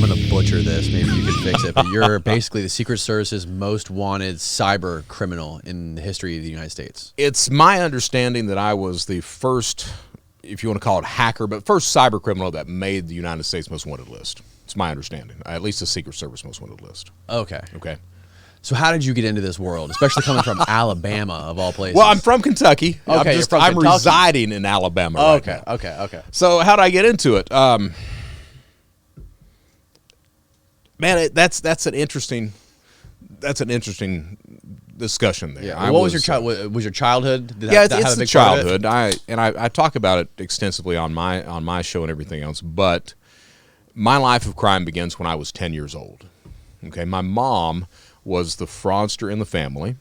going to butcher this. Maybe you can fix it. But you're basically the Secret Service's most wanted cyber criminal in the history of the United States. It's my understanding that I was the first, if you want to call it hacker, but first cyber criminal that made the United States most wanted list. It's my understanding. At least the Secret Service most wanted list. Okay. Okay. So how did you get into this world, especially coming from Alabama, of all places? Well, I'm from Kentucky. Okay, I'm Kentucky. residing in Alabama right now. Okay. So how did I get into it? Man, that's an interesting discussion there. Yeah. What was your childhood? It's the childhood. I talk about it extensively on my show and everything else. But my life of crime begins when I was 10 years old. Okay, my mom was the fraudster in the family.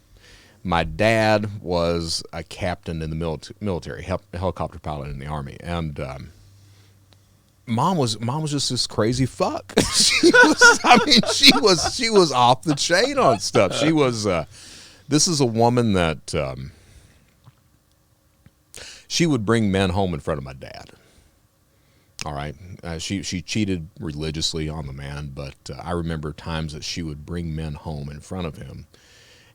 My dad was a captain in the military, helicopter pilot in the Army, and mom was just this crazy fuck. She was off the chain on stuff. She was. This is a woman that she would bring men home in front of my dad. All right, she cheated religiously on the man, but I remember times that she would bring men home in front of him,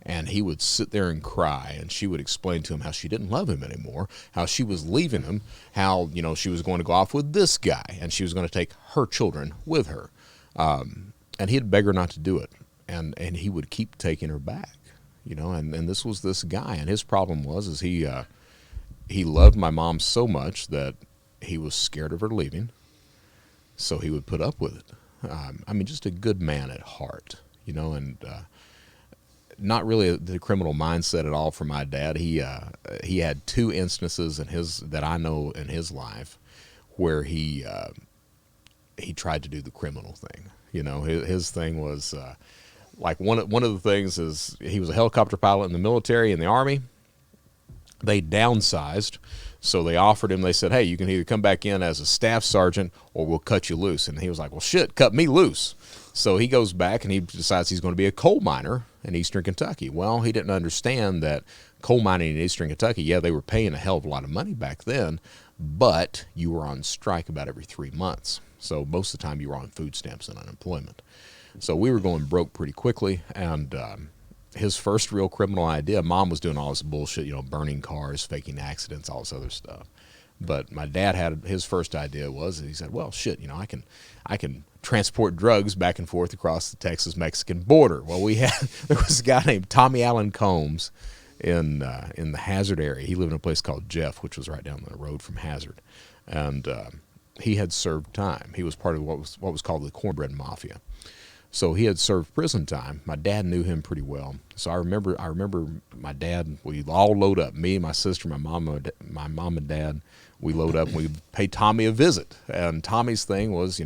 and he would sit there and cry, and she would explain to him how she didn't love him anymore, how she was leaving him, how she was going to go off with this guy, and she was going to take her children with her, and he'd beg her not to do it, and he would keep taking her back, and this was this guy, and his problem was he loved my mom so much that he was scared of her leaving, so he would put up with it. Just a good man at heart, and not really the criminal mindset at all for my dad. He had two instances that I know in his life where he tried to do the criminal thing. His thing was like one of the things is he was a helicopter pilot in the military in the Army. They downsized. So they offered him, they said, hey, you can either come back in as a staff sergeant or we'll cut you loose. And he was like, well, shit, cut me loose. So he goes back and he decides he's going to be a coal miner in eastern Kentucky. Well, he didn't understand that coal mining in eastern Kentucky, yeah, they were paying a hell of a lot of money back then, but you were on strike about every 3 months. So most of the time you were on food stamps and unemployment. So we were going broke pretty quickly, and his first real criminal idea, mom was doing all this bullshit, burning cars, faking accidents, all this other stuff. But my dad had his first idea was he said, well, shit, I can transport drugs back and forth across the Texas-Mexican border. Well, there was a guy named Tommy Allen Combs in the Hazard area. He lived in a place called Jeff, which was right down the road from Hazard. And he had served time. He was part of what was called the Cornbread Mafia. So he had served prison time. My dad knew him pretty well. So I remember my dad, we all load up, me, my sister, my mom and dad, we load up and we pay Tommy a visit. And Tommy's thing was,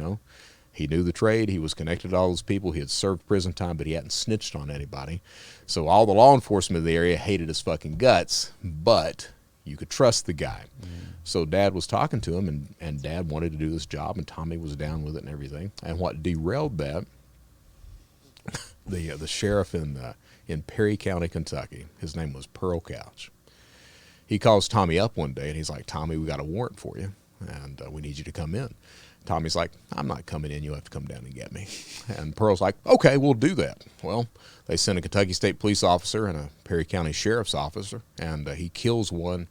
he knew the trade. He was connected to all those people. He had served prison time, but he hadn't snitched on anybody. So all the law enforcement of the area hated his fucking guts, but you could trust the guy. So Dad was talking to him, and Dad wanted to do this job, and Tommy was down with it and everything. And what derailed that, the sheriff in Perry County, Kentucky, his name was Pearl Couch. He calls Tommy up one day, and he's like, Tommy, we got a warrant for you, and we need you to come in. Tommy's like, I'm not coming in. You'll have to come down and get me. And Pearl's like, okay, we'll do that. Well, they sent a Kentucky State police officer and a Perry County sheriff's officer, and he kills one,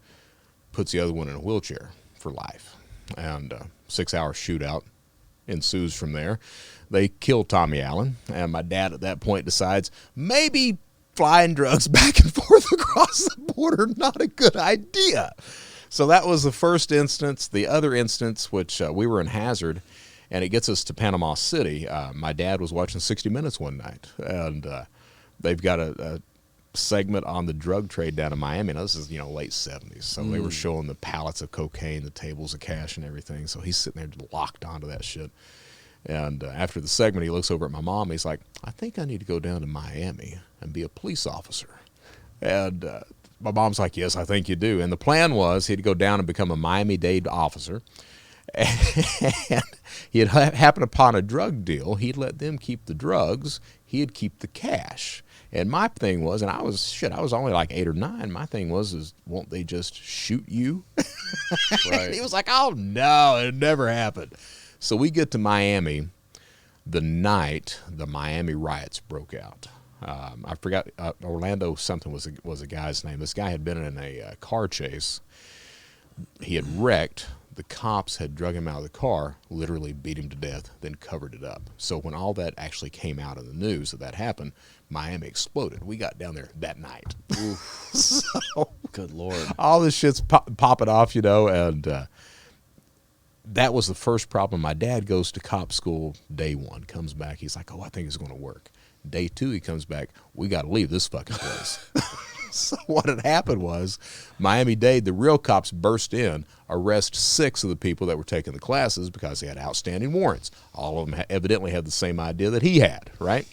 puts the other one in a wheelchair for life. And 6-hour shootout ensues from there. They kill Tommy Allen, and my dad at that point decides maybe flying drugs back and forth across the border, not a good idea. So that was the first instance. The other instance, which we were in Hazard, and it gets us to Panama City. My dad was watching 60 Minutes one night, and they've got a segment on the drug trade down in Miami. Now, this is, late 70s, so they were showing the pallets of cocaine, the tables of cash and everything, so he's sitting there locked onto that shit. And after the segment, he looks over at my mom. He's like, I think I need to go down to Miami and be a police officer. And my mom's like, yes, I think you do. And the plan was he'd go down and become a Miami-Dade officer. And he had happened upon a drug deal. He'd let them keep the drugs. He'd keep the cash. And my thing was, and I was only like 8 or 9. My thing was, won't they just shoot you? Right. He was like, oh, no, it never happened. So we get to Miami. the night the Miami riots broke out. I forgot, Orlando something was a guy's name. This guy had been in a car chase. He had wrecked. The cops had drug him out of the car, literally beat him to death, then covered it up. So when all that actually came out in the news that happened, Miami exploded. We got down there that night. So, good Lord. all this shit's popping off, and that was the first problem. My dad goes to cop school day one, comes back. He's like, I think it's going to work. Day two, he comes back. We got to leave this fucking place. So what had happened was Miami-Dade, the real cops burst in, arrest 6 of the people that were taking the classes because they had outstanding warrants. All of them evidently had the same idea that he had, right?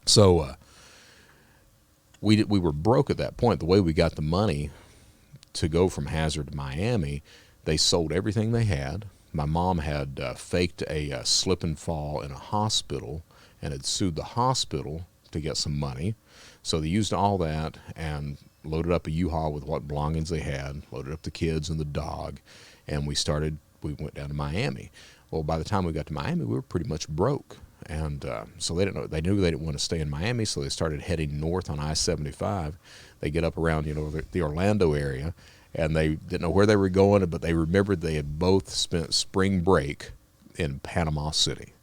So we were broke at that point. The way we got the money to go from Hazard to Miami, they sold everything they had. My mom had faked a slip and fall in a hospital and had sued the hospital to get some money. So they used all that and loaded up a U-Haul with what belongings they had, loaded up the kids and the dog, and we went down to Miami. Well, by the time we got to Miami, we were pretty much broke. And so they knew they didn't want to stay in Miami, so they started heading north on I-75. They get up around, the Orlando area, and they didn't know where they were going, but they remembered they had both spent spring break in Panama City.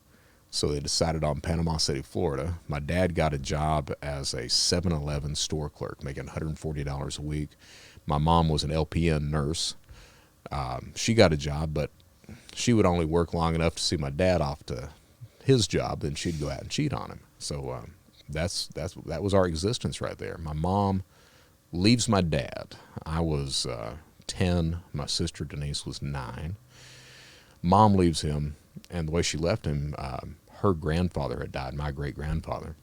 So they decided on Panama City, Florida. My dad got a job as a 7-Eleven store clerk, making $140 a week. My mom was an LPN nurse. She got a job, but she would only work long enough to see my dad off to his job, then she'd go out and cheat on him. So that was our existence right there. My mom leaves my dad. I was 10. My sister Denise was 9. Mom leaves him, and the way she left him, her grandfather had died, my great-grandfather.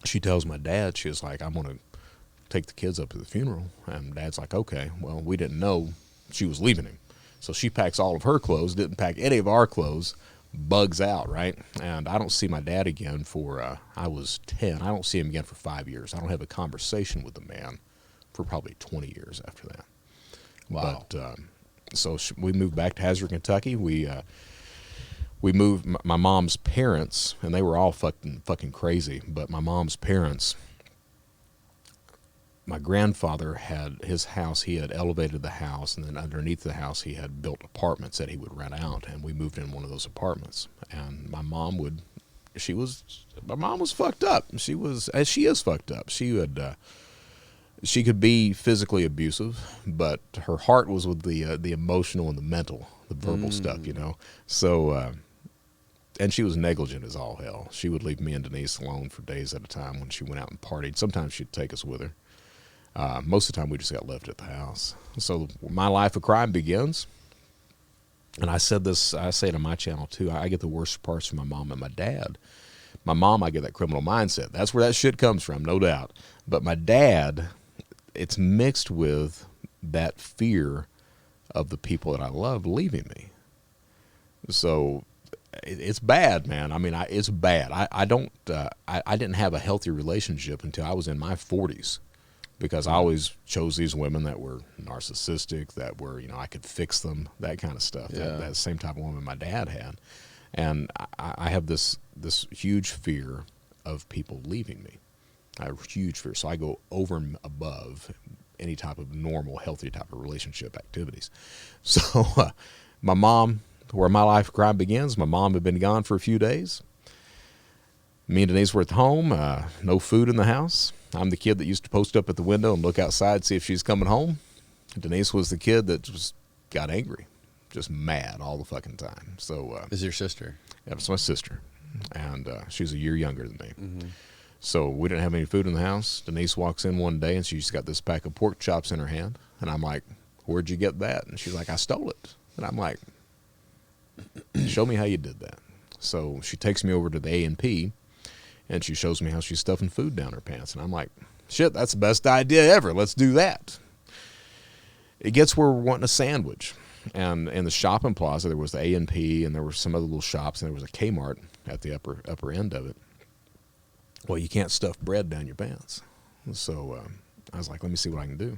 She tells my dad, she was like, I'm going to take the kids up to the funeral. And Dad's like, okay. Well, we didn't know she was leaving him. So she packs all of her clothes, didn't pack any of our clothes, bugs out, right? And I don't see my dad again for, I was 10. I don't see him again for 5 years. I don't have a conversation with the man for probably 20 years after that. Wow. But so we moved back to Hazard, Kentucky. We moved, my mom's parents, and they were all fucking crazy, but my mom's parents, my grandfather had his house, he had elevated the house, and then underneath the house he had built apartments that he would rent out, and we moved in one of those apartments. And my mom was fucked up. She is fucked up. She could be physically abusive, but her heart was with the emotional and the mental, the verbal stuff, So, and she was negligent as all hell. She would leave me and Denise alone for days at a time when she went out and partied. Sometimes she'd take us with her. Most of the time we just got left at the house. So my life of crime begins. And I say it on my channel too. I get the worst parts from my mom and my dad. My mom, I get that criminal mindset. That's where that shit comes from, no doubt. But my dad, it's mixed with that fear of the people that I love leaving me. So it's bad, man. I mean, it's bad. I didn't have a healthy relationship until I was in my 40s, because I always chose these women that were narcissistic, that were, I could fix them, that kind of stuff. Yeah. That same type of woman my dad had. And I have this huge fear of people leaving me. I have huge fear. So I go over and above any type of normal, healthy type of relationship activities. So my mom, where my life of crime begins, my mom had been gone for a few days. Me and Denise were at home, no food in the house. I'm the kid that used to post up at the window and look outside, see if she's coming home. Denise was the kid that just got angry, just mad all the fucking time. So Is your sister? Yeah, it's my sister, and she's a year younger than me. Mm-hmm. So we didn't have any food in the house. Denise walks in one day, and she's got this pack of pork chops in her hand. And I'm like, where'd you get that? And she's like, I stole it. And I'm like, show me how you did that. So she takes me over to the A&P, and she shows me how she's stuffing food down her pants. And I'm like, shit, that's the best idea ever. Let's do that. It gets where we're wanting a sandwich. And in the shopping plaza, there was the A&P, and there were some other little shops, and there was a Kmart at the upper end of it. Well, you can't stuff bread down your pants. So I was like, let me see what I can do.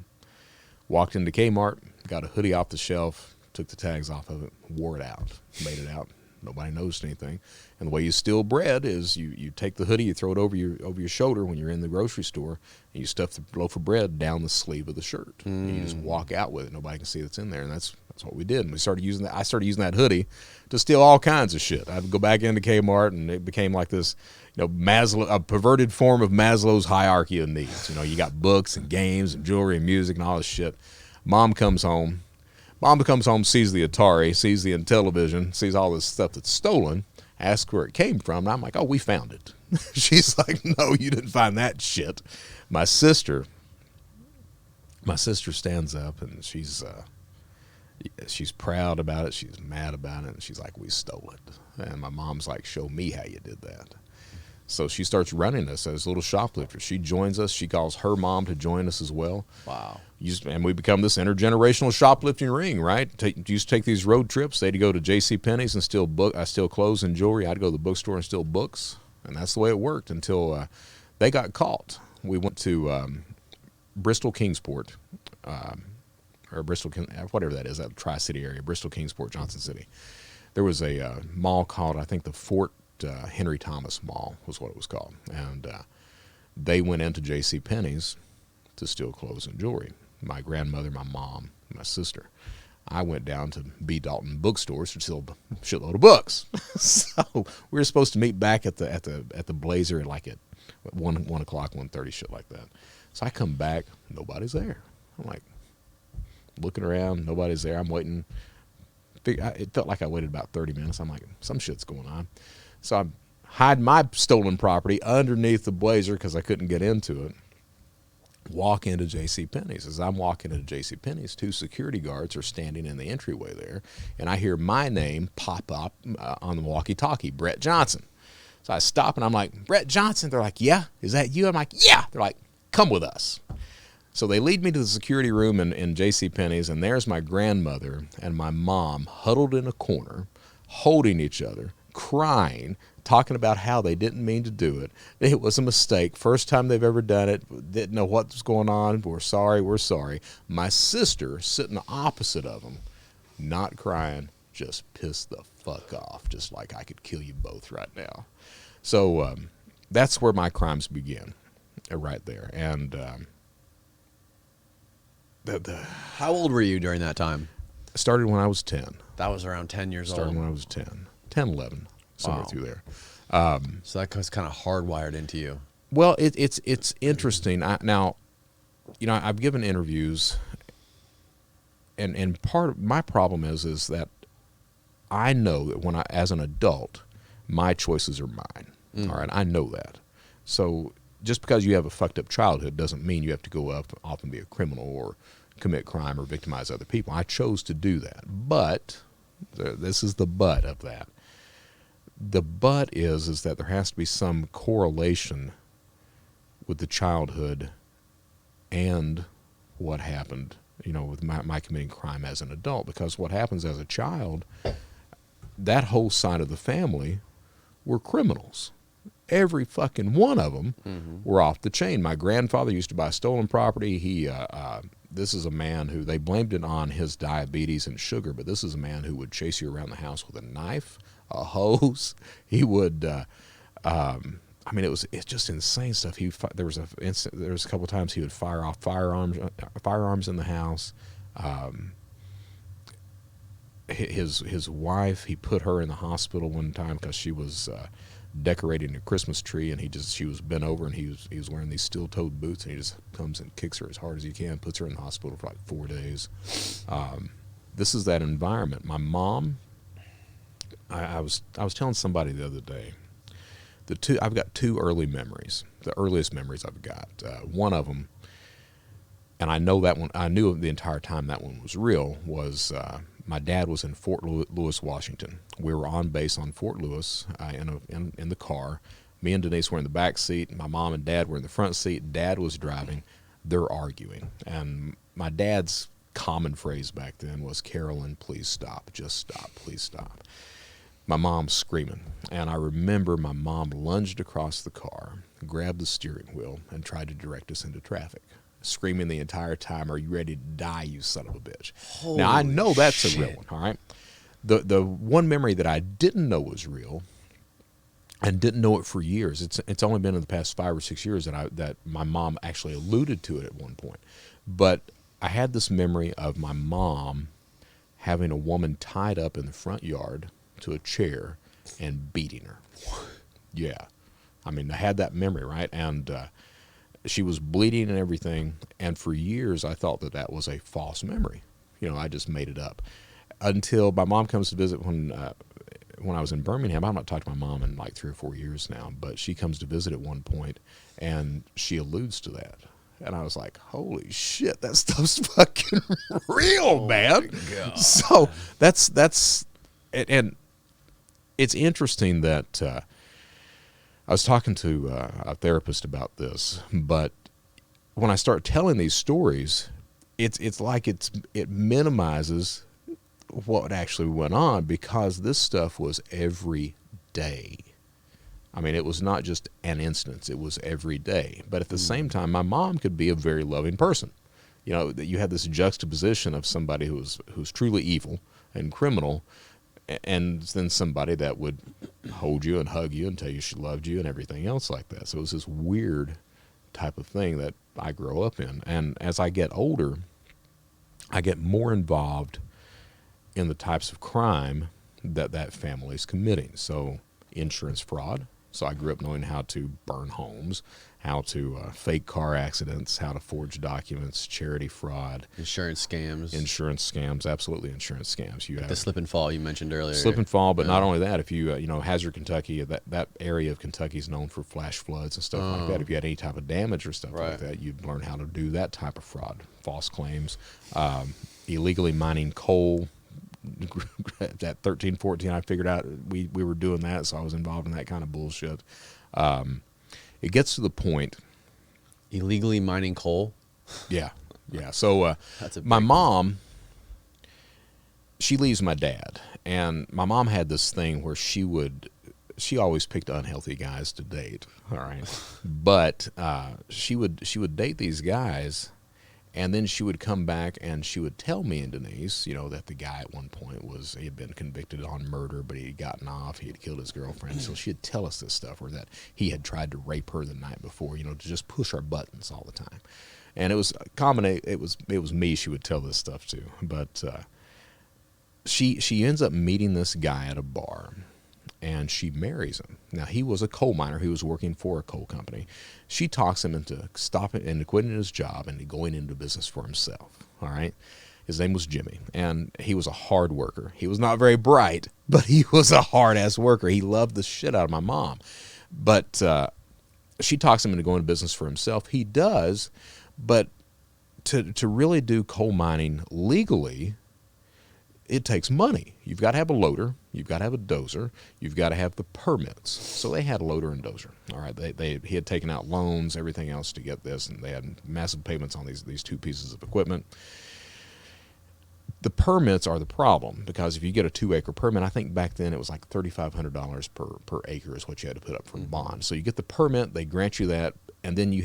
Walked into Kmart, got a hoodie off the shelf, took the tags off of it, wore it out, made it out, Nobody noticed anything. And the way you steal bread is you take the hoodie, you throw it over your shoulder when you're in the grocery store, and you stuff the loaf of bread down the sleeve of the shirt. And you just walk out with it. Nobody can see that's in there, and that's what we did. And we started using that. I started using that hoodie to steal all kinds of shit. I'd go back into Kmart, and it became like this, Maslow, a perverted form of Maslow's hierarchy of needs. You got books and games and jewelry and music and all this shit. Mom comes home, sees the Atari, sees the Intellivision, sees all this stuff that's stolen, asks where it came from, and I'm like, oh, we found it. She's like, no, you didn't find that shit. My sister stands up, and she's proud about it. She's mad about it, and she's like, we stole it. And my mom's like, show me how you did that. So she starts running us as little shoplifters. She joins us. She calls her mom to join us as well. Wow. And we become this intergenerational shoplifting ring, right? Used to take these road trips. They'd go to J.C. Penney's and steal clothes and jewelry. I'd go to the bookstore and steal books. And that's the way it worked until they got caught. We went to Bristol, Kingsport, or Bristol, whatever that is, that Tri-City area, Bristol, Kingsport, Johnson City. There was a mall called, I think, the Fort Henry Thomas Mall was what it was called. And they went into J.C. Penney's to steal clothes and jewelry. My grandmother, my mom, my sister. I went down to B. Dalton bookstores to steal a shitload of books. So we were supposed to meet back at the Blazer at 1 o'clock, 1:30, shit like that. So I come back, nobody's there. I'm like looking around, nobody's there. I'm waiting. It felt like I waited about 30 minutes. I'm like, some shit's going on. So I hide my stolen property underneath the Blazer because I couldn't get into it. Walk into J.C. Penney's. As I'm walking into J.C. Penney's, 2 security guards are standing in the entryway there, and I hear my name pop up on the walkie-talkie, Brett Johnson. So I stop, and I'm like, Brett Johnson? They're like, yeah. Is that you? I'm like, yeah. They're like, come with us. So they lead me to the security room in J.C. Penney's, and there's my grandmother and my mom huddled in a corner, holding each other, crying, talking about how they didn't mean to do it. It was a mistake. First time they've ever done it. Didn't know what was going on. We're sorry. My sister sitting opposite of them, not crying, just pissed the fuck off, just like I could kill you both right now. So that's where my crimes begin, right there. And how old were you during that time? Started when I was 10. That was around 10 years old. Started when I was 10, 11, somewhere through there. So that was kind of hardwired into you. Well, it's interesting. Now, I've given interviews, and part of my problem is that I know that as an adult, my choices are mine. All right, I know that. So just because you have a fucked up childhood doesn't mean you have to go up off and be a criminal or commit crime or victimize other people. I chose to do that, but this is the but of that. The but is that there has to be some correlation with the childhood and what happened, with my committing crime as an adult. Because what happens as a child, that whole side of the family were criminals. Every fucking one of them were off the chain. My grandfather used to buy stolen property. This is a man who, they blamed it on his diabetes and sugar, but this is a man who would chase you around the house with a knife, a hose. He would, it's just insane stuff. There was a couple of times he would fire off firearms in the house. His wife, he put her in the hospital one time because she was decorating a Christmas tree, and she was bent over, and he was wearing these steel-toed boots, and he just comes and kicks her as hard as he can, puts her in the hospital for like 4 days. This is that environment. My mom, I was telling somebody the other day, I've got 2 early memories. The earliest memories I've got. One of them, and I know that one. I knew the entire time that one was real. Was my dad was in Fort Lewis, Washington. We were on base on Fort Lewis in the car. Me and Denise were in the back seat. My mom and dad were in the front seat. Dad was driving. They're arguing, and my dad's common phrase back then was, "Carolyn, please stop. Just stop. Please stop." My mom's screaming, and I remember my mom lunged across the car, grabbed the steering wheel, and tried to direct us into traffic, screaming the entire time, "Are you ready to die, you son of a bitch?" Now, I know that's a real one, all right? The one memory that I didn't know was real, and didn't know it for years. It's only been in the past 5 or 6 years that my mom actually alluded to it at one point. But I had this memory of my mom having a woman tied up in the front yard to a chair and beating her. Yeah. I mean, I had that memory, right? And she was bleeding and everything. And for years, I thought that was a false memory. I just made it up. Until my mom comes to visit when I was in Birmingham. I've not talked to my mom in like 3 or 4 years now, but she comes to visit at one point, and she alludes to that. And I was like, holy shit, that stuff's fucking real, man. So that's and it's interesting that I was talking to a therapist about this, but when I start telling these stories, it's like it minimizes what actually went on, because this stuff was every day. I mean, it was not just an instance, it was every day. But at the same time, my mom could be a very loving person. You had this juxtaposition of somebody who's truly evil and criminal, and then somebody that would hold you and hug you and tell you she loved you and everything else like that. So it was this weird type of thing that I grow up in. And as I get older, I get more involved in the types of crime that family's committing. So insurance fraud. So I grew up knowing how to burn homes, how to fake car accidents, how to forge documents, charity fraud. Insurance scams. Insurance scams, absolutely insurance scams. You have the slip and fall you mentioned earlier. Slip and fall, but not only that, if you, Hazard, Kentucky, that area of Kentucky is known for flash floods and stuff like that. If you had any type of damage or stuff like that, you'd learn how to do that type of fraud. False claims, illegally mining coal. At 13, 14, I figured out we were doing that, so I was involved in that kind of bullshit. It gets to the point. Illegally mining coal? Yeah. So my mom, she leaves my dad, and my mom had this thing where she always picked unhealthy guys to date, all right? But she would date these guys, and then she would come back and she would tell me and Denise, that the guy at one point he had been convicted on murder, but he had gotten off. He had killed his girlfriend. So she'd tell us this stuff, or that he had tried to rape her the night before, to just push our buttons all the time. And it was common. It was me she would tell this stuff to. But she ends up meeting this guy at a bar, and she marries him. Now, he was a coal miner. He was working for a coal company. She talks him into quitting his job and going into business for himself, all right? His name was Jimmy, and he was a hard worker. He was not very bright, but he was a hard-ass worker. He loved the shit out of my mom. But she talks him into going to business for himself. He does, but to really do coal mining legally, it takes money. You've got to have a loader. You've got to have a dozer. You've got to have the permits. So they had a loader and dozer. All right. He had taken out loans, everything else to get this, and they had massive payments on these two pieces of equipment. The permits are the problem, because if you get a 2-acre permit, I think back then it was like $3,500 per acre is what you had to put up for bond. So you get the permit, they grant you that, and then you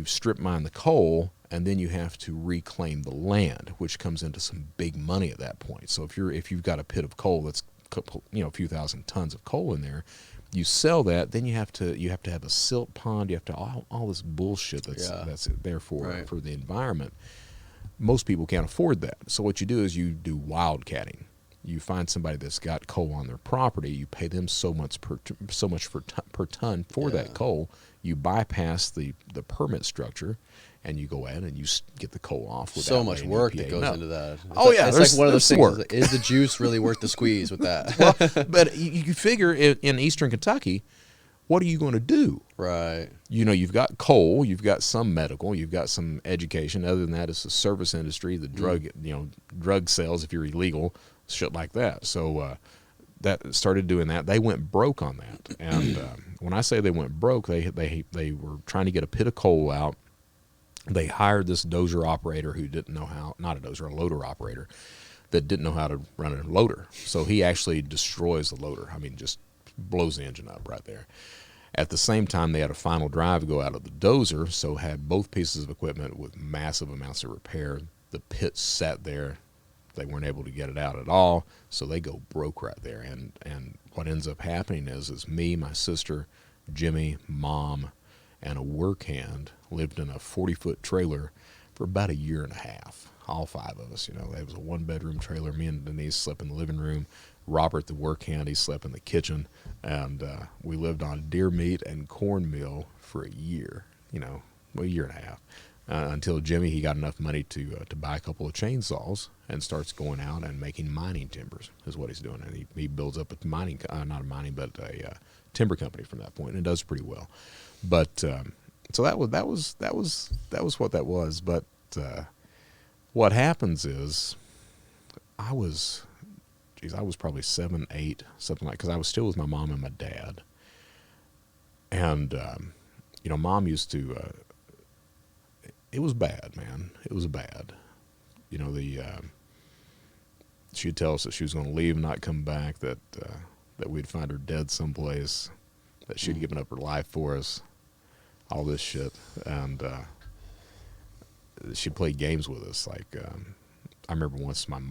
strip mine the coal, and then you have to reclaim the land, which comes into some big money at that point. So if you've got a pit of coal that's a few thousand tons of coal in there, you sell that, then you have to have a silt pond, you have to all this bullshit that's there for the environment. Most people can't afford that. So what you do is you do wildcatting. You find somebody that's got coal on their property. You pay them so much per ton for that coal. You bypass the permit structure, and you go ahead and you get the coal off. So much work that goes into that. It's like one of those things. Is the juice really worth the squeeze with that? Well, but you figure in eastern Kentucky, what are you going to do? Right. You've got coal, you've got some medical, you've got some education. Other than that, it's the service industry, the drug sales if you're illegal, shit like that. So that started doing that. They went broke on that. And when I say they went broke, they were trying to get a pit of coal out. They hired this dozer operator who didn't know how, not a dozer, a loader operator, that didn't know how to run a loader. So he actually destroys the loader. I mean, just blows the engine up right there. At the same time, they had a final drive go out of the dozer, so had both pieces of equipment with massive amounts of repair. The pit sat there They weren't able to get it out at all, so they go broke right there. And what ends up happening is me, my sister, Jimmy, Mom, and a work hand lived in a 40-foot trailer for about a year and a half. All five of us, it was a one-bedroom trailer. Me and Denise slept in the living room. Robert, the work hand, he slept in the kitchen. And we lived on deer meat and cornmeal for a year, a year and a half. Until Jimmy, he got enough money to buy a couple of chainsaws and starts going out and making mining timbers, is what he's doing. And he builds up a mining, not a mining, but a timber company from that point, and it does pretty well. But so that was what that was. But what happens is, I was probably 7, 8, something like, because I was still with my mom and my dad, and Mom used to. It was bad, man. It was bad. She'd tell us that she was going to leave and not come back, that we'd find her dead someplace, that she'd given up her life for us, all this shit. And she'd play games with us. Like, I remember once my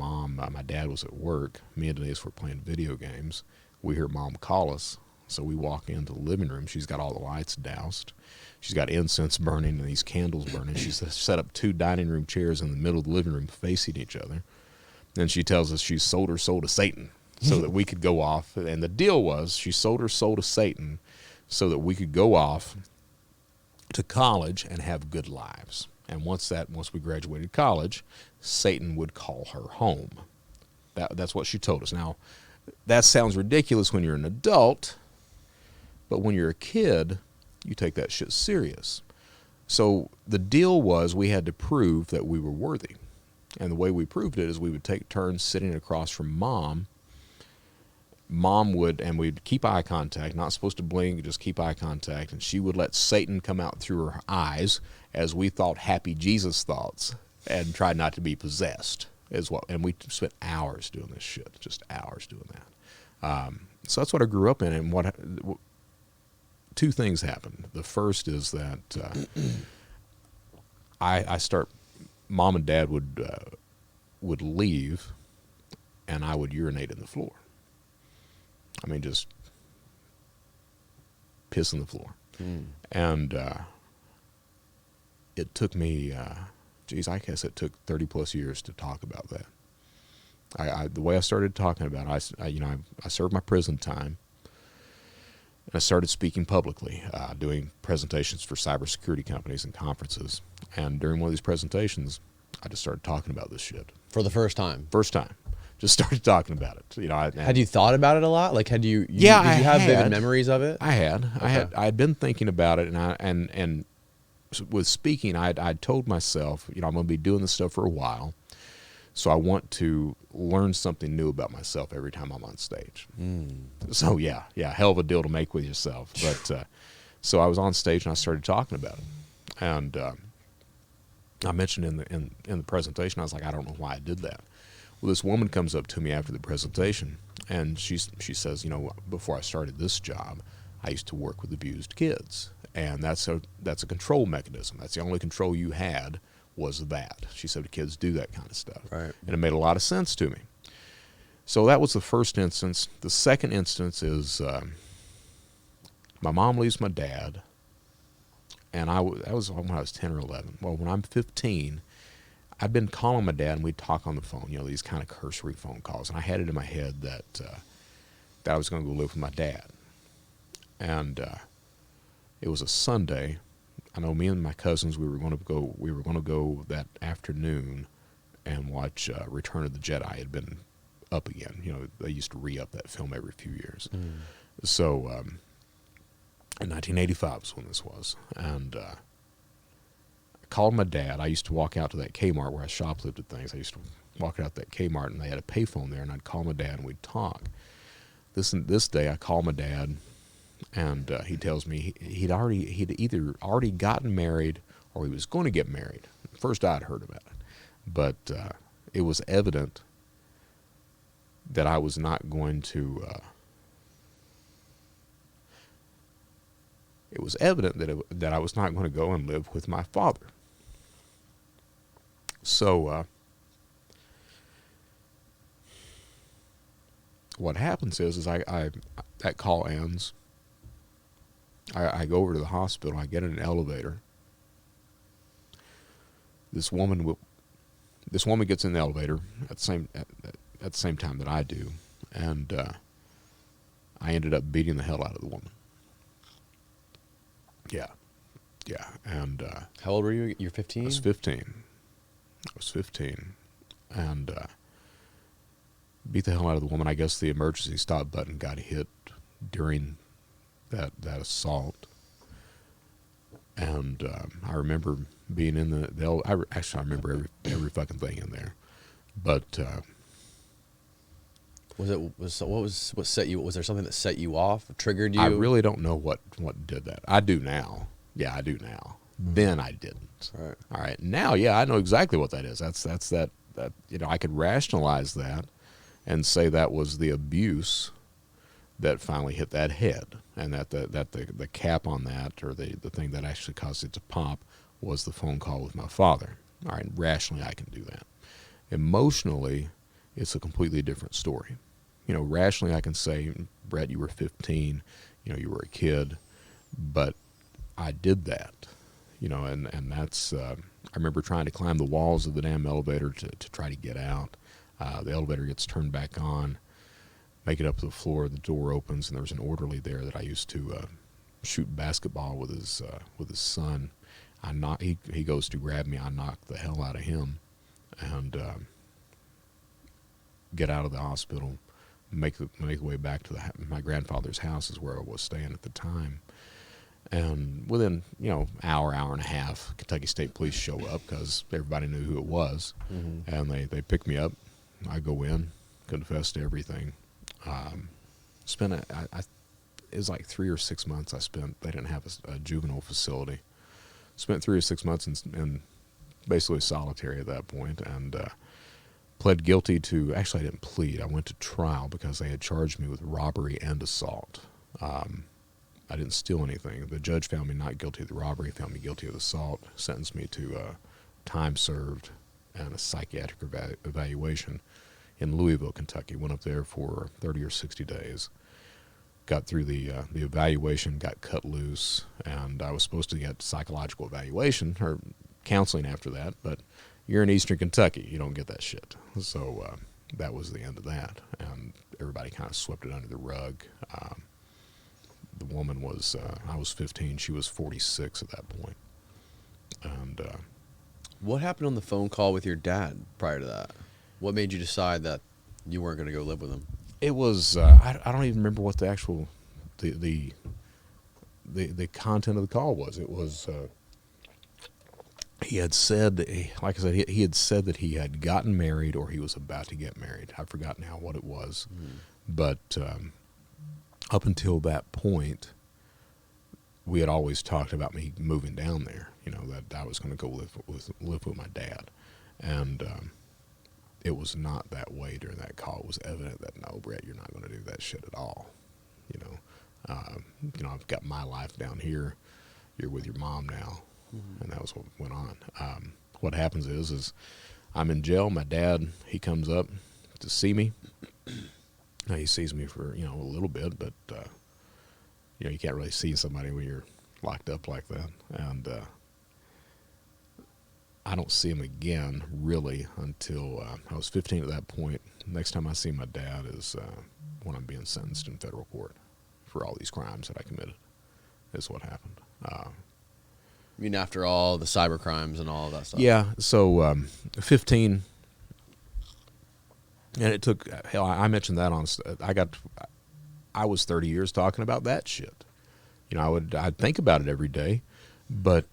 dad was at work, me and Denise were playing video games. We hear Mom call us, so we walk into the living room. She's got all the lights doused. She's got incense burning and these candles burning. She's set up 2 dining room chairs in the middle of the living room facing each other. Then she tells us she sold her soul to Satan so that we could go off. And the deal was she sold her soul to Satan so that we could go off to college and have good lives. And once we graduated college, Satan would call her home. That's what she told us. Now, that sounds ridiculous when you're an adult, but when you're a kid, you take that shit serious. So the deal was we had to prove that we were worthy. And the way we proved it is we would take turns sitting across from Mom. Mom would, and we'd keep eye contact, not supposed to blink, just keep eye contact, and she would let Satan come out through her eyes as we thought happy Jesus thoughts and tried not to be possessed as well. And we spent hours doing this shit, just hours doing that. So that's what I grew up in, and 2 things happened. The first is that Mom and Dad would leave, and I would urinate in the floor. I mean, just piss in the floor. And it took me, I guess it took 30 plus years to talk about that. The way I started talking about it, I served my prison time. And I started speaking publicly, doing presentations for cybersecurity companies and conferences. And during one of these presentations, I just started talking about this shit. For the first time? First time. Just started talking about it. Had you thought about it a lot? Like, did you have vivid memories of it? I had. Okay. I had been thinking about it, and with speaking, I'd told myself, I'm going to be doing this stuff for a while. So I want to learn something new about myself every time I'm on stage. So yeah, hell of a deal to make with yourself. But so I was on stage and I started talking about it, and I mentioned in the presentation, I was like, I don't know why I did that. Well, this woman comes up to me after the presentation, and she says, before I started this job, I used to work with abused kids, and that's a control mechanism. That's the only control you had. Was that. She said the kids do that kind of stuff. Right. And it made a lot of sense to me. So that was the first instance. The second instance is my mom leaves my dad, and that was when I was 10 or 11. Well, when I'm 15, I'd been calling my dad, and we'd talk on the phone, these kind of cursory phone calls. And I had it in my head that I was going to go live with my dad. And it was a Sunday. I know me and my cousins, we were going to go that afternoon and watch Return of the Jedi. It had been up again. They used to re-up that film every few years. So in 1985 was when this was. And I called my dad. I used to walk out to that Kmart where I shoplifted things. I used to walk out to that Kmart, and they had a payphone there, and I'd call my dad, and we'd talk. This day, I called my dad, and he tells me he'd either already gotten married or he was going to get married. First I'd heard about it. But it was evident that I was not going to... it was evident that I was not going to go and live with my father. So what happens is I that call ends. I go over to the hospital. I get in an elevator. This woman gets in the elevator at the same time that I do, and I ended up beating the hell out of the woman. Yeah, and How old were you? You're 15? I was 15. And beat the hell out of the woman. I guess the emergency stop button got hit during that assault. And I remember being in I remember every fucking thing in there. But what set you? Was there something that set you off, triggered you? I really don't know what did that. I do now. Yeah, I do now. Then I didn't. Right. All right. Now, yeah, I know exactly what that is. That's that I could rationalize that and say that was the abuse that finally hit that head, and that the cap on that, or the thing that actually caused it to pop, was the phone call with my father. All right. Rationally, I can do that. Emotionally, it's a completely different story. Rationally, I can say, Brett, you were 15. You were a kid, but I did that. And that's, I remember trying to climb the walls of the damn elevator to try to get out. The elevator gets turned back on, make it up to the floor, the door opens, and there was an orderly there that I used to shoot basketball with his son. He goes to grab me, I knock the hell out of him, and get out of the hospital, make the way back to my grandfather's house, is where I was staying at the time. And within, hour and a half, Kentucky State Police show up because everybody knew who it was. Mm-hmm. And they pick me up. I go in, confess to everything. It was like 3 or 6 months I spent. They didn't have a juvenile facility. Spent 3 or 6 months in basically solitary at that point, and pled guilty to, actually I didn't plead. I went to trial because they had charged me with robbery and assault. I didn't steal anything. The judge found me not guilty of the robbery, found me guilty of assault, sentenced me to time served and a psychiatric evaluation in Louisville, Kentucky. Went up there for 30 or 60 days. Got through the evaluation, got cut loose, and I was supposed to get psychological evaluation or counseling after that, but you're in Eastern Kentucky. You don't get that shit. So that was the end of that, and everybody kind of swept it under the rug. The woman was, I was 15, she was 46 at that point. And what happened on the phone call with your dad prior to that? What made you decide that you weren't going to go live with him? It was, I don't even remember what the actual, the content of the call was. It was, he had said, like I said, he had said that he had gotten married or he was about to get married. I've forgotten now what it was. But up until that point, we had always talked about me moving down there, that I was going to go live with my dad. And it was not that way during that call. It was evident that, no, Brett, you're not going to do that shit at all. I've got my life down here. You're with your mom now. Mm-hmm. And that was what went on. What happens is I'm in jail. My dad, he comes up to see me. He sees me for, a little bit, but, you can't really see somebody when you're locked up like that. And I don't see him again, really, until I was 15 at that point. Next time I see my dad is when I'm being sentenced in federal court for all these crimes that I committed, is what happened. I mean, after all the cyber crimes and all of that stuff? Yeah, so 15... And it took, hell, I mentioned that I was 30 years talking about that shit. I'd think about it every day, but,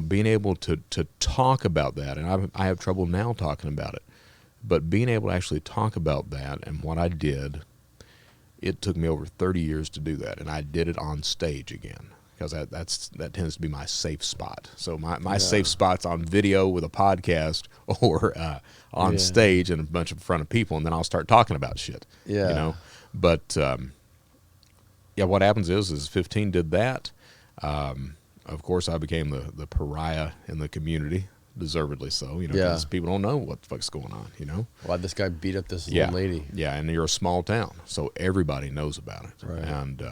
being able to talk about that, and I have trouble now talking about it, but being able to actually talk about that and what I did, it took me over 30 years to do that, and I did it on stage again. Because that tends to be my safe spot. So my safe spot's on video with a podcast or on stage and a bunch of front of people, and then I'll start talking about shit. Yeah. But what happens is 15 did that. Of course, I became the pariah in the community deservedly so, you know, Yeah. because people don't know what the fuck's going on, you know. Why'd this guy beat up this Yeah, old lady? yeah, and you're a small town, so everybody knows about it. Right. And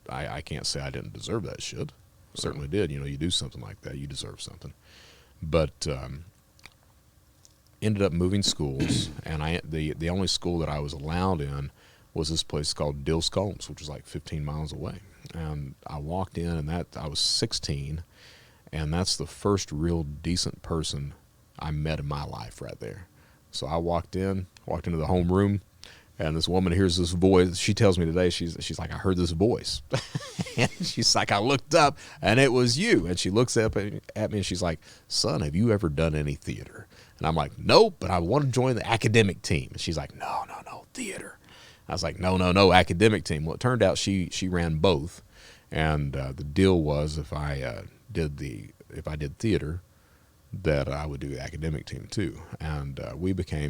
I can't say I didn't deserve that shit. Certainly did. You know, you do something like that, you deserve something. But ended up moving schools, and the only school that I was allowed in was this place called Dills Combs, which was like 15 miles away. And I walked in, and I was 16, and that's the first real decent person I met in my life right there. So I walked into the homeroom, and this woman hears this voice. She tells me today, she's like, I heard this voice. And she's like, I looked up, and it was you. And she looks up at me, and she's like, son, have you ever done any theater? And I'm like, nope, but I want to join the academic team. And she's like, no, theater. I was like, no, academic team. Well, it turned out she ran both, and the deal was if I did theater, that I would do the academic team too. And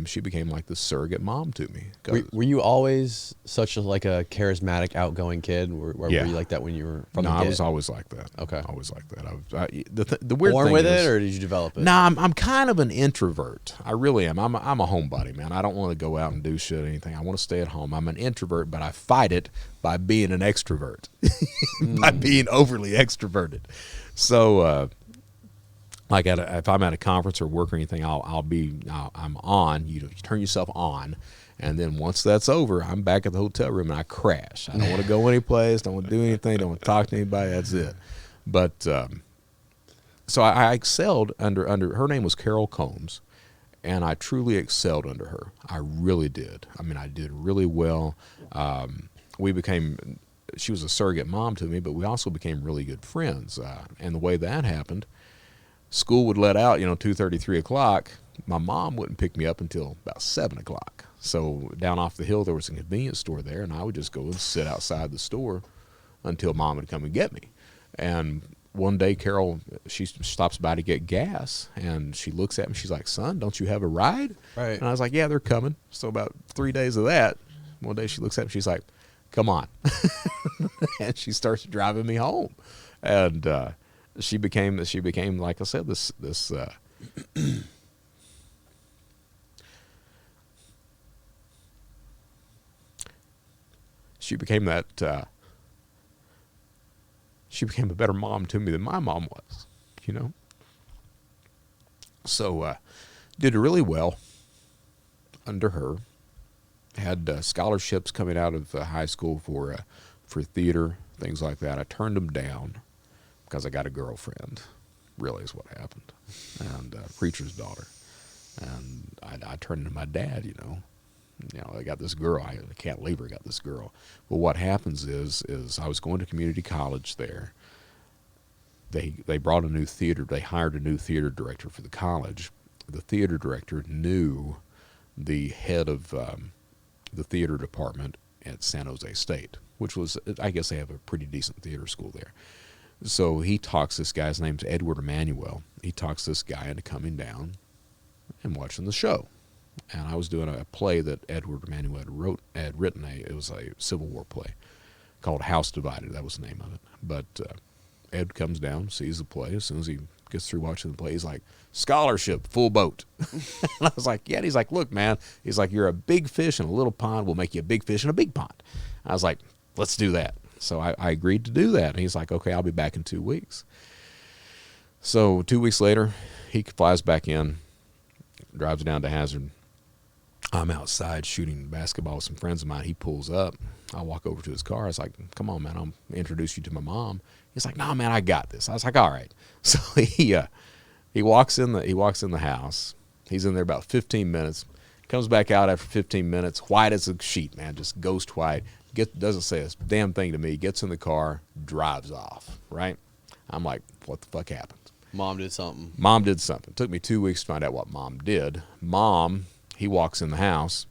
she became like the surrogate mom to me. Were you always such a charismatic, outgoing kid? Were you like that when you were from the No, get? I was always like that. Okay. Always like that. The weird Born thing with is, it, or did you develop it? No, I'm kind of an introvert. I really am. I'm a homebody, man. I don't want to go out and do shit or anything. I want to stay at home. I'm an introvert, but I fight it by being an extrovert, by being overly extroverted. So, if I'm at a conference or work or anything, I'm on. You turn yourself on, and then once that's over, I'm back at the hotel room and I crash. I don't want to go anyplace. Don't want to do anything. Don't want to talk to anybody. That's it. But so I excelled under her name was Carol Combs, and I truly excelled under her. I really did. I mean, I did really well. She was a surrogate mom to me, but we also became really good friends. And the way that happened, school would let out, 2:30, 3 o'clock. My mom wouldn't pick me up until about 7 o'clock. So down off the hill, there was a convenience store there, and I would just go and sit outside the store until mom would come and get me. And one day, Carol, she stops by to get gas, and she looks at me. She's like, son, don't you have a ride? Right. And I was like, yeah, they're coming. So about 3 days of that, one day she looks at me. She's like, come on. And she starts driving me home. And she became, like I said, this she became a better mom to me than my mom was, So did really well under her. Had scholarships coming out of high school for theater, things like that. I turned them down because I got a girlfriend, really is what happened, and a preacher's daughter. And I turned to my dad, I got this girl. I can't leave her. I got this girl. Well, what happens is I was going to community college there. They brought a new theater. They hired a new theater director for the college. The theater director knew the head of the theater department at San Jose State, which was, I guess they have a pretty decent theater school there. So he talks this guy's name's Edward Emanuel. He talks this guy into coming down and watching the show. And I was doing a play that Edward Emanuel had written. It was a Civil War play called House Divided. That was the name of it. But Ed comes down, sees the play. As soon as he gets through watching the play, he's like, scholarship, full boat. And I was like, yeah. And he's like, look, man. He's like, you're a big fish in a little pond. We'll make you a big fish in a big pond. I was like, let's do that. So I agreed to do that. And he's like, okay, I'll be back in 2 weeks. So 2 weeks later, he flies back in, drives down to Hazard. I'm outside shooting basketball with some friends of mine. He pulls up. I walk over to his car. I was like, come on, man, I'll introduce you to my mom. He's like, no, man, I got this. I was like, all right. So he walks in the house. He's in there about 15 minutes. Comes back out after 15 minutes, white as a sheet, man, just ghost white. Doesn't say a damn thing to me. Gets in the car, drives off, right? I'm like, what the fuck happened? Mom did something. It took me 2 weeks to find out what mom did. He walks in the house,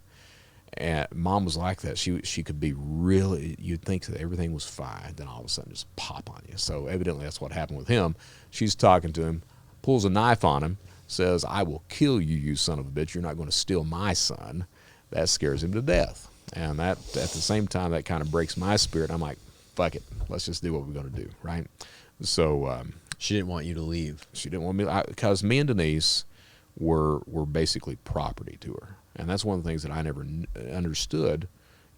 and mom was like that. She could be really, you'd think that everything was fine, then all of a sudden just pop on you. So evidently that's what happened with him. She's talking to him, pulls a knife on him, says, I will kill you, you son of a bitch. You're not going to steal my son. That scares him to death. And that, at the same time, that kind of breaks my spirit. I'm like, fuck it. Let's just do what we're going to do, right? So she didn't want you to leave. She didn't want me, because me and Denise were basically property to her. And that's one of the things that I never understood.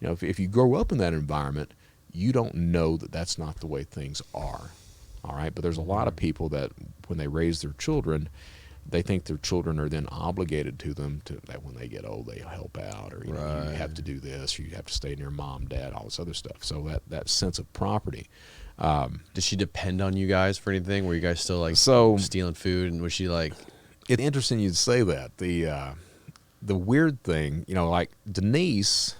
You know, if you grow up in that environment, you don't know that that's not the way things are. All right, but there's a lot of people that when they raise their children, they think their children are then obligated to them to that when they get old they'll help out, or you know, you have to do this, or you have to stay near mom, dad, all this other stuff. So that sense of property. Did she depend on you guys for anything? Were you guys still like stealing food, and was she like? It's interesting you'd say that. The weird thing, you know, like Denise,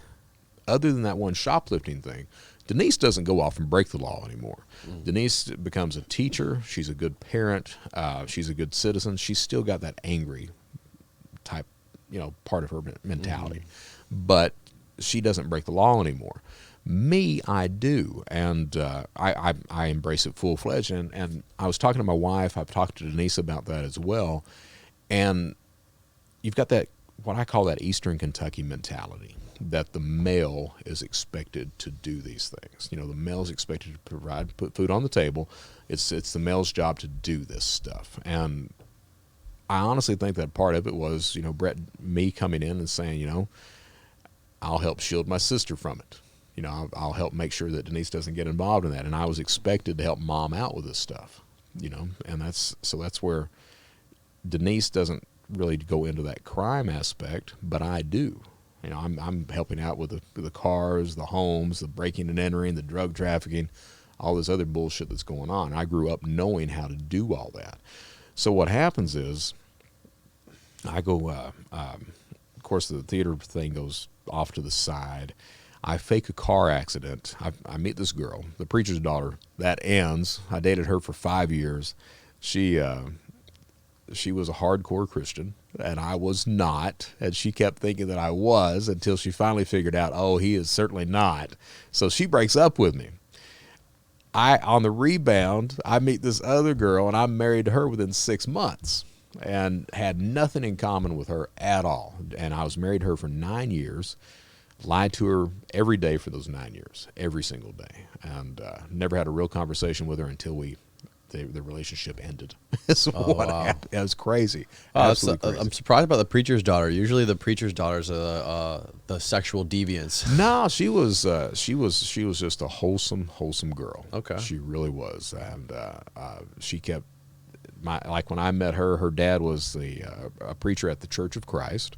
other than that one shoplifting thing, Denise doesn't go off and break the law anymore. Denise becomes a teacher. She's a good parent. She's a good citizen. She's still got that angry type, you know, part of her mentality. But she doesn't break the law anymore. Me, I do. And I embrace it full-fledged. And I was talking to my wife. I've talked to Denise about that as well. And you've got that, what I call that Eastern Kentucky mentality, that the male is expected to do these things. You know, the male is expected to provide, put food on the table. It's the male's job to do this stuff. And I honestly think that part of it was, you know, me coming in and saying, you know, I'll help shield my sister from it. You know, I'll help make sure that Denise doesn't get involved in that. And I was expected to help mom out with this stuff, you know, and that's where Denise doesn't really go into that crime aspect, but I do. You know, I'm helping out with the cars, the homes, the breaking and entering, the drug trafficking, all this other bullshit that's going on. I grew up knowing how to do all that. So what happens is I go, of course, the theater thing goes off to the side. I fake a car accident. I meet this girl, the preacher's daughter. That ends. I dated her for 5 years. She was a hardcore Christian, and I was not, and she kept thinking that I was until she finally figured out, oh, he is certainly not. So she breaks up with me. On the rebound, I meet this other girl, and I'm married to her within 6 months and had nothing in common with her at all. And I was married to her for 9 years, lied to her every day for those 9 years, every single day, and never had a real conversation with her until the relationship ended. That's what happened. It was crazy. Absolutely crazy. I'm surprised about the preacher's daughter. Usually the preacher's daughters are the sexual deviants. No, she was just a wholesome girl. Okay. She really was. And she kept, like when I met her, her dad was a preacher at the Church of Christ.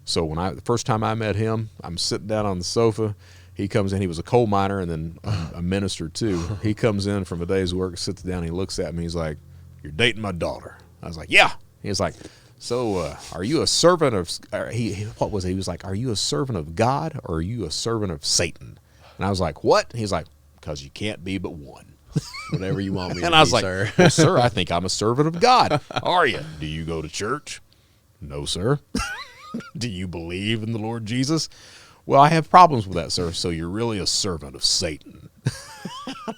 So the first time I met him, I'm sitting down on the sofa. He comes in, he was a coal miner and then a minister too. He comes in from a day's work, sits down, he looks at me, he's like, "You're dating my daughter." I was like, "Yeah." He's like, "So are you a servant of," what was it? He was like, "Are you a servant of God or are you a servant of Satan?" And I was like, "What?" He's like, "Because you can't be but one." Whatever you want me to and be, I was like, sir. "Well, sir, I think I'm a servant of God." "Are you? Do you go to church?" "No, sir." "Do you believe in the Lord Jesus?" "Well, I have problems with that, sir." "So you're really a servant of Satan."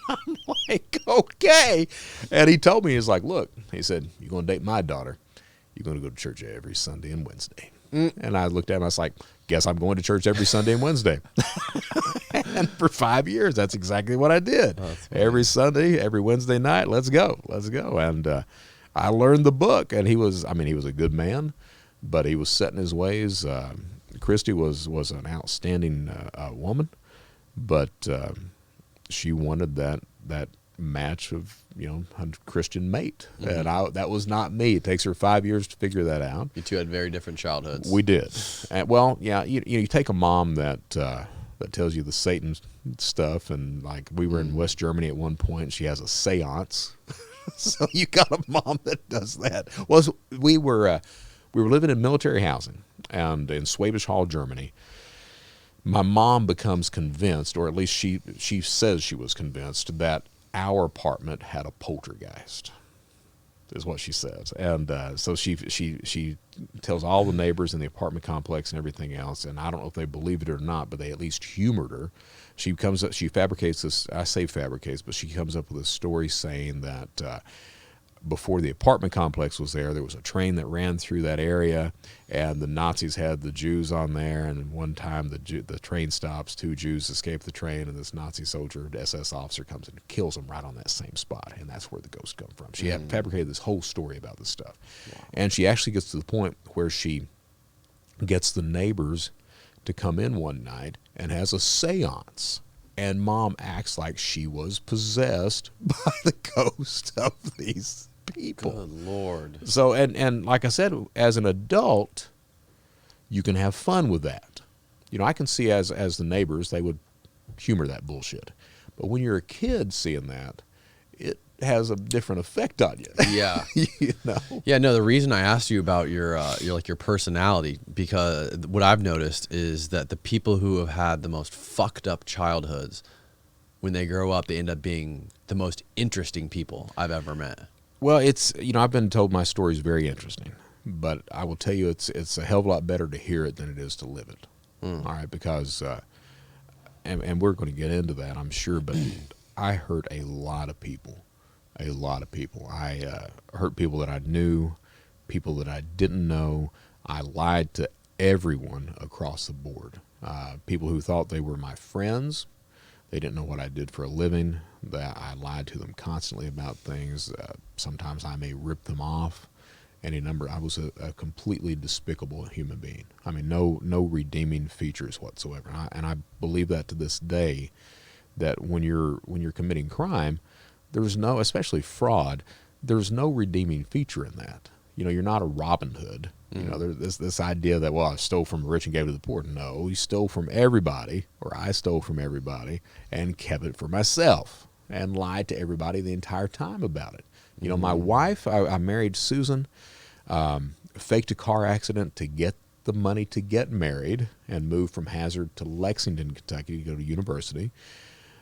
I'm like, okay. And he told me, he's like, "Look," he said, "you're going to date my daughter. You're going to go to church every Sunday and Wednesday." And I looked at him, I was like, "Guess I'm going to church every Sunday and Wednesday." And for 5 years, that's exactly what I did. Every Sunday, every Wednesday night, let's go. And I learned the book, and he was a good man, but he was set in his ways. Christy was an outstanding woman, but she wanted that match of, you know, a Christian mate, and that was not me. It takes her 5 years to figure that out. You two had very different childhoods. We did. And, well, yeah, you take a mom that tells you the Satan stuff, and like we were in West Germany at one point, and she has a seance. So you got a mom that does that. We were living in military housing, and in Schwäbisch Hall, Germany, my mom becomes convinced, or at least she says she was convinced, that our apartment had a poltergeist, is what she says. And so she tells all the neighbors in the apartment complex and everything else, and I don't know if they believe it or not, but they at least humored her. She fabricates this, I say fabricates, but she comes up with a story saying that before the apartment complex was there was a train that ran through that area, and the Nazis had the Jews on there. And one time the train stops, 2 Jews escape the train, and this Nazi soldier, SS officer, comes and kills them right on that same spot, and that's where the ghosts come from. She had fabricated this whole story about this stuff. Wow. And she actually gets to the point where she gets the neighbors to come in one night and has a seance. And Mom acts like she was possessed by the ghost of these people. Good Lord. So, and like I said, as an adult, you can have fun with that. You know, I can see as the neighbors, they would humor that bullshit. But when you're a kid seeing that, it has a different effect on you. Yeah. You know? Yeah, no, the reason I asked you about your personality, because what I've noticed is that the people who have had the most fucked up childhoods, when they grow up, they end up being the most interesting people I've ever met. Well, it's, you know, I've been told my story is very interesting, but I will tell you it's a hell of a lot better to hear it than it is to live it. All right, because, and we're going to get into that, I'm sure, but I hurt a lot of people. I hurt people that I knew, people that I didn't know. I lied to everyone across the board. People who thought they were my friends. They didn't know what I did for a living. That I lied to them constantly about things. Sometimes I may rip them off. Any number. I was a completely despicable human being. I mean, no redeeming features whatsoever. And I believe that to this day, that when you're committing crime, there's no, especially fraud, there's no redeeming feature in that. You know, you're not a Robin Hood. You know, there's this idea that, well, I stole from the rich and gave it to the poor. No, you stole from everybody, or I stole from everybody and kept it for myself and lied to everybody the entire time about it. You know, my wife, I married Susan, faked a car accident to get the money to get married and moved from Hazard to Lexington, Kentucky to go to university.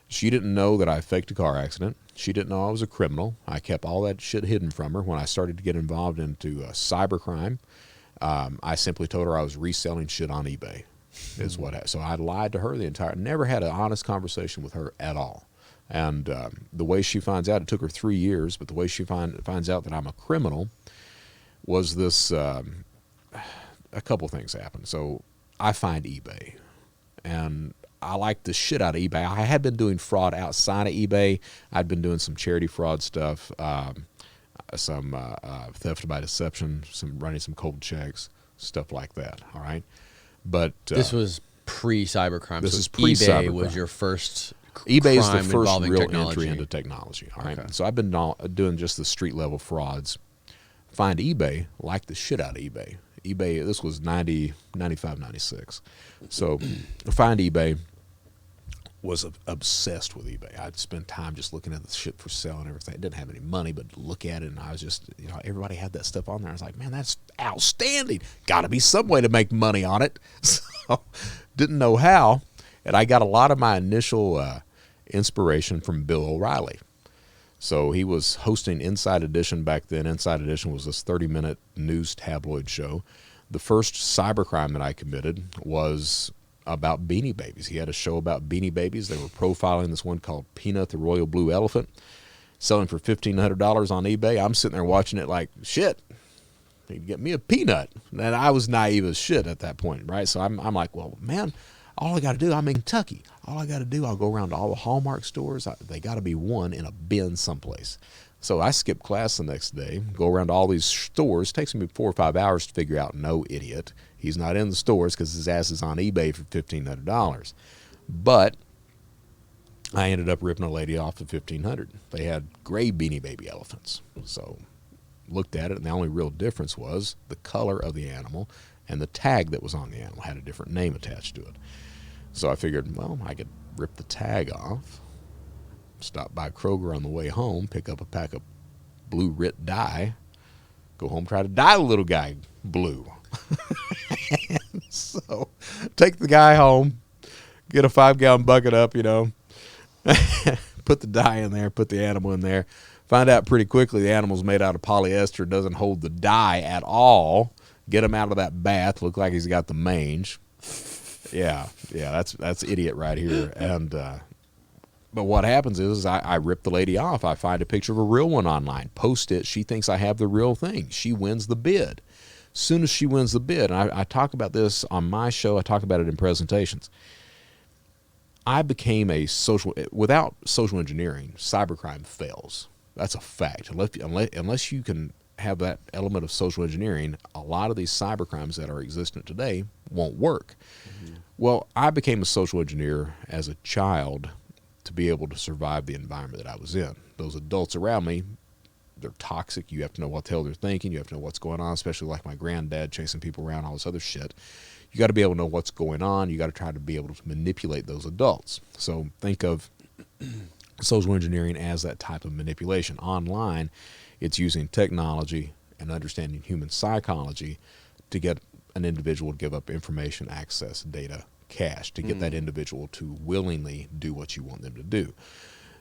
She didn't know that I faked a car accident. She didn't know I was a criminal. I kept all that shit hidden from her. When I started to get involved into cybercrime, I simply told her I was reselling shit on eBay. Is what. So I lied to her the entire. Never had an honest conversation with her at all. And the way she finds out, it took her 3 years, but the way she finds out that I'm a criminal was this. A couple things happened. So I find eBay, and I like the shit out of eBay. I had been doing fraud outside of eBay. I'd been doing some charity fraud stuff, some theft by deception, running some cold checks, stuff like that. All right, but this was pre-cybercrime. This so is pre-cybercrime. eBay was your first. eBay is the crime first involving real technology. entry into technology. All right, Okay. so I've been doing just the street level frauds. Find eBay, like the shit out of eBay. eBay. This was 90, 95, 96. So find eBay. Was obsessed with eBay. I'd spend time just looking at the shit for sale and everything. I didn't have any money, but look at it, and I was just, you know, everybody had that stuff on there. I was like, man, that's outstanding. Got to be some way to make money on it. So didn't know how, and I got a lot of my initial inspiration from Bill O'Reilly. So he was hosting Inside Edition back then. Inside Edition was this 30-minute news tabloid show. The first cybercrime that I committed was about Beanie Babies. He had a show about Beanie Babies. They were profiling this one called Peanut, the Royal Blue Elephant, selling for $1,500 on eBay. I'm sitting there watching it like, shit, he'd get me a peanut. And I was naive as shit at that point, right? So I'm like, well, man, all I got to do, I'm in Kentucky. All I got to do, I'll go around to all the Hallmark stores. They got to be one in a bin someplace. So I skip class the next day, go around to all these stores. It takes me 4 or 5 hours to figure out, no, idiot, he's not in the stores because his ass is on eBay for $1,500. But I ended up ripping a lady off for $1,500. They had gray Beanie Baby elephants. So looked at it, and the only real difference was the color of the animal, and the tag that was on the animal had a different name attached to it. So I figured, well, I could rip the tag off, stop by Kroger on the way home, pick up a pack of blue Rit dye, go home, try to dye the little guy blue. So take the guy home, get a 5-gallon bucket up, you know, put the dye in there, put the animal in there, find out pretty quickly the animal's made out of polyester, doesn't hold the dye at all, get him out of that bath, look like he's got the mange. Yeah, that's idiot right here. And But what happens is I rip the lady off. I find a picture of a real one online, post it. She thinks I have the real thing. She wins the bid. As soon as she wins the bid, and I talk about this on my show, I talk about it in presentations. I became without social engineering, cybercrime fails. That's a fact. Unless you can have that element of social engineering, a lot of these cybercrimes that are existent today won't work. Mm-hmm. Well, I became a social engineer as a child to be able to survive the environment that I was in. Those adults around me, they're toxic. You have to know what the hell they're thinking. You have to know what's going on, especially like my granddad chasing people around, all this other shit. You got to be able to know what's going on. You got to try to be able to manipulate those adults. So think of social engineering as that type of manipulation. Online, it's using technology and understanding human psychology to get an individual to give up information, access, data, cash, to get that individual to willingly do what you want them to do.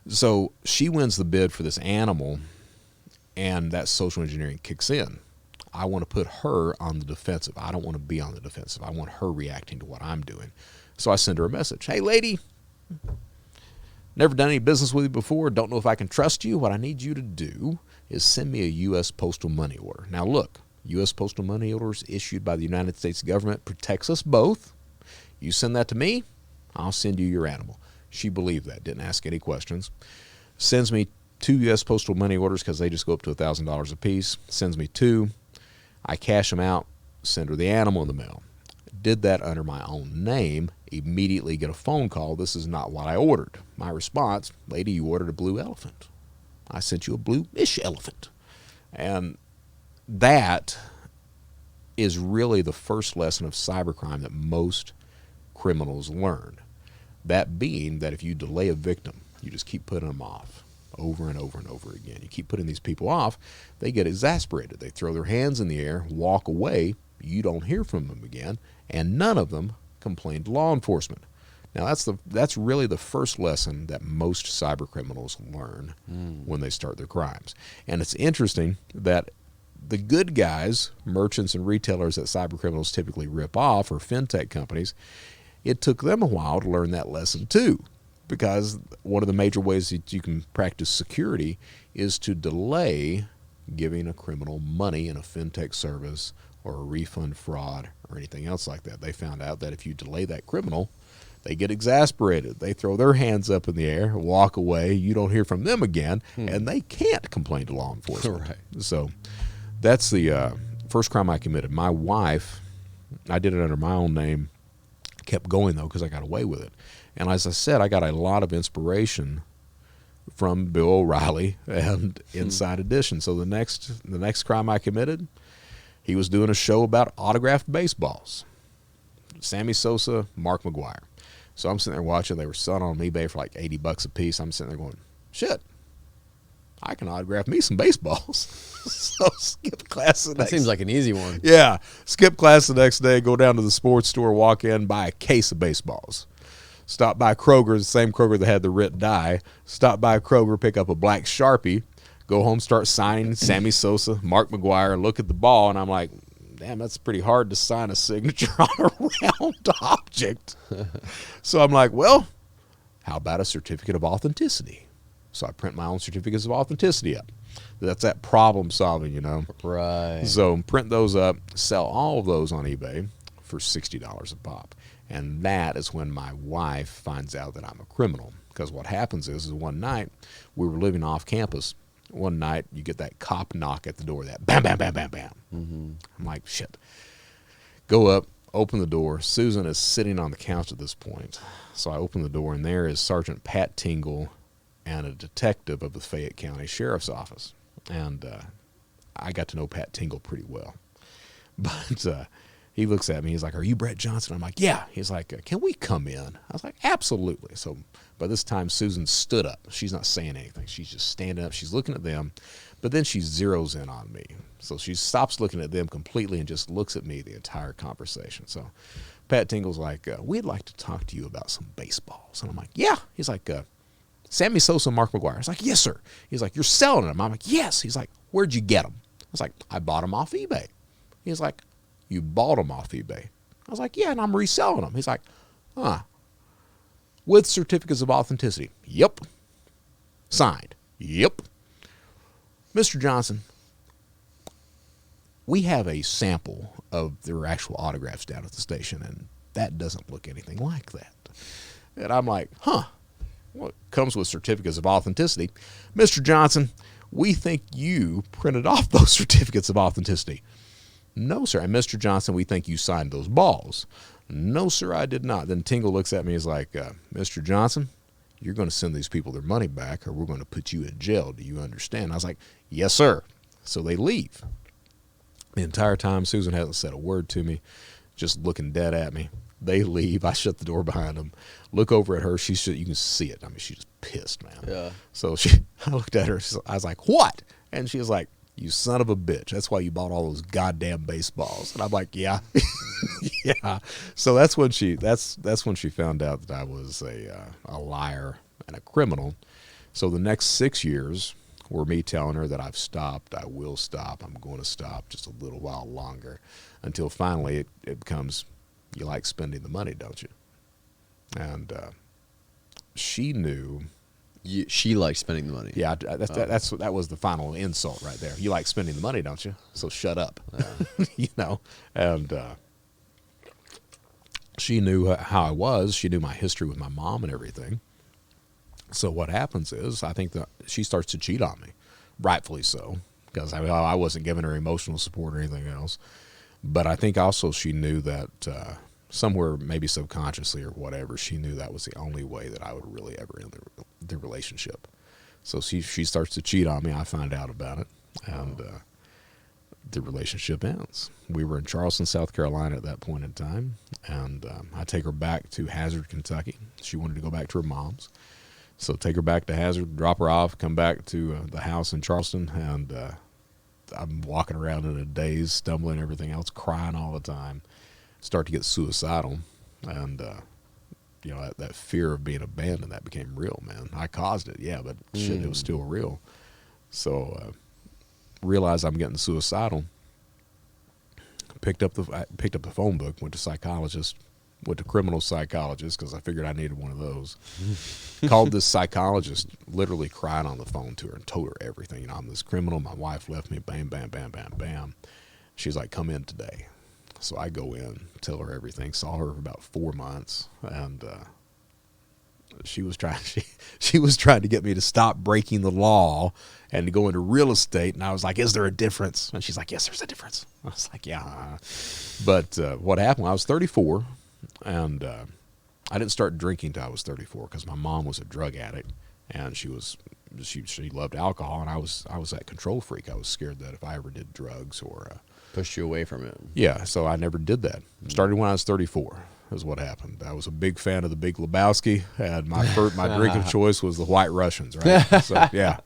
So she wins the bid for this animal, and that social engineering kicks in. I want to put her on the defensive. I don't want to be on the defensive. I want her reacting to what I'm doing. So I send her a message. Hey, lady, never done any business with you before. Don't know if I can trust you. What I need you to do is send me a U.S. postal money order. Now, look, U.S. postal money orders issued by the United States government protects us both. You send that to me, I'll send you your animal. She believed that, didn't ask any questions. Sends me 2 U.S. postal money orders because they just go up to $1,000 a piece. Sends me 2. I cash them out, send her the animal in the mail. Did that under my own name, immediately get a phone call. This is not what I ordered. My response, lady, you ordered a blue elephant. I sent you a bluish elephant. And that is really the first lesson of cybercrime that most criminals learn. That being that if you delay a victim, you just keep putting them off over and over and over again. You keep putting these people off, they get exasperated. They throw their hands in the air, walk away, you don't hear from them again, and none of them complain to law enforcement. Now that's really the first lesson that most cyber criminals learn when they start their crimes. And it's interesting that the good guys, merchants and retailers that cyber criminals typically rip off, or fintech companies, it took them a while to learn that lesson too. Because one of the major ways that you can practice security is to delay giving a criminal money in a fintech service or a refund fraud or anything else like that. They found out that if you delay that criminal, they get exasperated. They throw their hands up in the air, walk away. You don't hear from them again, and they can't complain to law enforcement. Right. So that's the first crime I committed. My wife, I did it under my own name, kept going though because I got away with it. And as I said, I got a lot of inspiration from Bill O'Reilly and Inside Edition. So the next crime I committed, he was doing a show about autographed baseballs. Sammy Sosa, Mark McGwire. So I'm sitting there watching. They were selling on eBay for like $80 a piece. I'm sitting there going, shit, I can autograph me some baseballs. So skip class the next day. That seems like an easy one. Yeah. Skip class the next day, go down to the sports store, walk in, buy a case of baseballs. Stop by Kroger, the same Kroger that had the writ die. Stop by Kroger, pick up a black Sharpie, go home, start signing Sammy Sosa, Mark McGwire, look at the ball, and I'm like, damn, that's pretty hard to sign a signature on a round object. So I'm like, well, how about a certificate of authenticity? So I print my own certificates of authenticity up. That's that problem solving, you know. Right. So print those up, sell all of those on eBay for $60 a pop. And that is when my wife finds out that I'm a criminal. Because what happens is one night, we were living off campus. One night, you get that cop knock at the door, that bam, bam, bam, bam, bam. I'm like, shit. Go up, open the door. Susan is sitting on the couch at this point. So I open the door, and there is Sergeant Pat Tingle and a detective of the Fayette County Sheriff's Office. And I got to know Pat Tingle pretty well. But he looks at me. He's like, are you Brett Johnson? I'm like, yeah. He's like, can we come in? I was like, absolutely. So by this time, Susan stood up. She's not saying anything. She's just standing up. She's looking at them. But then she zeroes in on me. So she stops looking at them completely and just looks at me the entire conversation. So Pat Tingle's like, we'd like to talk to you about some baseballs. And I'm like, yeah. He's like, Sammy Sosa and Mark McGwire. I was like, yes, sir. He's like, you're selling them. I'm like, yes. He's like, where'd you get them? I was like, I bought them off eBay. He's like, you bought them off eBay? I was like, yeah, and I'm reselling them. He's like, huh. with certificates of authenticity. Yep. Signed. Yep. Mr. Johnson, we have a sample of their actual autographs down at the station, and that doesn't look anything like that. And I'm like, huh. Well, it comes with certificates of authenticity. Mr. Johnson, we think you printed off those certificates of authenticity. No, sir. And Mr. Johnson, we think you signed those balls. No, sir, I did not. Then Tingle looks at me and is like, Mr. Johnson, you're going to send these people their money back or we're going to put you in jail. Do you understand? I was like, yes, sir. So they leave. The entire time, Susan hasn't said a word to me, just looking dead at me. They leave. I shut the door behind them. Look over at her. You can see it. I mean, she's just pissed, man. Yeah. So I looked at her. I was like, what? And she was like, you son of a bitch. That's why you bought all those goddamn baseballs. And I'm like, yeah. Yeah. So that's when she found out that I was a liar and a criminal. So the next 6 years were me telling her that I've stopped, I will stop, I'm going to stop just a little while longer, until finally it becomes, you like spending the money, don't you? And she knew. She liked spending the money. Yeah, that was the final insult right there. You like spending the money, don't you? So shut up. You know, and she knew how I was. She knew my history with my mom and everything. So what happens is, I think that she starts to cheat on me, rightfully so, because I wasn't giving her emotional support or anything else. But I think also she knew that somewhere, maybe subconsciously or whatever, she knew that was the only way that I would really ever end the relationship. So she starts to cheat on me. I find out about it, and the relationship ends. We were in Charleston, South Carolina at that point in time, and I take her back to Hazard, Kentucky. She wanted to go back to her mom's. So take her back to Hazard, drop her off, come back to the house in Charleston, and I'm walking around in a daze, stumbling, everything else, crying all the time. Start to get suicidal, and you know, that fear of being abandoned, that became real, man. I caused it, yeah, but shit, it was still real. So realized I'm getting suicidal. Picked up the phone book, went to psychologist. Went to criminal psychologist because I figured I needed one of those. Called this psychologist, literally cried on the phone to her and told her everything. You know, I'm this criminal. My wife left me. Bam, bam, bam, bam, bam. She's like, come in today. So I go in, tell her everything. Saw her for about 4 months, and she was trying to get me to stop breaking the law and to go into real estate. And I was like, is there a difference? And she's like, yes, there's a difference. I was like, yeah. But what happened? I was 34. And I didn't start drinking till I was 34 because my mom was a drug addict, and she loved alcohol, and I was that control freak. I was scared that if I ever did drugs or pushed you away from it. Yeah, so I never did that. Started when I was 34 is what happened. I was a big fan of the Big Lebowski, and my drink of choice was the White Russians, right? So yeah.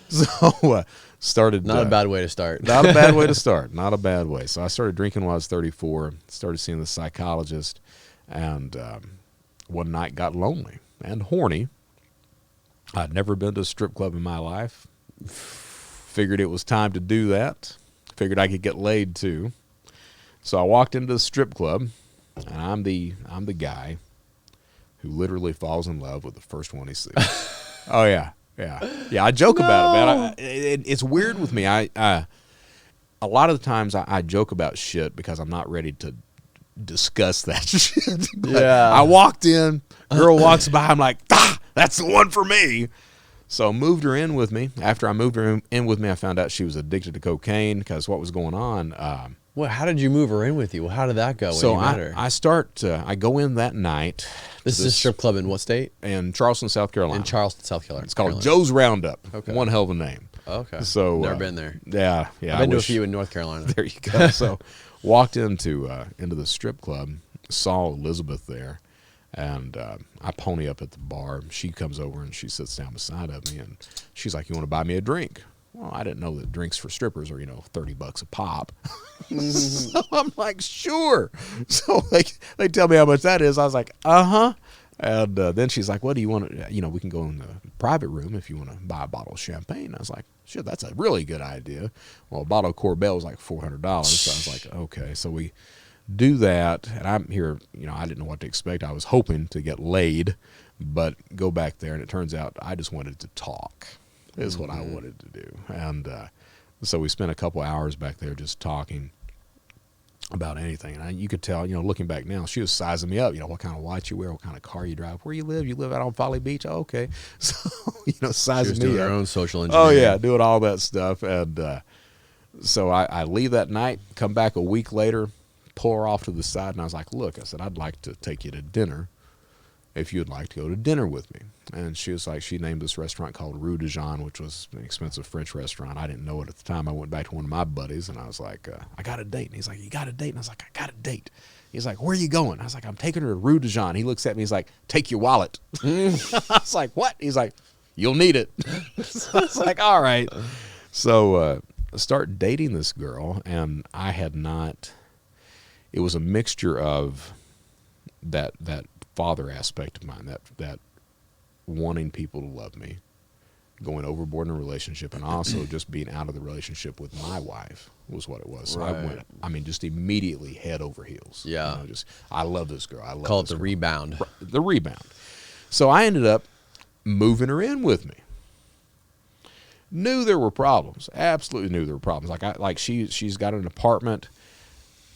So started. Not a bad way to start. Not a bad way to start. Not a bad way. So I started drinking when I was 34. Started seeing the psychologist, and one night got lonely and horny. I'd never been to a strip club in my life. Figured it was time to do that. Figured I could get laid too. So I walked into the strip club, and I'm the guy who literally falls in love with the first one he sees. Oh yeah. Yeah. I joke about it, man. It's weird with me. A lot of the times I joke about shit because I'm not ready to discuss that shit. Yeah. I walked in, girl walks by, I'm like, that's the one for me. So moved her in with me. After I moved her in with me, I found out she was addicted to cocaine because what was going on. What? How did you move her in with you? How did that go? So I go in that night. This is a strip club in what state? In Charleston, South Carolina. In Charleston, South Carolina. It's called Joe's Roundup. Okay. One hell of a name. Okay. So never been there. Yeah. I've been to a few in North Carolina. There you go. So walked into the strip club, saw Elizabeth there, and I pony up at the bar. She comes over and she sits down beside of me, and she's like, "You want to buy me a drink?" Well, I didn't know that drinks for strippers are, $30 a pop. So I'm like, sure. So they tell me how much that is. I was like, uh-huh. And then she's like, what do you want to, we can go in the private room if you want to buy a bottle of champagne. I was like, shit, that's a really good idea. Well, a bottle of Corbel was like $400. So I was like, okay. So we do that, and I'm here, I didn't know what to expect. I was hoping to get laid, but go back there, and it turns out I just wanted to talk is what I wanted to do. And so we spent a couple hours back there just talking about anything. And you could tell, looking back now, she was sizing me up. What kind of watch you wear, what kind of car you drive, where you live. You live out on Folly Beach? Oh, okay. So, sizing She was doing me up. her own social engineering. Oh, yeah, doing all that stuff. And so I leave that night, come back a week later, pull her off to the side, and I was like, look, I said, I'd like to take you to dinner if you'd like to go to dinner with me. And she was like, she named this restaurant called Rue de Jean, which was an expensive French restaurant. I didn't know it at the time. I went back to one of my buddies, and I was like, I got a date. And he's like, you got a date? And I was like, I got a date. He's like, where are you going? I was like, I'm taking her to Rue de Jean. He looks at me, he's like, take your wallet. I was like, what? He's like, you'll need it. So I was like, all right. So I start dating this girl, and I had not, it was a mixture of that father aspect of mine, that wanting people to love me, going overboard in a relationship, and also just being out of the relationship with my wife was what it was. So Right. I went, just immediately head over heels. Yeah. I love this girl. I love Call it this the girl. rebound. The rebound. So I ended up moving her in with me. Knew there were problems. Absolutely knew there were problems. She's got an apartment.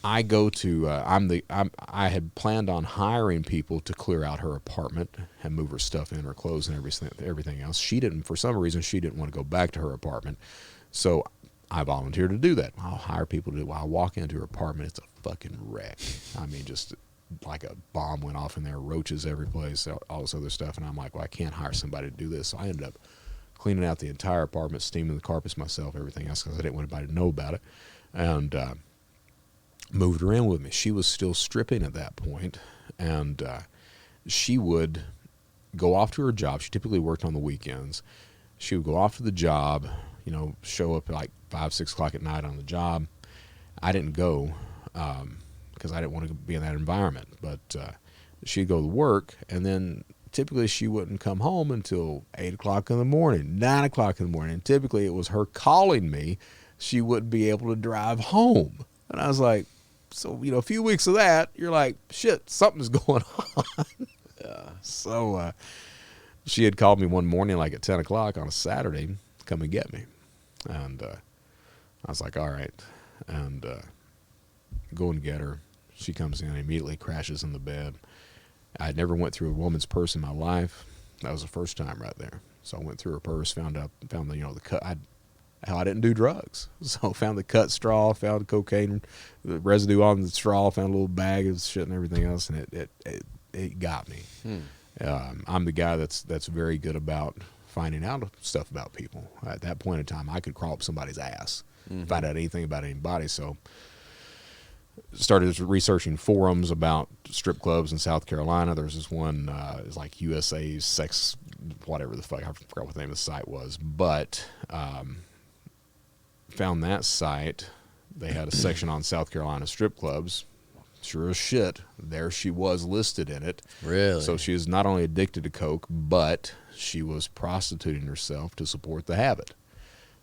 I go to I had planned on hiring people to clear out her apartment and move her stuff in, her clothes and everything else. For some reason she didn't want to go back to her apartment. So I volunteered to do that. I'll hire people to do it. While I walk into her apartment, it's a fucking wreck. I mean, just like a bomb went off in there, roaches every place, all this other stuff. And I'm like, well, I can't hire somebody to do this. So I ended up cleaning out the entire apartment, steaming the carpets myself, everything else, because I didn't want anybody to know about it. And moved her in with me. She was still stripping at that point, and she would go off to her job. She typically worked on the weekends. She would go off to the job, show up at like 5, 6 o'clock at night on the job. I didn't go because I didn't want to be in that environment, but she'd go to work, and then typically she wouldn't come home until 8 o'clock in the morning, 9 o'clock in the morning. And typically it was her calling me. She wouldn't be able to drive home. And I was like, so, a few weeks of that, you're like, shit, something's going on. Yeah. So she had called me one morning, like at 10 o'clock on a Saturday, come and get me. And I was like, all right. And go and get her. She comes in, immediately crashes in the bed. I never went through a woman's purse in my life. That was the first time right there. So I went through her purse, found the cut. I didn't do drugs. So found the cut straw, found cocaine, the residue on the straw, found a little bag of shit and everything else, and it got me. I'm the guy that's very good about finding out stuff about people. At that point in time, I could crawl up somebody's ass, find out anything about anybody. So started researching forums about strip clubs in South Carolina. There's this one, it's like USA Sex, whatever the fuck, I forgot what the name of the site was, but found that site. They had a section on South Carolina strip clubs. Sure as shit, there she was listed in it. Really? So she was not only addicted to coke, but she was prostituting herself to support the habit.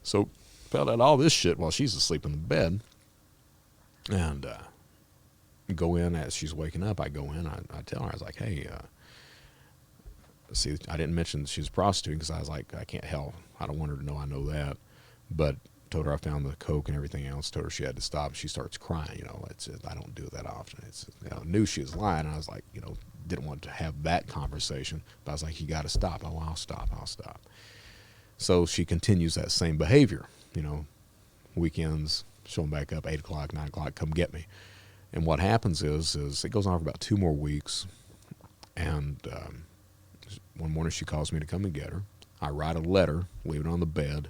So found out all this shit while she's asleep in the bed. And go in as she's waking up. I go in. I tell her, I was like, hey, see, I didn't mention she was prostituting because I was like, I don't want her to know I know that. But told her I found the coke and everything else. Told her she had to stop. She starts crying. I don't do it that often. Knew she was lying. And I was like, didn't want to have that conversation. But I was like, you got to stop. Oh, I'll stop. So she continues that same behavior. Weekends, showing back up 8 o'clock, 9 o'clock, come get me. And what happens is it goes on for about 2 more weeks. And one morning she calls me to come and get her. I write a letter, leave it on the bed.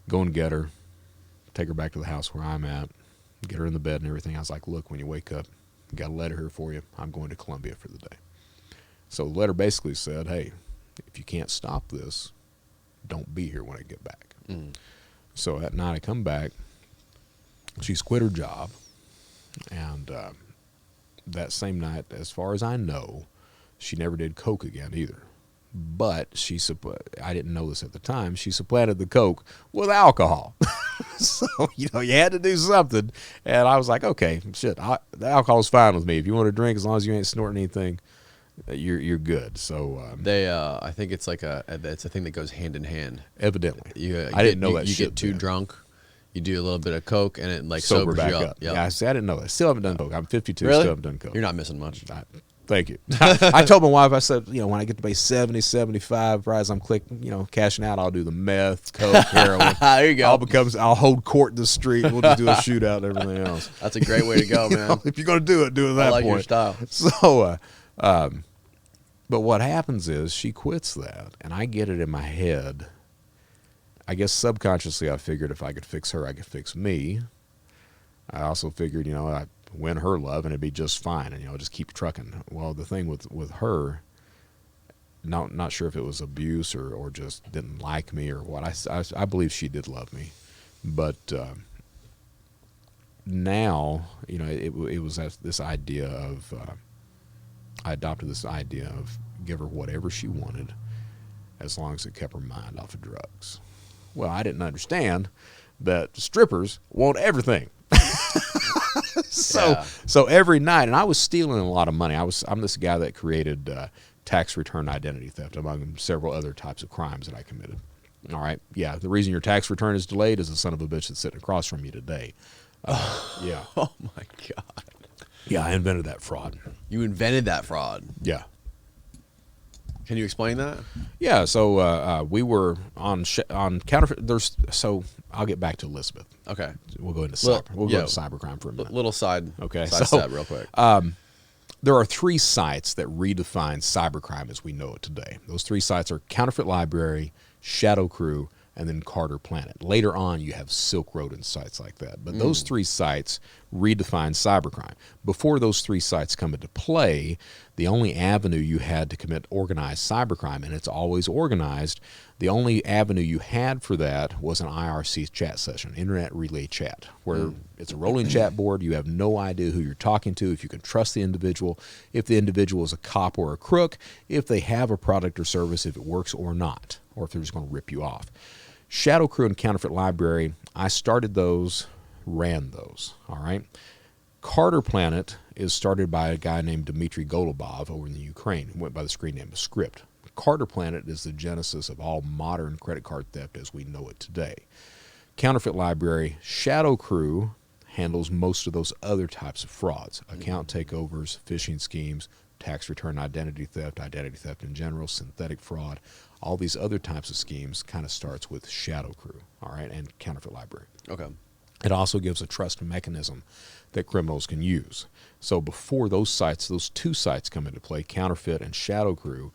Go and get her, take her back to the house where I'm at, get her in the bed and everything. I was like, look, when you wake up, I got a letter here for you. I'm going to Columbia for the day. So the letter basically said, hey, if you can't stop this, don't be here when I get back. So that night I come back, she's quit her job, and that same night, as far as I know, she never did coke again either. But I didn't know this at the time, she supplanted the coke with alcohol. So, you had to do something. And I was like, okay, shit, the alcohol's fine with me. If you want to drink, as long as you ain't snorting anything, you're good. So I think it's like it's a thing that goes hand in hand. evidently, I didn't know that you shit get too then. drunk, you do a little bit of coke, and it like Sober sobers back you up. up. Yep. Yeah, I didn't know that. Still haven't done coke. I'm 52, Really? still haven't done coke. You're not missing much. Thank you. I told my wife, I said, when I get to pay 70, 75, right as I'm cashing out, I'll do the meth, coke, heroin. There you go. I'll hold court in the street. We'll just do a shootout and everything else. That's a great way to go, man. If you're going to do it at that I like point. your style. So, but what happens is she quits that, and I get it in my head. I guess subconsciously I figured if I could fix her, I could fix me. I also figured, I'd win her love and it'd be just fine, and just keep trucking. Well, the thing with her, not sure if it was abuse or just didn't like me or what. I believe she did love me, but now it was this idea of I adopted this idea of give her whatever she wanted as long as it kept her mind off of drugs. Well, I didn't understand that strippers want everything. So every night, and I was stealing a lot of money. I'm this guy that created tax return identity theft, among several other types of crimes that I committed. All right, yeah. The reason your tax return is delayed is the son of a bitch that's sitting across from you today. Yeah. Oh my God. Yeah, I invented that fraud. You invented that fraud. Yeah. Can you explain that? Yeah. So we were on counterfeit. So I'll get back to Elizabeth. Okay. We'll go into cyber. We'll go into cybercrime for a minute. Little side. Okay. Step real quick. There are 3 sites that redefine cybercrime as we know it today. Those 3 sites are Counterfeit Library, Shadow Crew, and then Carter Planet. Later on, you have Silk Road and sites like that. But those 3 sites redefine cybercrime. Before those 3 sites come into play, the only avenue you had to commit organized cybercrime, and it's always organized, the only avenue you had for that was an IRC chat session, Internet Relay Chat, where it's a rolling chat board. You have no idea who you're talking to, if you can trust the individual, if the individual is a cop or a crook, if they have a product or service, if it works or not, or if they're just going to rip you off. Shadow Crew and Counterfeit Library, I started those, ran those, all right? Carter Planet is started by a guy named Dmitry Golubov over in the Ukraine, who went by the screen name of Script. Carter Planet is the genesis of all modern credit card theft as we know it today. Counterfeit Library, Shadow Crew handles most of those other types of frauds, account takeovers, phishing schemes, tax return identity theft in general, synthetic fraud. All these other types of schemes kind of starts with Shadow Crew, all right, and Counterfeit Library. Okay. It also gives a trust mechanism that criminals can use. So before those 2 sites come into play, Counterfeit and Shadow Crew,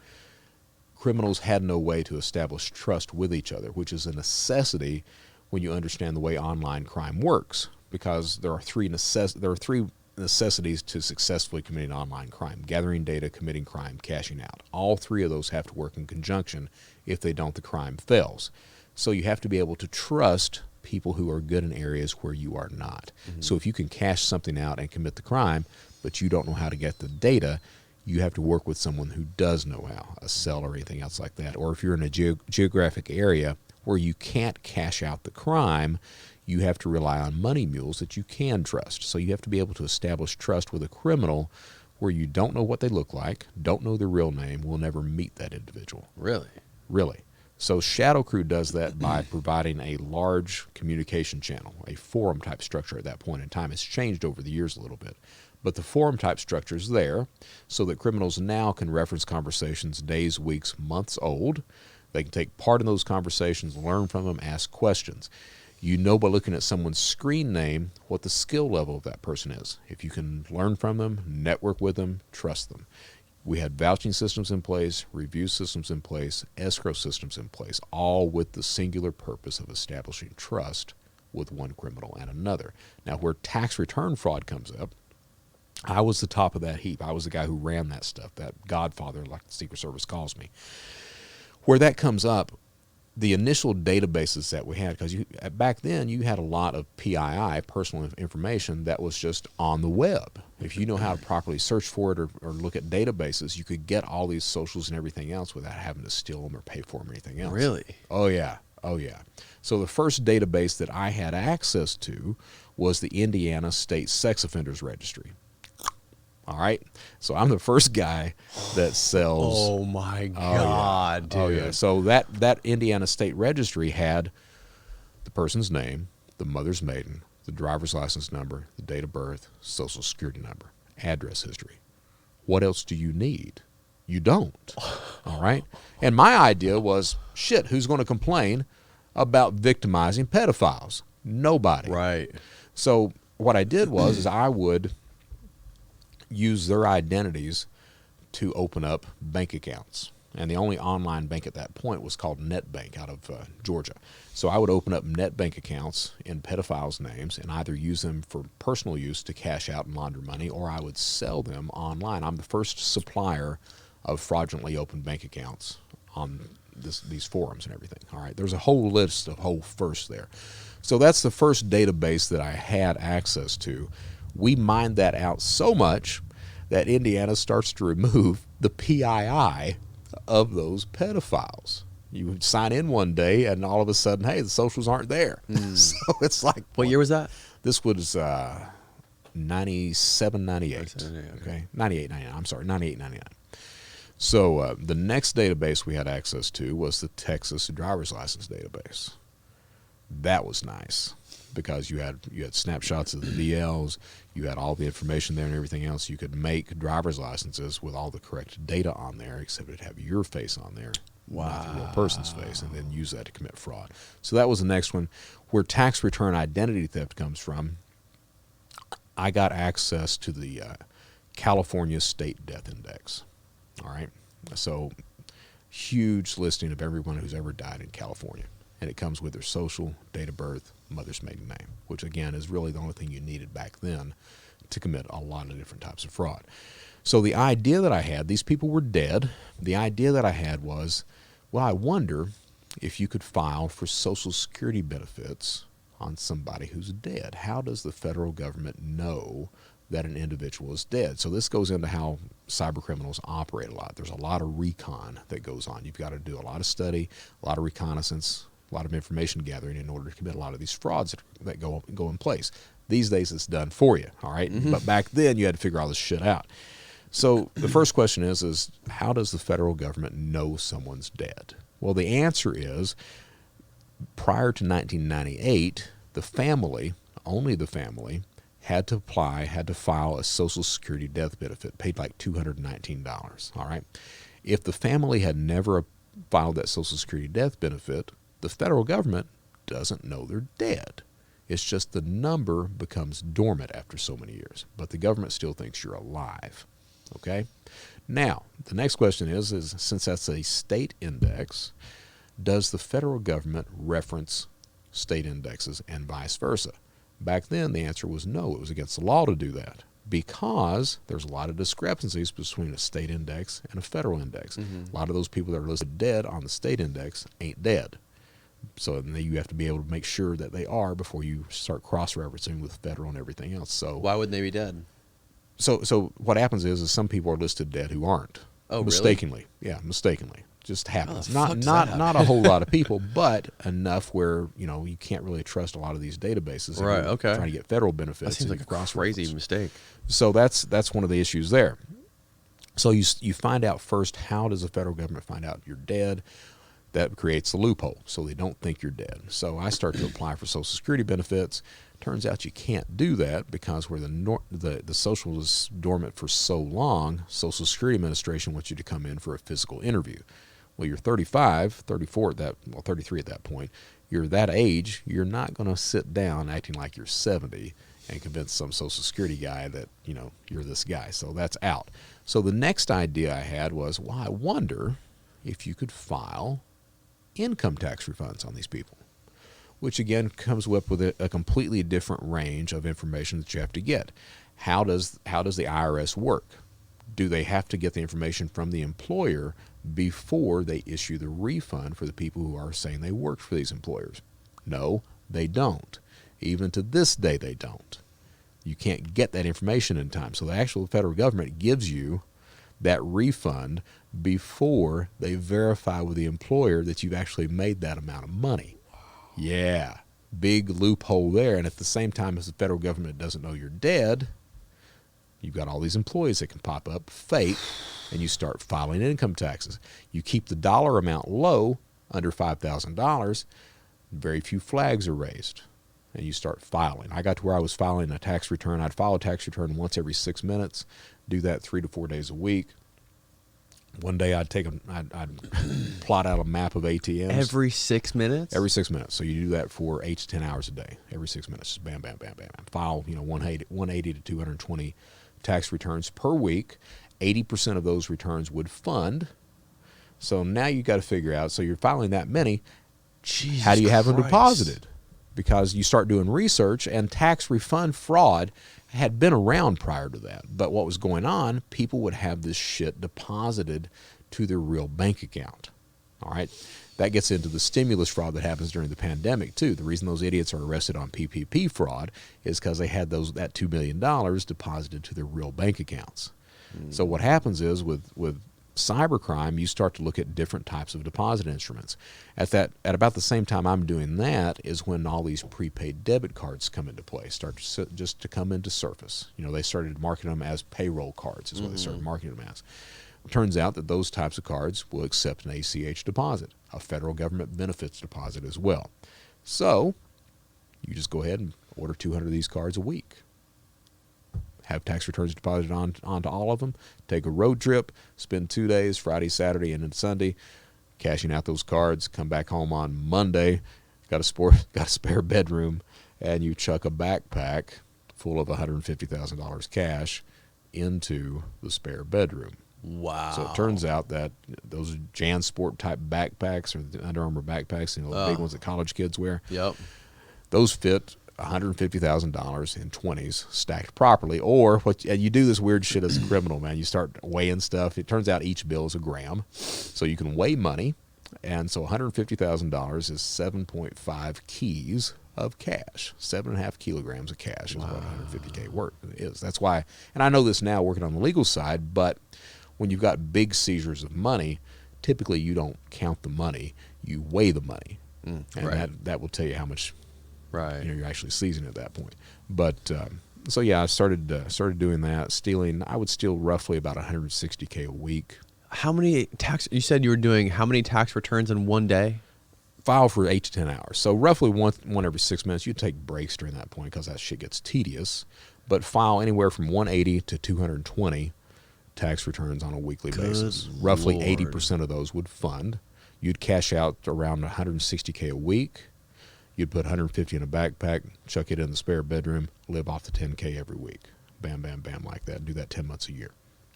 criminals had no way to establish trust with each other, which is a necessity when you understand the way online crime works, because there are 3 necessities to successfully committing online crime: gathering data, committing crime, cashing out. All 3 of those have to work in conjunction. If they don't, the crime fails. So you have to be able to trust people who are good in areas where you are not. So if you can cash something out and commit the crime, but you don't know how to get the data, you have to work with someone who does know how, a cell or anything else like that. Or if you're in a geographic area where you can't cash out the crime, you have to rely on money mules that you can trust. So you have to be able to establish trust with a criminal where you don't know what they look like, don't know their real name, will never meet that individual. Really? Really. So Shadow Crew does that by providing a large communication channel, a forum type structure at that point in time. It's changed over the years a little bit. But the forum type structure is there so that criminals now can reference conversations days, weeks, months old. They can take part in those conversations, learn from them, ask questions. You know by looking at someone's screen name what the skill level of that person is. If you can learn from them, network with them, trust them. We had vouching systems in place, review systems in place, escrow systems in place, all with the singular purpose of establishing trust with one criminal and another. Now, where tax return fraud comes up, I was the top of that heap. I was the guy who ran that stuff, that godfather, like the Secret Service calls me. Where that comes up, the initial databases that we had, because back then you had a lot of PII, personal information, that was just on the web. If you know how to properly search for it or look at databases, you could get all these socials and everything else without having to steal them or pay for them or anything else. Really? Oh, yeah. Oh, yeah. So the first database that I had access to was the Indiana State Sex Offenders Registry. All right. So I'm the first guy that sells. Oh my God, dude. Oh yeah. So that Indiana State Registry had the person's name, the mother's maiden, the driver's license number, the date of birth, social security number, address history. What else do you need? You don't. All right. And my idea was, shit, who's going to complain about victimizing pedophiles? Nobody. Right. So what I did was is I would use their identities to open up bank accounts. And the only online bank at that point was called NetBank out of Georgia. So I would open up NetBank accounts in pedophiles' names and either use them for personal use to cash out and launder money, or I would sell them online. I'm the first supplier of fraudulently opened bank accounts on these forums and everything. All right, there's a whole list of whole firsts there. So that's the first database that I had access to. We mined that out so much that Indiana starts to remove the PII of those pedophiles. You would sign in one day and all of a sudden, hey, the socials aren't there. So it's like, What year was that? this was 97, 98. 97, Okay, 98, 99. I'm sorry, 98, 99. So the next database we had access to was the Texas driver's license database. That was nice because you had snapshots of the DLs, you had all the information there and everything else. You could make driver's licenses with all the correct data on there, except it'd have your face on there, not the real person's face, and then use that to commit fraud. So that was the next one. Where tax return identity theft comes from, I got access to the California State Death Index. All right, so huge listing of everyone who's ever died in California. And it comes with their social, date of birth, mother's maiden name, which again is really the only thing you needed back then to commit a lot of different types of fraud. So the idea that I had, these people were dead. The idea that I had was, well, I wonder if you could file for Social Security benefits on somebody who's dead. How does the federal government know that an individual is dead? So this goes into how cyber criminals operate a lot. There's a lot of recon that goes on. You've got to do a lot of study, a lot of reconnaissance, a lot of information gathering in order to commit a lot of these frauds that go in place. These days it's done for you, all right? But back then you had to figure all this shit out. So the first question is how does the federal government know someone's dead? Well, the answer is prior to 1998, the family, only the family, had to file a Social Security death benefit, paid like $219, all right? If the family had never filed that Social Security death benefit, the federal government doesn't know they're dead. It's just the number becomes dormant after so many years, but the government still thinks you're alive, okay? Now, the next question is since that's a state index, does the federal government reference state indexes and vice versa? Back then, the answer was no. It was against the law to do that because there's a lot of discrepancies between a state index and a federal index. A lot of those people that are listed dead on the state index ain't dead. So then you have to be able to make sure that they are before you start cross-referencing with federal and everything else. So Why wouldn't they be dead? So what happens is some people are listed dead who aren't. Oh, mistakenly. Really? Yeah, mistakenly. Just happens. How the fuck does that happen? Not a whole lot of people, but enough where you can't really trust a lot of these databases. Right. Okay. Trying to get federal benefits. That seems like a crazy mistake. So that's one of the issues there. So you find out first, how does the federal government find out you're dead? That creates a loophole, so they don't think you're dead. So I start to apply for Social Security benefits. Turns out you can't do that because where the social is dormant for so long, Social Security Administration wants you to come in for a physical interview. Well, you're 35, 34 33 at that point. You're that age, you're not going to sit down acting like you're 70 and convince some Social Security guy that, you're this guy. So that's out. So the next idea I had was, well, I wonder if you could file income tax refunds on these people, which again comes up with a completely different range of information that you have to get. How does the IRS work? Do they have to get the information from the employer before they issue the refund for the people who are saying they worked for these employers? No, they don't. Even to this day, they don't. You can't get that information in time. So the actual federal government gives you that refund before they verify with the employer that you've actually made that amount of money. Yeah, big loophole there. And at the same time as the federal government doesn't know you're dead, you've got all these employees that can pop up fake, and you start filing income taxes. You keep the dollar amount low, under $5,000, very few flags are raised, and you start filing. I got to where I was filing a tax return. I'd file a tax return once every 6 minutes, do that 3 to 4 days a week. One day I'd plot out a map of ATMs. Every 6 minutes? Every 6 minutes. So you do that for 8 to 10 hours a day. Every 6 minutes. Just bam, bam, bam, bam, bam. File, 180 to 220 tax returns per week. 80% of those returns would fund. So now you got to figure out, so you're filing that many. Jesus how do you have them Christ. deposited? Because you start doing research, and tax refund fraud had been around prior to that. But what was going on, people would have this shit deposited to their real bank account. All right? That gets into the stimulus fraud that happens during the pandemic, too. The reason those idiots are arrested on PPP fraud is because they had that $2 million deposited to their real bank accounts. So what happens is with cybercrime, you start to look at different types of deposit instruments. At about the same time I'm doing that is when all these prepaid debit cards come into play, start to come into surface. They started marketing them as payroll cards is what they started marketing them as. It turns out that those types of cards will accept an ACH deposit, a federal government benefits deposit as well. So you just go ahead and order 200 of these cards a week. Have tax returns deposited onto all of them, take a road trip, spend 2 days, Friday, Saturday, and then Sunday, cashing out those cards, come back home on Monday, got a spare bedroom, and you chuck a backpack full of $150,000 cash into the spare bedroom. Wow. So it turns out that those JanSport type backpacks, or the Under Armour backpacks, the big ones that college kids wear, Yep. those fit $150,000 in 20s stacked properly. Or you do this weird shit as a criminal, man. You start weighing stuff. It turns out each bill is a gram, so you can weigh money. And so $150,000 is 7.5 keys of cash. 7.5 kilograms of cash is what 150K worth is. That's why, and I know this now working on the legal side, but when you've got big seizures of money, typically you don't count the money, you weigh the money. And right. that will tell you how much Right. you're actually seizing at that point. But so yeah, I started doing that, stealing. I would steal roughly about 160K a week. How many you said you were doing how many tax returns in one day? File for 8 to 10 hours. So roughly one every 6 minutes. You take breaks during that point because that shit gets tedious. But file anywhere from 180 to 220 tax returns on a weekly basis. Roughly Lord. 80% of those would fund. You'd cash out around 160K a week. You'd put 150 in a backpack, chuck it in the spare bedroom, live off the 10K every week. Bam, bam, bam, like that. Do that 10 months a year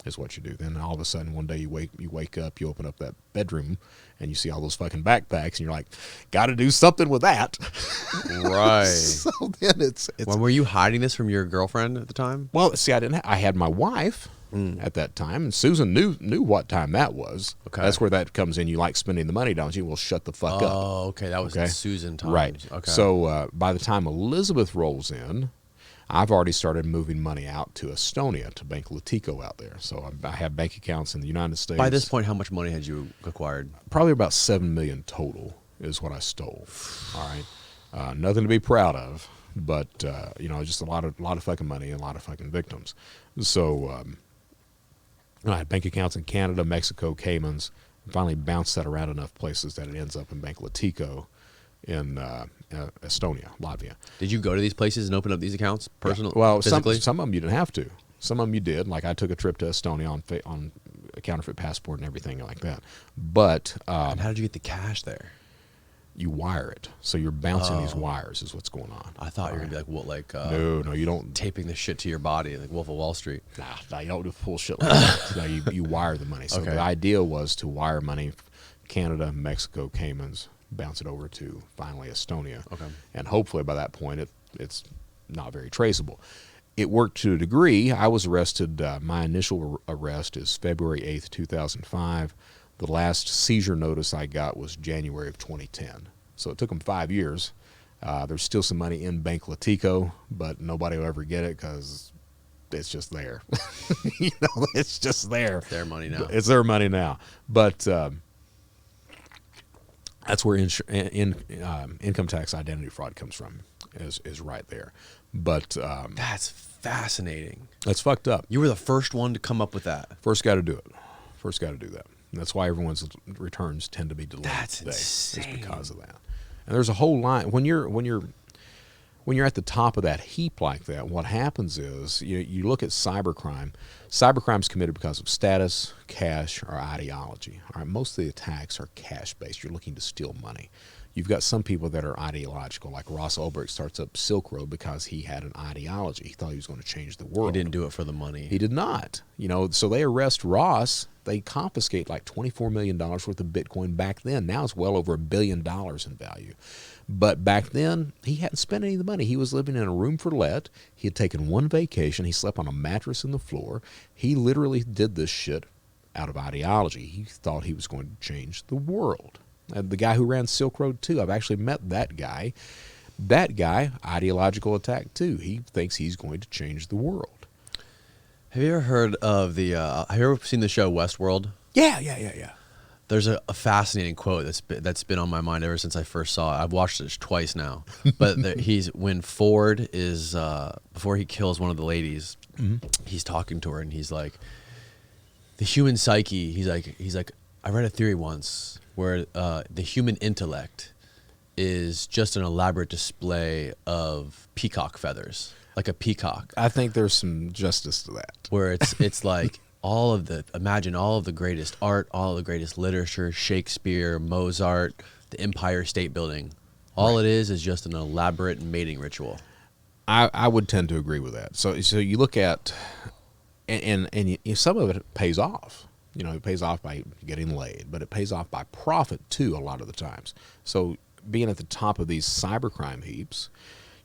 is what you do. Then all of a sudden one day you wake up, you open up that bedroom, and you see all those fucking backpacks, and you're like, got to do something with that. Right. So then it's Well, were you hiding this from your girlfriend at the time? well, see, I had my wife at that time, and Susan knew what time that was. Okay. That's where that comes in. You like spending the money, don't you? Well, shut the fuck up. Oh, okay. That was Susan times. Right. Okay. So by the time Elizabeth rolls in, I've already started moving money out to Estonia, to Bank Latico out there. So I have bank accounts in the United States. By this point, how much money had you acquired? Probably about $7 million total is what I stole. All right. Nothing to be proud of, but just a lot of fucking money and a lot of fucking victims. So I had bank accounts in Canada, Mexico, Caymans. Finally bounced that around enough places that it ends up in Bank Latico in Estonia, Latvia. Did you go to these places and open up these accounts personally? Yeah. Well, physically? some of them you didn't have to. Some of them you did. Like I took a trip to Estonia on a counterfeit passport and everything like that. But and how did you get the cash there? You wire it, so you're bouncing these wires is what's going on. I thought you were gonna be like what, like No, you don't. taping the shit to your body, like Wolf of Wall Street. Nah, you don't do full shit like that. No, you wire the money. So Okay. the idea was to wire money, Canada, Mexico, Caymans, bounce it over to finally Estonia. Okay. And hopefully by that point it's not very traceable. It worked to a degree. I was arrested. My initial arrest is February 8th, 2005. The last seizure notice I got was January of 2010. So it took them 5 years. There's still some money in Bank Latico, but nobody will ever get it because it's just there. It's just there. It's their money now. It's their money now. But That's where income tax identity fraud comes from, is right there. But That's fascinating. that's fucked up. You were the first one to come up with that. First guy to do it. First guy to do that. And that's why everyone's returns tend to be delayed That's today. insane. Is because of that. And there's a whole line when you're at the top of that heap like that. What happens is you look at cybercrime. Cybercrime is committed because of status, cash, or ideology. All right, most of the attacks are cash based. You're looking to steal money. You've got some people that are ideological, like Ross Ulbricht starts up Silk Road because he had an ideology. He thought he was going to change the world. He didn't do it for the money. He did not. So they arrest Ross. They confiscate like $24 million worth of Bitcoin back then. Now it's well over $1 billion in value. But back then, he hadn't spent any of the money. He was living in a room for let. He had taken one vacation. He slept on a mattress in the floor. He literally did this shit out of ideology. He thought he was going to change the world. And the guy who ran Silk Road, too, I've actually met that guy. That guy, ideological attack, too. He thinks he's going to change the world. Have you ever heard of have you ever seen the show Westworld? Yeah. There's a fascinating quote that's been on my mind ever since I first saw it. I've watched it twice now. But when Ford is before he kills one of the ladies, he's talking to her and he's like, the human psyche. He's like, I read a theory once where the human intellect is just an elaborate display of peacock feathers, like a peacock. I think there's some justice to that. Where it's like imagine all of the greatest art, all of the greatest literature, Shakespeare, Mozart, the Empire State Building. All it is just an elaborate mating ritual. I would tend to agree with that. So you look at, and some of it pays off. It pays off by getting laid, but it pays off by profit too a lot of the times. So being at the top of these cybercrime heaps,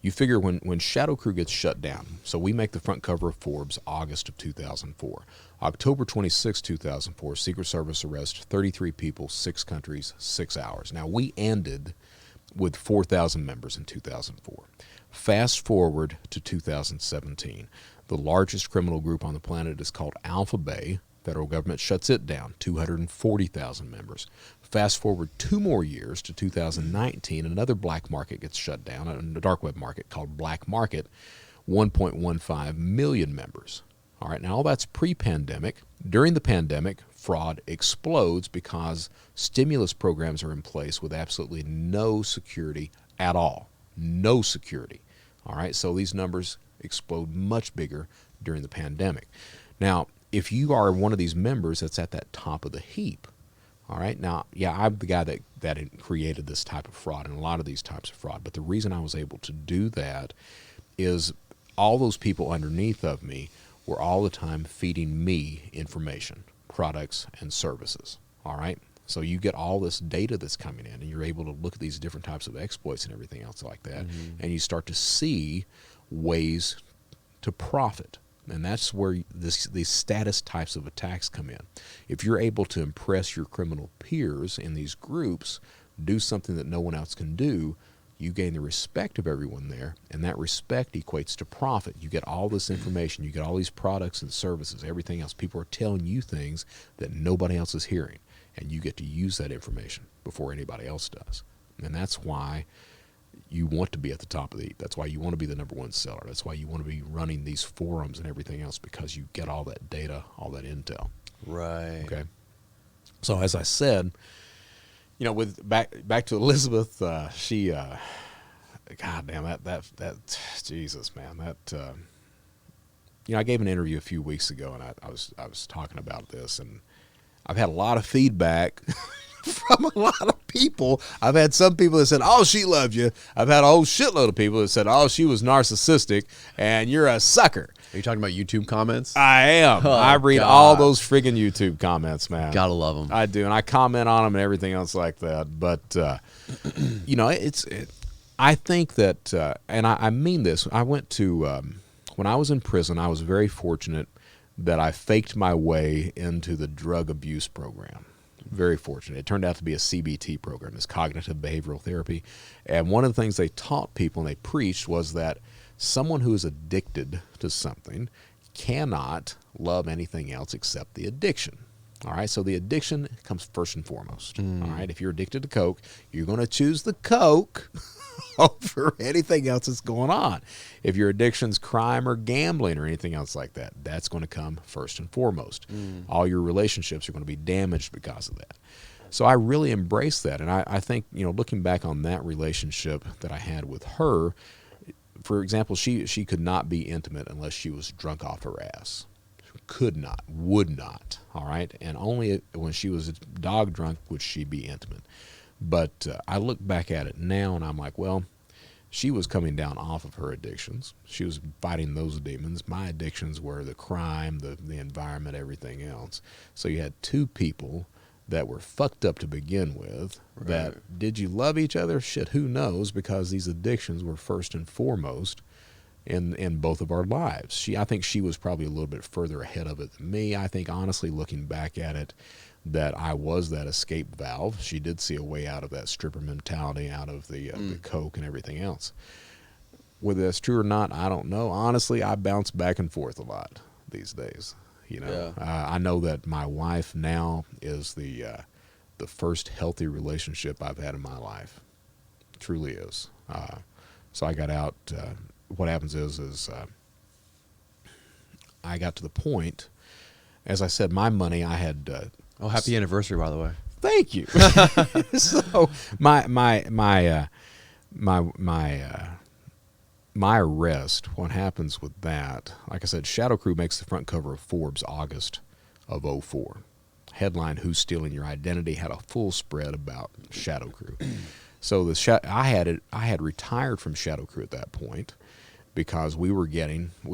you figure when Shadow Crew gets shut down, so we make the front cover of Forbes August of 2004. October 26, 2004, Secret Service arrests 33 people, 6 countries, 6 hours. Now, we ended with 4,000 members in 2004. Fast forward to 2017. The largest criminal group on the planet is called Alpha Bay. Federal government shuts it down, 240,000 members. Fast forward 2 more years to 2019, another black market gets shut down, a dark web market called Black Market, 1.15 million members. All right, now all that's pre-pandemic. During the pandemic, fraud explodes because stimulus programs are in place with absolutely no security at all. No security. All right, so these numbers explode much bigger during the pandemic. Now, if you are one of these members that's at that top of the heap, all right, now, yeah, I'm the guy that created this type of fraud and a lot of these types of fraud, but the reason I was able to do that is all those people underneath of me were all the time feeding me information, products, and services, all right? So you get all this data that's coming in, and you're able to look at these different types of exploits and everything else like that, and you start to see ways to profit. And that's where these status types of attacks come in. If you're able to impress your criminal peers in these groups, do something that no one else can do, you gain the respect of everyone there, and that respect equates to profit. You get all this information, you get all these products and services, everything else. People are telling you things that nobody else is hearing, and you get to use that information before anybody else does. And that's why you want to be at the top of the heap. That's why you want to be the number one seller. That's why you want to be running these forums and everything else, because you get all that data, all that intel. Right. Okay. So as I said, with back to Elizabeth, she, God damn that Jesus, man, that I gave an interview a few weeks ago, and I was talking about this, and I've had a lot of feedback from a lot of people. I've had some people that said, oh, she loved you. I've had a whole shitload of people that said, oh, she was narcissistic and you're a sucker. Are you talking about YouTube comments? I am. I read all those friggin' YouTube comments, man. Gotta love them. I do, and I comment on them and everything else like that. But, I think that, and I mean this, I went to, when I was in prison, I was very fortunate that I faked my way into the drug abuse program. Very fortunate. It turned out to be a CBT program, this cognitive behavioral therapy. And one of the things they taught people and they preached was that someone who is addicted to something cannot love anything else except the addiction. All right, so the addiction comes first and foremost. All right, if you're addicted to Coke, you're going to choose the Coke over anything else that's going on. If your addiction's crime or gambling or anything else like that, that's going to come first and foremost. All your relationships are going to be damaged because of that. So I really embrace that, and I think, looking back on that relationship that I had with her, for example, she could not be intimate unless she was drunk off her ass. Could not, would not, all right? And only when she was dog drunk would she be intimate. But I look back at it now, and I'm like, well, she was coming down off of her addictions. She was fighting those demons. My addictions were the crime, the environment, everything else. So you had two people that were fucked up to begin with. Right. That, did you love each other? Shit, who knows? Because these addictions were first and foremost in both of our lives. I think she was probably a little bit further ahead of it than me. I think, honestly, looking back at it, that I was that escape valve. She did see a way out of that stripper mentality, out of the Coke and everything else. Whether that's true or not, I don't know. Honestly, I bounce back and forth a lot these days. I know that my wife now is the first healthy relationship I've had in my life. It truly is. So I got out. What happens is I got to the point, as I said, my money I had. Happy anniversary, by the way. Thank you. So my arrest, what happens with that, like I said, Shadow Crew makes the front cover of Forbes August of 2004. Headline, Who's Stealing Your Identity, had a full spread about Shadow Crew. So I had retired from Shadow Crew at that point because we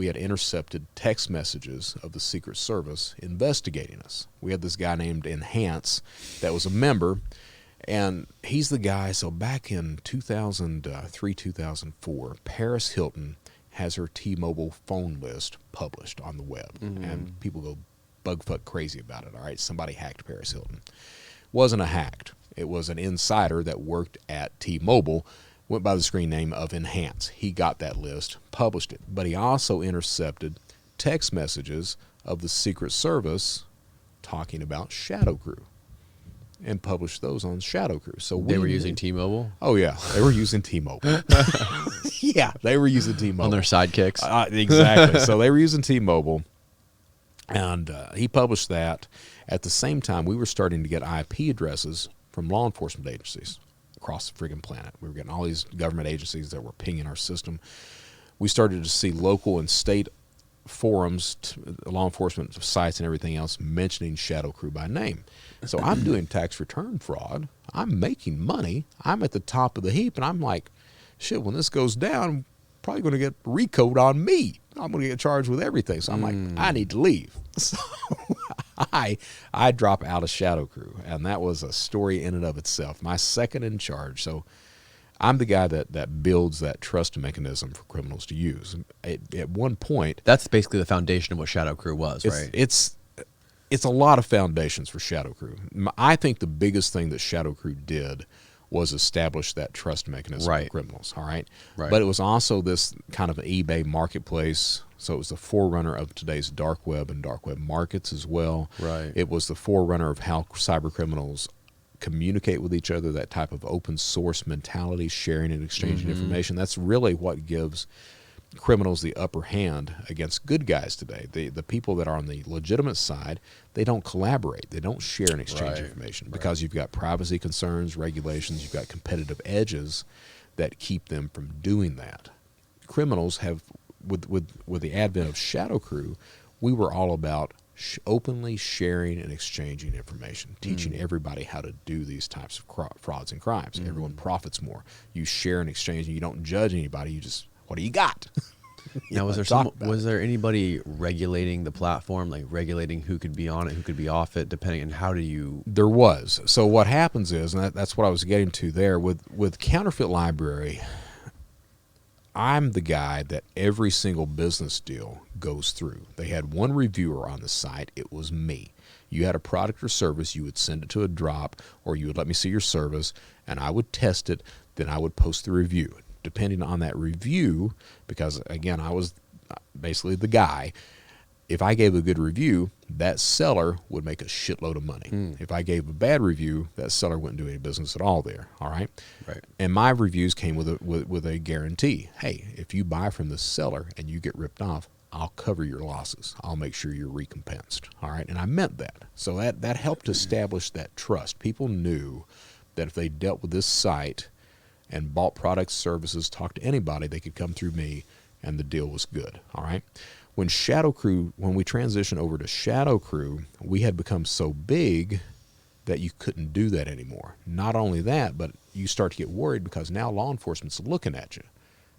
had intercepted text messages of the Secret Service investigating us. We had this guy named Enhance that was a member, and he's the guy. So back in 2003, 2004, Paris Hilton has her T-Mobile phone list published on the web, and people go bugfuck crazy about it. All right, somebody hacked Paris Hilton. Wasn't a hacked. It was an insider that worked at T-Mobile, went by the screen name of Enhance. He got that list, published it, but he also intercepted text messages of the Secret Service talking about Shadow Crew and published those on Shadow Crew. So They were using T-Mobile? Oh, yeah. They were using T-Mobile. Yeah, they were using T-Mobile. On their sidekicks? Exactly. So they were using T-Mobile, and he published that. At the same time, we were starting to get IP addresses from law enforcement agencies across the friggin' planet. We were getting all these government agencies that were pinging our system. We started to see local and state forums, law enforcement sites and everything else mentioning Shadow Crew by name. So I'm doing tax return fraud. I'm making money. I'm at the top of the heap, and I'm like, shit, when this goes down, I'm probably going to get RICO'd on me. I'm going to get charged with everything. So I'm like, I need to leave. So I drop out of Shadow Crew, and that was a story in and of itself. My second in charge. So I'm the guy that builds that trust mechanism for criminals to use. At one point, That's basically the foundation of what Shadow Crew was, right? It's a lot of foundations for Shadow Crew. I think the biggest thing that Shadow Crew did was establish that trust mechanism for criminals, all right? But it was also this kind of eBay marketplace, so it was the forerunner of today's dark web and dark web markets as well. Right. It was the forerunner of how cyber criminals communicate with each other, that type of open source mentality, sharing and exchanging information. That's really what gives criminals the upper hand against good guys today. The people that are on the legitimate side, they don't collaborate. They don't share and exchange information because you've got privacy concerns, regulations, you've got competitive edges that keep them from doing that. Criminals have, with the advent of Shadow Crew, we were all about openly sharing and exchanging information, teaching everybody how to do these types of frauds and crimes. Everyone profits more. You share and exchange, and you don't judge anybody. You just, what do you got? Now, was there anybody regulating the platform, like regulating who could be on it, who could be off it, depending on how do you? There was. So what happens is, and that's what I was getting to there, with Counterfeit Library, I'm the guy that every single business deal goes through. They had one reviewer on the site. It was me. You had a product or service, you would send it to a drop, or you would let me see your service, and I would test it, then I would post the review. Depending on that review, because, again, I was basically the guy, if I gave a good review, that seller would make a shitload of money. If I gave a bad review, that seller wouldn't do any business at all there. All right. Right. And my reviews came with a guarantee. Hey, if you buy from the seller and you get ripped off, I'll cover your losses. I'll make sure you're recompensed. All right. And I meant that. So that helped establish that trust. People knew that if they dealt with this site and bought products, services, talked to anybody, they could come through me and the deal was good. All right. When we transitioned over to Shadow Crew, we had become so big that you couldn't do that anymore. Not only that, but you start to get worried because now law enforcement's looking at you.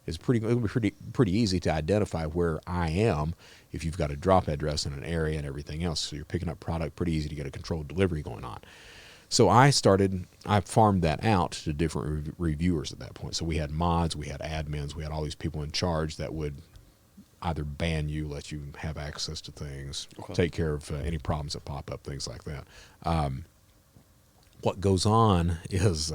It'll be pretty easy to identify where I am if you've got a drop address in an area and everything else. So you're picking up product, pretty easy to get a controlled delivery going on. So I farmed that out to different reviewers at that point. So we had mods, we had admins, we had all these people in charge that would either ban you, let you have access to things, take care of any problems that pop up, things like that. What goes on is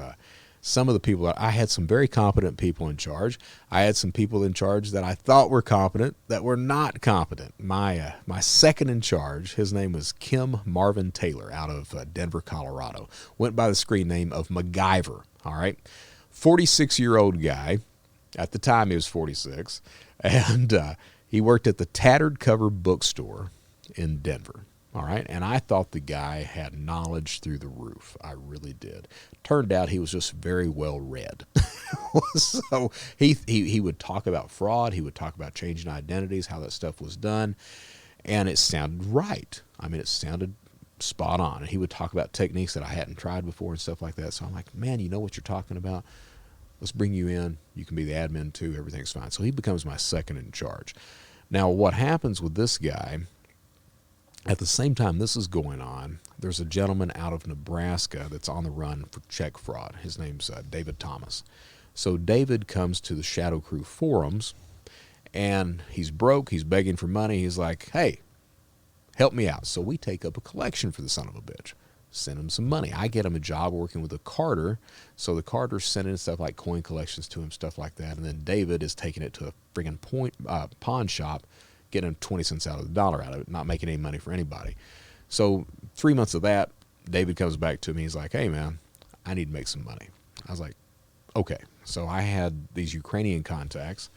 some of the people, I had some very competent people in charge. I had some people in charge that I thought were competent that were not competent. My second in charge, his name was Kim Marvin Taylor out of Denver, Colorado. Went by the screen name of MacGyver, all right? 46-year-old guy. At the time, he was 46. And he worked at the Tattered Cover Bookstore in Denver. All right. And I thought the guy had knowledge through the roof. I really did. Turned out he was just very well read. So he would talk about fraud. He would talk about changing identities, how that stuff was done. And it sounded right. I mean, it sounded spot on. And he would talk about techniques that I hadn't tried before and stuff like that. So I'm like, man, you know what you're talking about? Let's bring you in. You can be the admin too. Everything's fine. So he becomes my second in charge. Now, what happens with this guy, at the same time this is going on, there's a gentleman out of Nebraska that's on the run for check fraud. His name's David Thomas. So David comes to the Shadow Crew forums, and he's broke. He's begging for money. He's like, hey, help me out. So we take up a collection for the son of a bitch. Send him some money. I get him a job working with a carter. So the carter's sending stuff like coin collections to him, stuff like that. And then David is taking it to a friggin' pawn shop, getting 20 cents out of the dollar out of it, not making any money for anybody. So 3 months of that, David comes back to me. He's like, hey, man, I need to make some money. I was like, okay. So I had these Ukrainian contacts.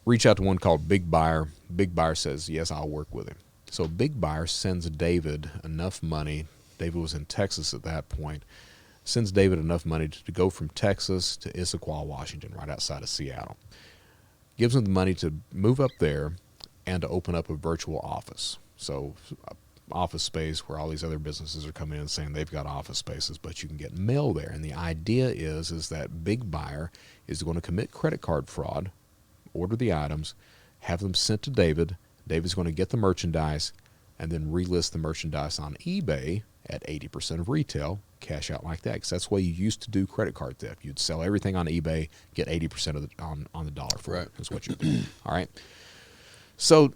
Reach out to one called Big Buyer. Big Buyer says, yes, I'll work with him. So Big Buyer sends David enough money. David was in Texas at that point. Sends David enough money to go from Texas to Issaquah, Washington, right outside of Seattle. Gives him the money to move up there and to open up a virtual office. So office space where all these other businesses are coming in saying they've got office spaces, but you can get mail there. And the idea is that Big Buyer is going to commit credit card fraud, order the items, have them sent to David. David's going to get the merchandise and then relist the merchandise on eBay at 80% of retail, cash out like that. Because that's the way you used to do credit card theft. You'd sell everything on eBay, get 80% of on the dollar for it. That's what you do. All right. So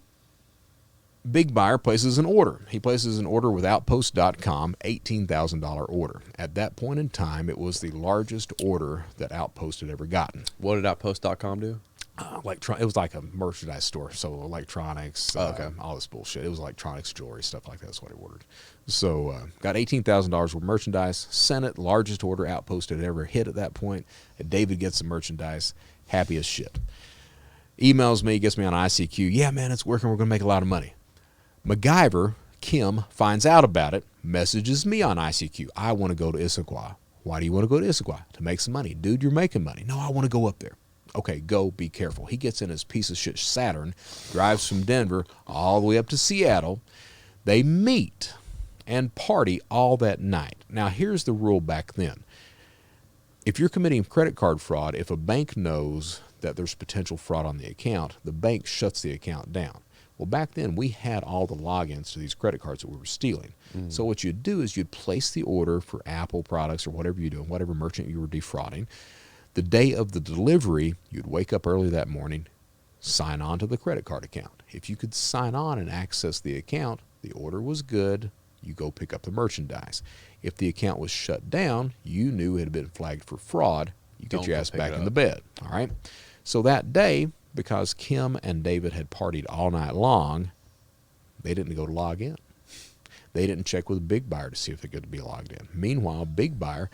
Big Buyer places an order. He places an order with Outpost.com, $18,000 order. At that point in time, it was the largest order that Outpost had ever gotten. What did Outpost.com do? It was like a merchandise store, so electronics, all this bullshit. It was electronics, jewelry, stuff like that. That's what I ordered. So got $18,000 worth of merchandise, sent it, largest order Outpost had ever hit at that point. And David gets the merchandise, happy as shit. Emails me, gets me on ICQ. Yeah, man, it's working. We're going to make a lot of money. MacGyver, Kim, finds out about it, messages me on ICQ. I want to go to Issaquah. Why do you want to go to Issaquah? To make some money. Dude, you're making money. No, I want to go up there. Okay, go, be careful. He gets in his piece of shit Saturn, drives from Denver all the way up to Seattle. They meet and party all that night. Now, here's the rule back then. If you're committing credit card fraud, if a bank knows that there's potential fraud on the account, the bank shuts the account down. Well, back then, we had all the logins to these credit cards that we were stealing. So what you'd do is you'd place the order for Apple products or whatever you're doing, whatever merchant you were defrauding. The day of the delivery, you'd wake up early that morning, sign on to the credit card account. If you could sign on and access the account, the order was good, you go pick up the merchandise. If the account was shut down, you knew it had been flagged for fraud, you get your ass back in the bed. All right. So that day, because Kim and David had partied all night long, they didn't go to log in. They didn't check with Big Buyer to see if they could be logged in. Meanwhile, Big Buyer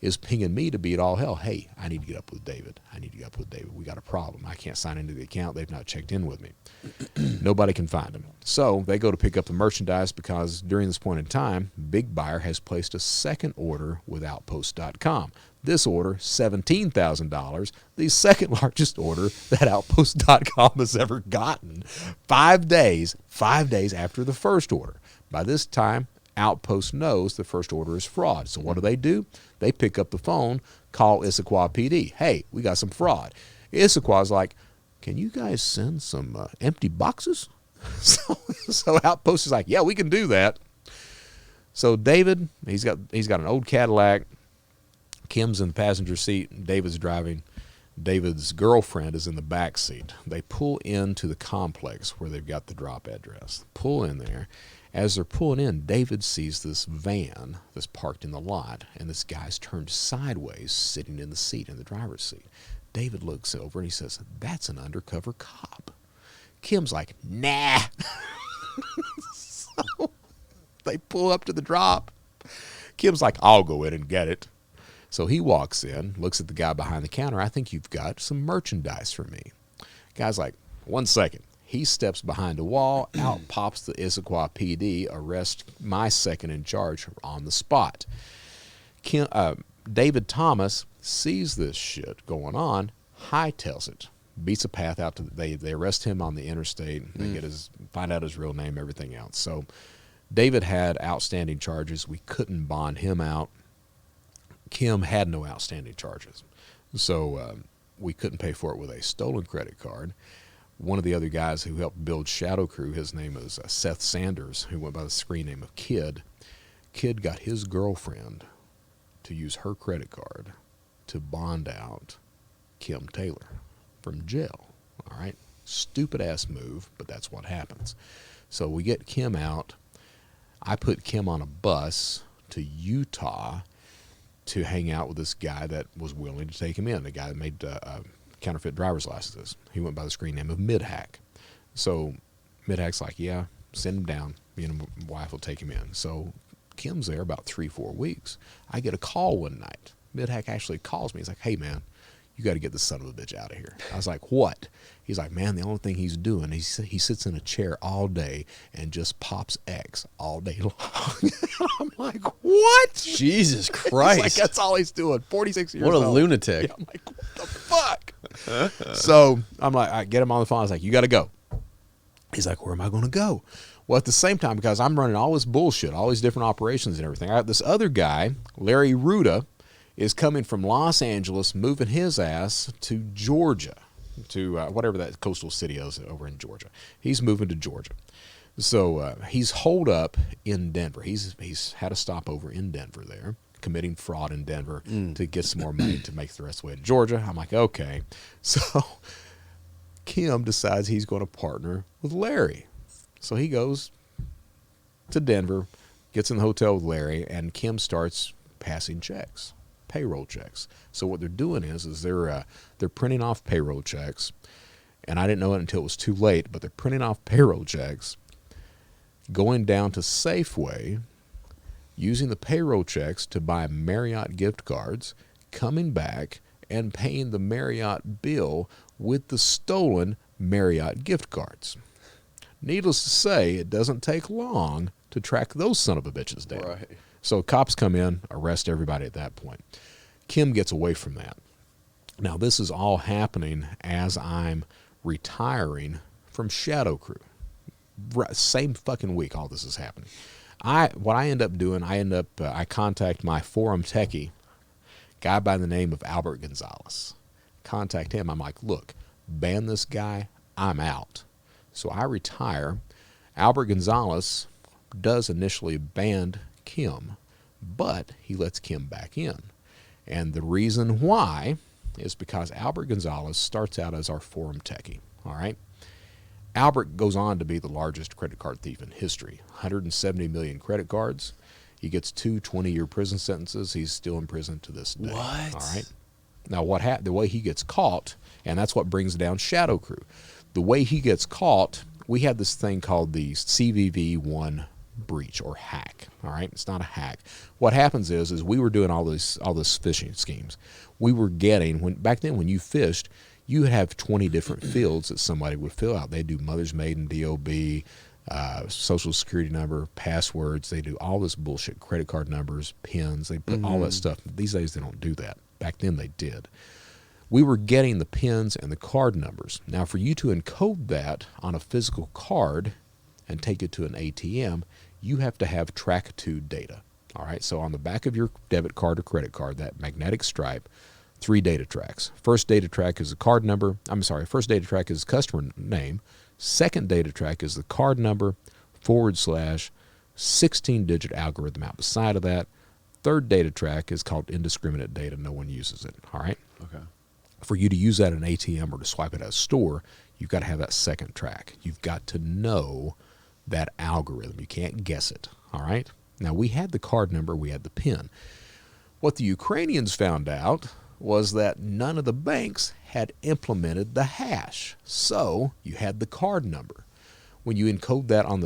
is pinging me to be at all hell. Hey, I need to get up with David. I need to get up with David. We got a problem. I can't sign into the account. They've not checked in with me. Nobody can find him. So they go to pick up the merchandise because during this point in time, Big Buyer has placed a second order with Outpost.com. This order, $17,000, the second largest order that Outpost.com has ever gotten. 5 days after the first order. By this time, Outpost knows the first order is fraud. So what do? They pick up the phone, call Issaquah PD. Hey, we got some fraud. Issaquah's like, can you guys send some empty boxes? So Outpost is like, yeah, we can do that. So David, he's got an old Cadillac. Kim's in the passenger seat. David's driving. David's girlfriend is in the back seat. They pull into the complex where they've got the drop address. Pull in there. As they're pulling in, David sees this van that's parked in the lot, and this guy's turned sideways, sitting in the seat, in the driver's seat. David looks over and he says, that's an undercover cop. Kim's like, nah. So they pull up to the drop. Kim's like, I'll go in and get it. So he walks in, looks at the guy behind the counter. I think you've got some merchandise for me. Guy's like, 1 second. He steps behind a wall. Out pops the Issaquah PD. Arrest my second in charge on the spot. David Thomas sees this shit going on, hightails it, beats a path out to they arrest him on the interstate. They find out his real name, everything else. So David had outstanding charges. We couldn't bond him out. Kim had no outstanding charges, so we couldn't pay for it with a stolen credit card. One of the other guys who helped build Shadow Crew, his name is Seth Sanders, who went by the screen name of Kid. Kid got his girlfriend to use her credit card to bond out Kim Taylor from jail. All right? Stupid-ass move, but that's what happens. So we get Kim out. I put Kim on a bus to Utah to hang out with this guy that was willing to take him in, the guy that made counterfeit driver's licenses. He went by the screen name of Midhack. So Midhack's like, yeah, send him down. Me and my wife will take him in. So Kim's there about 3-4 weeks. I get a call one night. Midhack actually calls me. He's like, hey, man, you got to get this son of a bitch out of here. I was like, what? He's like, man, the only thing he's doing, he sits in a chair all day and just pops X all day long. I'm like, what? Jesus Christ. He's like, that's all he's doing. 46 years old. What a lunatic. Yeah, I'm like, what the fuck? So I'm like, I get him on the phone. I was like, you got to go. He's like, where am I going to go? Well, at the same time, because I'm running all this bullshit, all these different operations and everything, I have this other guy, Larry Ruda, is coming from Los Angeles, moving his ass to Georgia, to whatever that coastal city is over in Georgia. He's moving to Georgia. So he's holed up in Denver. He's had a stopover in Denver there, committing fraud in Denver to get some more money to make the rest of the way to Georgia. I'm like, okay. So Kim decides he's going to partner with Larry. So he goes to Denver, gets in the hotel with Larry, and Kim starts passing checks, payroll checks. So what they're doing is they're printing off payroll checks, and I didn't know it until it was too late, but they're printing off payroll checks, going down to Safeway, using the payroll checks to buy Marriott gift cards, coming back and paying the Marriott bill with the stolen Marriott gift cards. Needless to say, it doesn't take long to track those son of a bitches down. Right. So cops come in, arrest everybody at that point. Kim gets away from that. Now, this is all happening as I'm retiring from Shadow Crew. Same fucking week all this is happening. What I end up doing, I contact my forum techie, guy by the name of Albert Gonzalez. Contact him. I'm like, look, ban this guy, I'm out. So I retire. Albert Gonzalez does initially ban Kim, but he lets Kim back in. And the reason why is because Albert Gonzalez starts out as our forum techie, all right? Albert goes on to be the largest credit card thief in history, 170 million credit cards. He gets 2 20-year prison sentences. He's still in prison to this day. What? All right? Now, the way he gets caught, and that's what brings down Shadow Crew. The way he gets caught, we have this thing called the CVV1 breach or hack. All right, it's not a hack. What happens is we were doing all this phishing schemes. We were getting back then when you fished, you would have 20 different fields that somebody would fill out. They do mother's maiden, DOB, social security number, passwords. They do all this bullshit, credit card numbers, pins. They put all that stuff. These days they don't do that. Back then they did. We were getting the pins and the card numbers. Now, for you to encode that on a physical card and take it to an ATM, you have to have track 2 data. All right, so on the back of your debit card or credit card, that magnetic stripe, 3 data tracks. First data track is the card number. First data track is customer name. Second data track is the card number / 16-digit algorithm out beside of that. Third data track is called indiscriminate data. No one uses it. All right. Okay. For you to use that in an ATM or to swipe it at a store, you've got to have that second track. You've got to know that algorithm. You can't guess it. All right. Now, we had the card number. We had the PIN. What the Ukrainians found out was that none of the banks had implemented the hash. So you had the card number. When you encode that on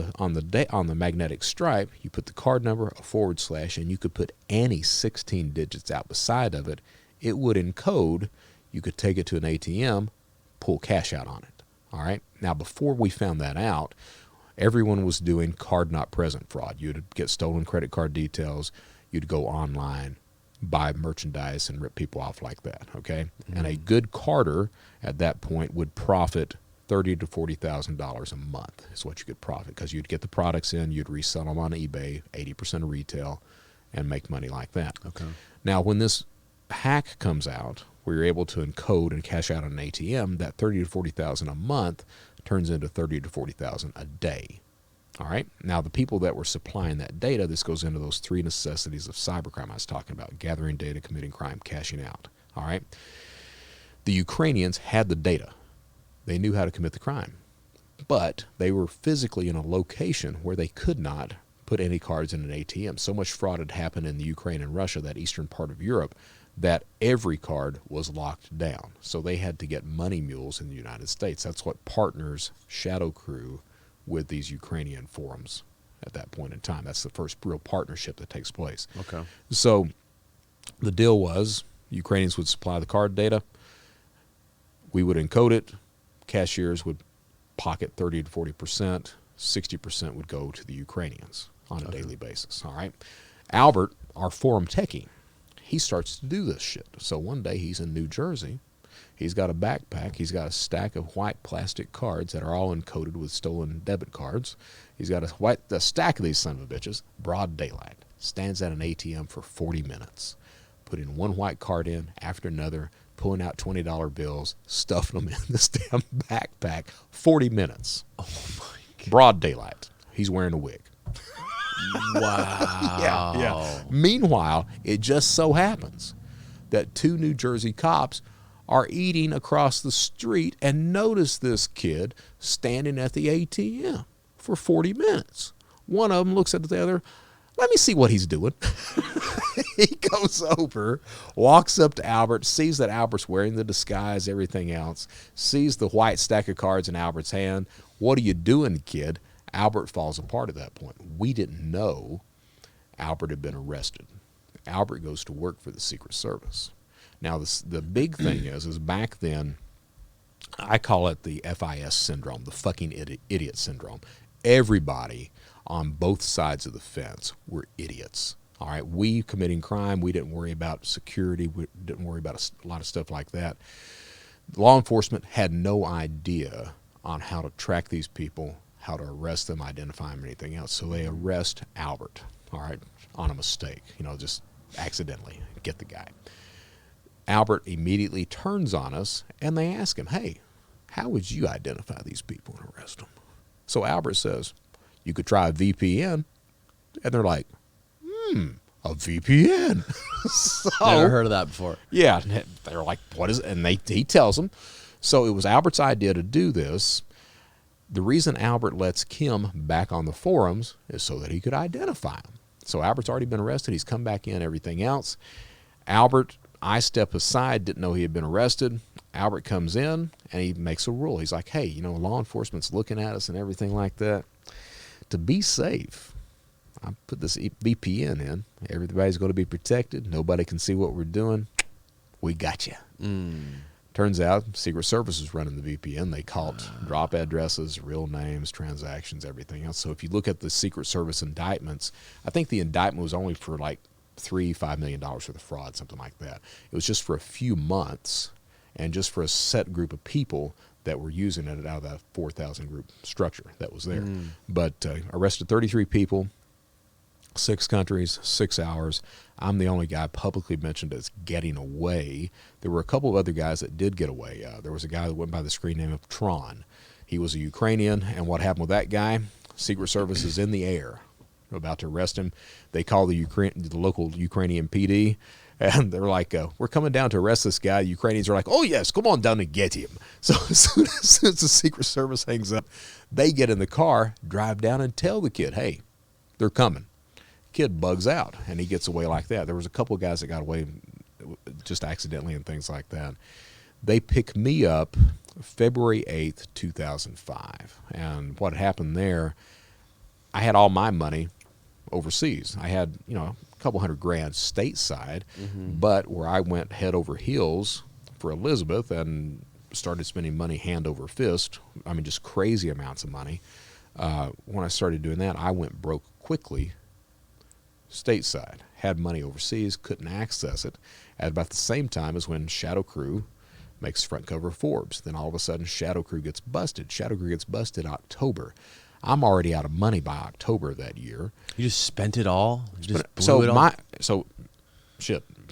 the magnetic stripe, you put the card number, a /, and you could put any 16 digits out beside of it. It would encode. You could take it to an ATM, pull cash out on it. All right. Now, before we found that out, everyone was doing card not present fraud. You'd get stolen credit card details. You'd go online, buy merchandise, and rip people off like that. Okay. And a good carder at that point would profit $30,000 to $40,000 a month is what you could profit, because you'd get the products in, you'd resell them on eBay, 80% of retail, and make money like that. Okay. Now, when this hack comes out, where you're able to encode and cash out on an ATM, that $30,000 to $40,000 a month turns into $30,000 to $40,000 a day. All right. Now, the people that were supplying that data, this goes into those 3 necessities of cybercrime I was talking about: gathering data, committing crime, cashing out. All right. The Ukrainians had the data. They knew how to commit the crime, but they were physically in a location where they could not put any cards in an ATM. So much fraud had happened in the Ukraine and Russia, that eastern part of Europe, that every card was locked down. So they had to get money mules in the United States. That's what partners Shadow Crew with these Ukrainian forums at that point in time. That's the first real partnership that takes place. Okay. So the deal was Ukrainians would supply the card data. We would encode it. Cashiers would pocket 30 to 40%. 60% would go to the Ukrainians on a daily basis. All right. Albert, our forum techie, he starts to do this shit. So one day he's in New Jersey. He's got a backpack. He's got a stack of white plastic cards that are all encoded with stolen debit cards. He's got a stack of these son of a bitches, broad daylight. Stands at an ATM for 40 minutes. Putting one white card in after another, pulling out $20 bills, stuffing them in this damn backpack. 40 minutes. Oh, my God. Broad daylight. He's wearing a wig. Wow. Yeah. Meanwhile, it just so happens that 2 New Jersey cops are eating across the street and notice this kid standing at the ATM for 40 minutes. One of them looks at the other. Let me see what he's doing. He goes over, walks up to Albert, sees that Albert's wearing the disguise, everything else, sees the white stack of cards in Albert's hand. What are you doing, kid? Albert falls apart at that point. We didn't know Albert had been arrested. Albert goes to work for the Secret Service. Now, the big thing is back then, I call it the FIS syndrome, the fucking idiot syndrome. Everybody on both sides of the fence were idiots. All right, we committing crime, we didn't worry about security, we didn't worry about a lot of stuff like that. Law enforcement had no idea on how to track these people, how to arrest them, identify them, anything else. So they arrest Albert, all right, on a mistake, just accidentally get the guy. Albert immediately turns on us, and they ask him, hey, how would you identify these people and arrest them? So Albert says, you could try a VPN. And they're like, a VPN? So, Never heard of that before. Yeah, they're like, what is it? And he tells them. So it was Albert's idea to do this. The reason Albert lets Kim back on the forums is so that he could identify him. So Albert's already been arrested. He's come back in, everything else. Albert I step aside, didn't know he had been arrested. Albert comes in, and he makes a rule. He's like, hey, law enforcement's looking at us and everything like that. To be safe, I put this VPN in. Everybody's going to be protected. Nobody can see what we're doing. We got you. Turns out Secret Service is running the VPN. They caught drop addresses, real names, transactions, everything else. So if you look at the Secret Service indictments, I think the indictment was only for like $5 million for the fraud, something like that. It was just for a few months and just for a set group of people that were using it out of that 4,000 group structure that was there. But arrested 33 people, 6 countries, 6 hours. I'm the only guy publicly mentioned as getting away. There were a couple of other guys that did get away. There was a guy that went by the screen name of Tron. He was a Ukrainian, and what happened with that guy? Secret Service is in the air, about to arrest him. They call the local Ukrainian PD, and they're like, we're coming down to arrest this guy. The Ukrainians are like, oh, yes, come on down and get him. So as soon as the Secret Service hangs up, they get in the car, drive down, and tell the kid, hey, they're coming. Kid bugs out, and he gets away like that. There was a couple of guys that got away just accidentally and things like that. They pick me up February 8th, 2005. And what happened there, I had all my money overseas. I had, a couple $100,000 stateside, but where I went head over heels for Elizabeth and started spending money hand over fist, just crazy amounts of money. When I started doing that, I went broke quickly stateside, had money overseas, couldn't access it. At about the same time as when Shadow Crew makes front cover of Forbes. Then all of a sudden, Shadow Crew gets busted. Shadow Crew gets busted October. I'm already out of money by October of that year. You just spent it all? You just blew it all?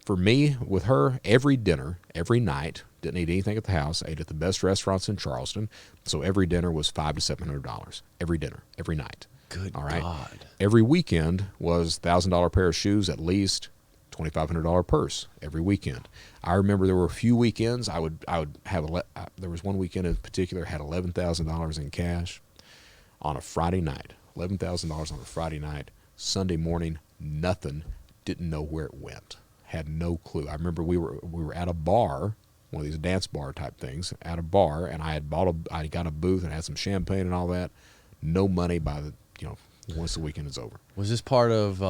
For me, with her, every dinner, every night, didn't eat anything at the house, ate at the best restaurants in Charleston. So every dinner was $500 to $700. Every dinner, every night. Good all right? God. Every weekend was $1,000 pair of shoes, at least $2,500 purse every weekend. I remember there were a few weekends I would have there was one weekend in particular had $11,000 in cash on a Friday night. $11,000 on a Friday night. Sunday morning, nothing. Didn't know where it went. Had no clue. I remember we were at a bar, one of these dance bar type things, at a bar, and I got a booth and had some champagne and all that. No money by the once the weekend is over. Was this part of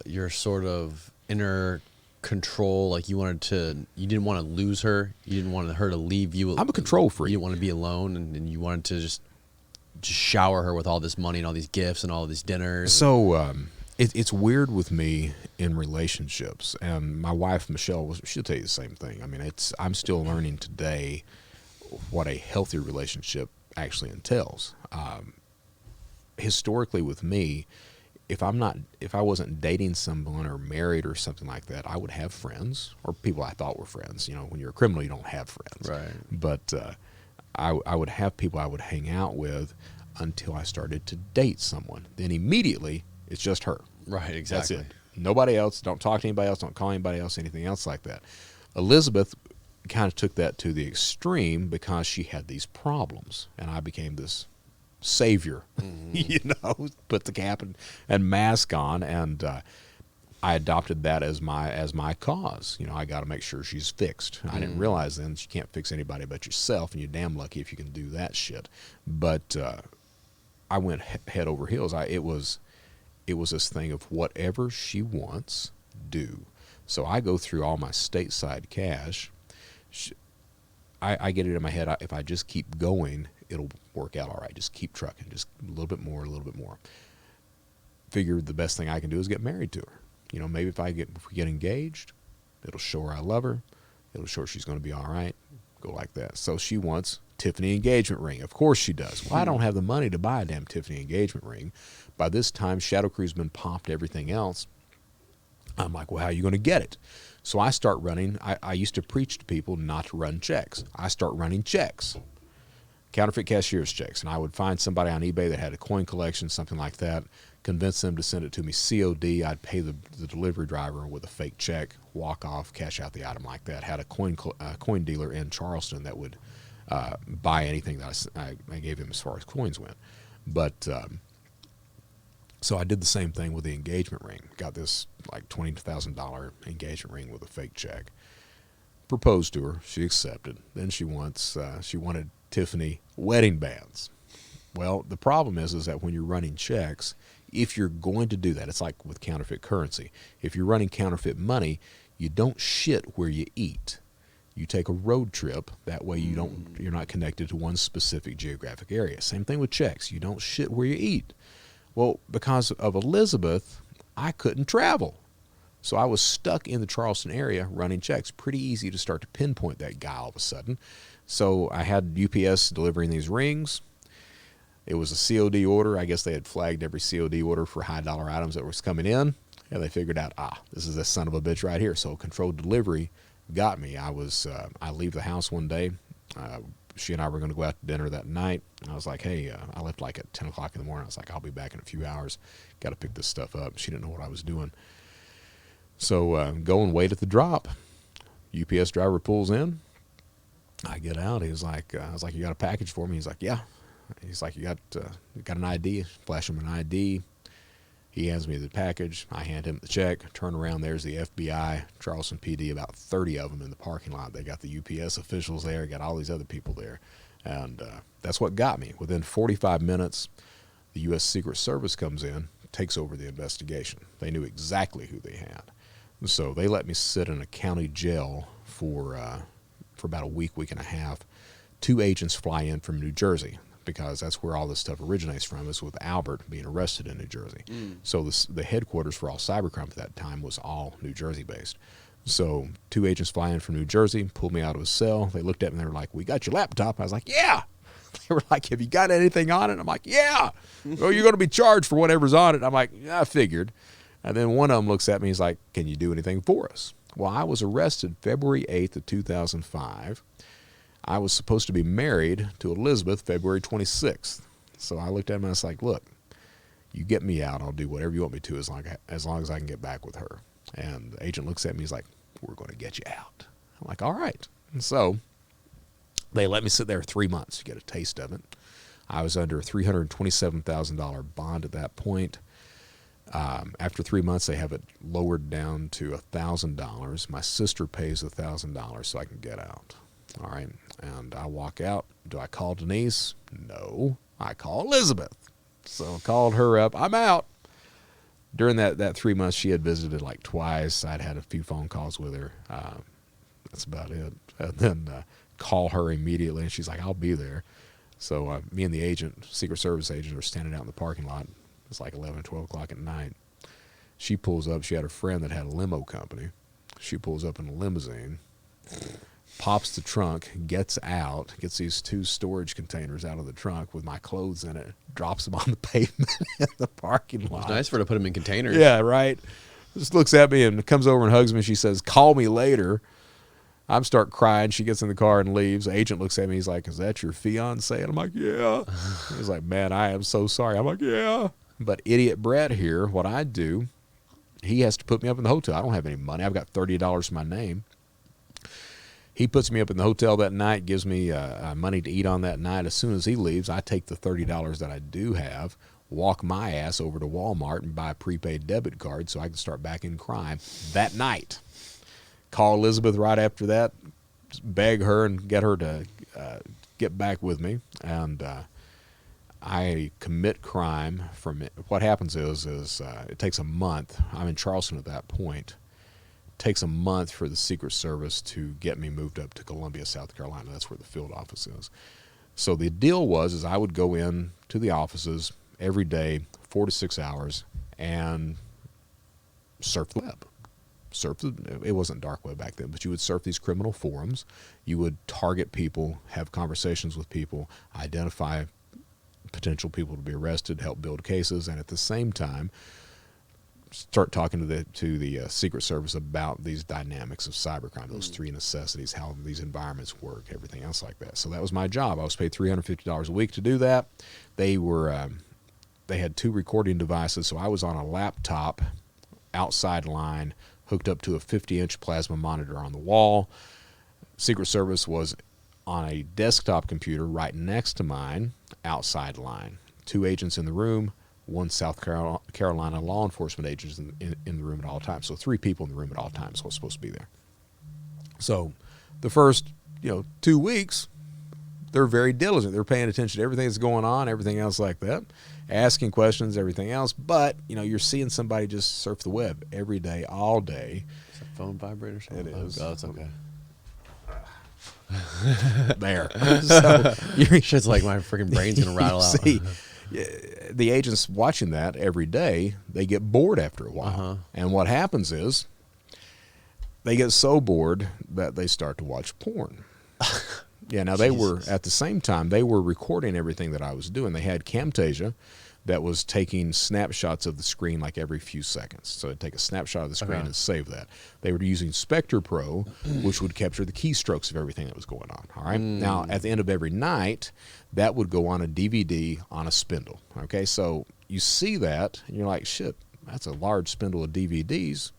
your sort of inner control? Like you didn't want to lose her. You didn't want her to leave you. I'm a control freak. You didn't want to be alone, and you wanted to just shower her with all this money and all these gifts and all these dinners. So it's weird with me in relationships, and my wife Michelle, she'll tell you the same thing. I'm still learning today what a healthy relationship actually entails. Historically with me, if I wasn't dating someone or married or something like that, I would have friends or people I thought were friends. When you're a criminal, you don't have friends. Right. But I would have people I would hang out with until I started to date someone. Then immediately, it's just her. Right, exactly. That's it. Nobody else. Don't talk to anybody else. Don't call anybody else, anything else like that. Elizabeth kind of took that to the extreme because she had these problems, and I became this savior, put the cap and mask on, and I adopted that as my cause. I got to make sure she's fixed. I didn't realize then you can't fix anybody but yourself, and you're damn lucky if you can do that shit. But I went head over heels. It was this thing of whatever she wants, do. So I go through all my stateside cash. I get it in my head. If I just keep going, it'll work out all right. Just keep trucking. Just a little bit more, a little bit more. Figured the best thing I can do is get married to her. Maybe if we get engaged, it'll show her I love her. It'll show her she's going to be all right. Go like that. So she wants Tiffany engagement ring. Of course she does. Well, I don't have the money to buy a damn Tiffany engagement ring. By this time, Shadow Crew's been popped, everything else. I'm like, well, how are you going to get it? So I start running. I used to preach to people not to run checks. I start running checks. Counterfeit cashier's checks. And I would find somebody on eBay that had a coin collection, something like that, convince them to send it to me COD. I'd pay the delivery driver with a fake check, walk off, cash out the item like that. Had a coin dealer in Charleston that would buy anything that I gave him as far as coins went. But so I did the same thing with the engagement ring. Got this like $20,000 engagement ring with a fake check. proposed to her. She accepted. Then she wanted Tiffany wedding bands. Well, the problem is that when you're running checks, if you're going to do that, it's like with counterfeit currency. If you're running counterfeit money, you don't shit where you eat. You take a road trip. That way you're not connected to one specific geographic area. Same thing with checks. You don't shit where you eat. Well, because of Elizabeth, I couldn't travel. So I was stuck in the Charleston area running checks. Pretty easy to start to pinpoint that guy all of a sudden. So I had UPS delivering these rings. It was a COD order. I guess they had flagged every COD order for high dollar items that was coming in. And they figured out, this is this son of a bitch right here. So controlled delivery got me. I leave the house one day. She and I were going to go out to dinner that night. And I was like, hey, I left like at 10 o'clock in the morning. I was like, I'll be back in a few hours. Got to pick this stuff up. She didn't know what I was doing. So go and wait at the drop. UPS driver pulls in. I get out. He was like, I was like, you got a package for me? He's like, yeah. He's like, you got an ID? Flash him an ID. He hands me the package. I hand him the check. Turn around. There's the FBI, Charleston PD, about 30 of them in the parking lot. They got the UPS officials there. Got all these other people there. And that's what got me. Within 45 minutes, the U.S. Secret Service comes in, takes over the investigation. They knew exactly who they had. So they let me sit in a county jail for about a week and a half. 2 agents fly in from New Jersey, because that's where all this stuff originates from, is with Albert being arrested in New Jersey. So the headquarters for all cybercrime at that time was all New Jersey based. So 2 agents fly in from New Jersey, pulled me out of a cell. They looked at me and they were like, we got your laptop. I was like, yeah. They were like, have you got anything on it? I'm like, yeah. Well, you're going to be charged for whatever's on it. I'm like, yeah, I figured. And then one of them looks at me. He's like, can you do anything for us? Well, I was arrested February 8th of 2005. I was supposed to be married to Elizabeth February 26th. So I looked at him and I was like, look, you get me out. I'll do whatever you want me to as long as I can get back with her. And the agent looks at me. He's like, we're going to get you out. I'm like, all right. And so they let me sit there 3 months to get a taste of it. I was under a $327,000 bond at that point. After 3 months, they have it lowered down to $1,000. My sister pays $1,000 so I can get out. All right. And I walk out. Do I call Denise? No. I call Elizabeth. So I called her up. I'm out. During that 3 months, she had visited like twice. I'd had a few phone calls with her. That's about it. And then call her immediately, and she's like, I'll be there. So me and the agent, Secret Service agent, are standing out in the parking lot. It's like 11, 12 o'clock at night. She pulls up. She had a friend that had a limo company. She pulls up in a limousine, pops the trunk, gets out, gets these 2 storage containers out of the trunk with my clothes in it, drops them on the pavement in the parking lot. It's nice for her to put them in containers. Yeah, right. Just looks at me and comes over and hugs me. She says, call me later. I'm start crying. She gets in the car and leaves. The agent looks at me. He's like, is that your fiance? And I'm like, yeah. He's like, man, I am so sorry. I'm like, yeah. But idiot Brett here, what I do, he has to put me up in the hotel. I don't have any money. I've got $30 to my name. He puts me up in the hotel that night, gives me money to eat on that night. As soon as he leaves, I take the $30 that I do have, walk my ass over to Walmart and buy a prepaid debit card so I can start back in crime that night. Call Elizabeth right after that, beg her and get her to get back with me. And I commit crime. What happens is it takes a month. I'm in Charleston at that point. It takes a month for the Secret Service to get me moved up to Columbia, South Carolina. That's where the field office is. So the deal was I would go in to the offices every day, 4 to 6 hours, and surf the web. It wasn't dark web back then, but you would surf these criminal forums. You would target people, have conversations with people, identify potential people to be arrested, help build cases, and at the same time start talking to the Secret Service about these dynamics of cybercrime, those 3 necessities, how these environments work, everything else like that. So that was my job. I was paid $350 a week to do that. They had 2 recording devices, so I was on a laptop outside line hooked up to a 50-inch plasma monitor on the wall. Secret Service was on a desktop computer right next to mine, outside line. 2 agents in the room, 1 South Carolina law enforcement agent in the room at all times. So 3 people in the room at all times was supposed to be there. So The first, 2 weeks, they're very diligent. They're paying attention to everything that's going on, everything else like that, asking questions, everything else. But, you're seeing somebody just surf the web every day, all day. Is that phone vibrator? It is. Oh, it's okay. There. So Shit's like my freaking brain's going to rattle out. See, the agents watching that every day, they get bored after a while. Uh-huh. And what happens is they get so bored that they start to watch porn. Yeah, now they were, at the same time, they were recording everything that I was doing. They had Camtasia that was taking snapshots of the screen like every few seconds. So it'd take a snapshot of the screen and save that. They were using Spectre Pro, which would capture the keystrokes of everything that was going on. All right. Now, at the end of every night, that would go on a DVD on a spindle. Okay, so you see that, and you're like, shit, that's a large spindle of DVDs.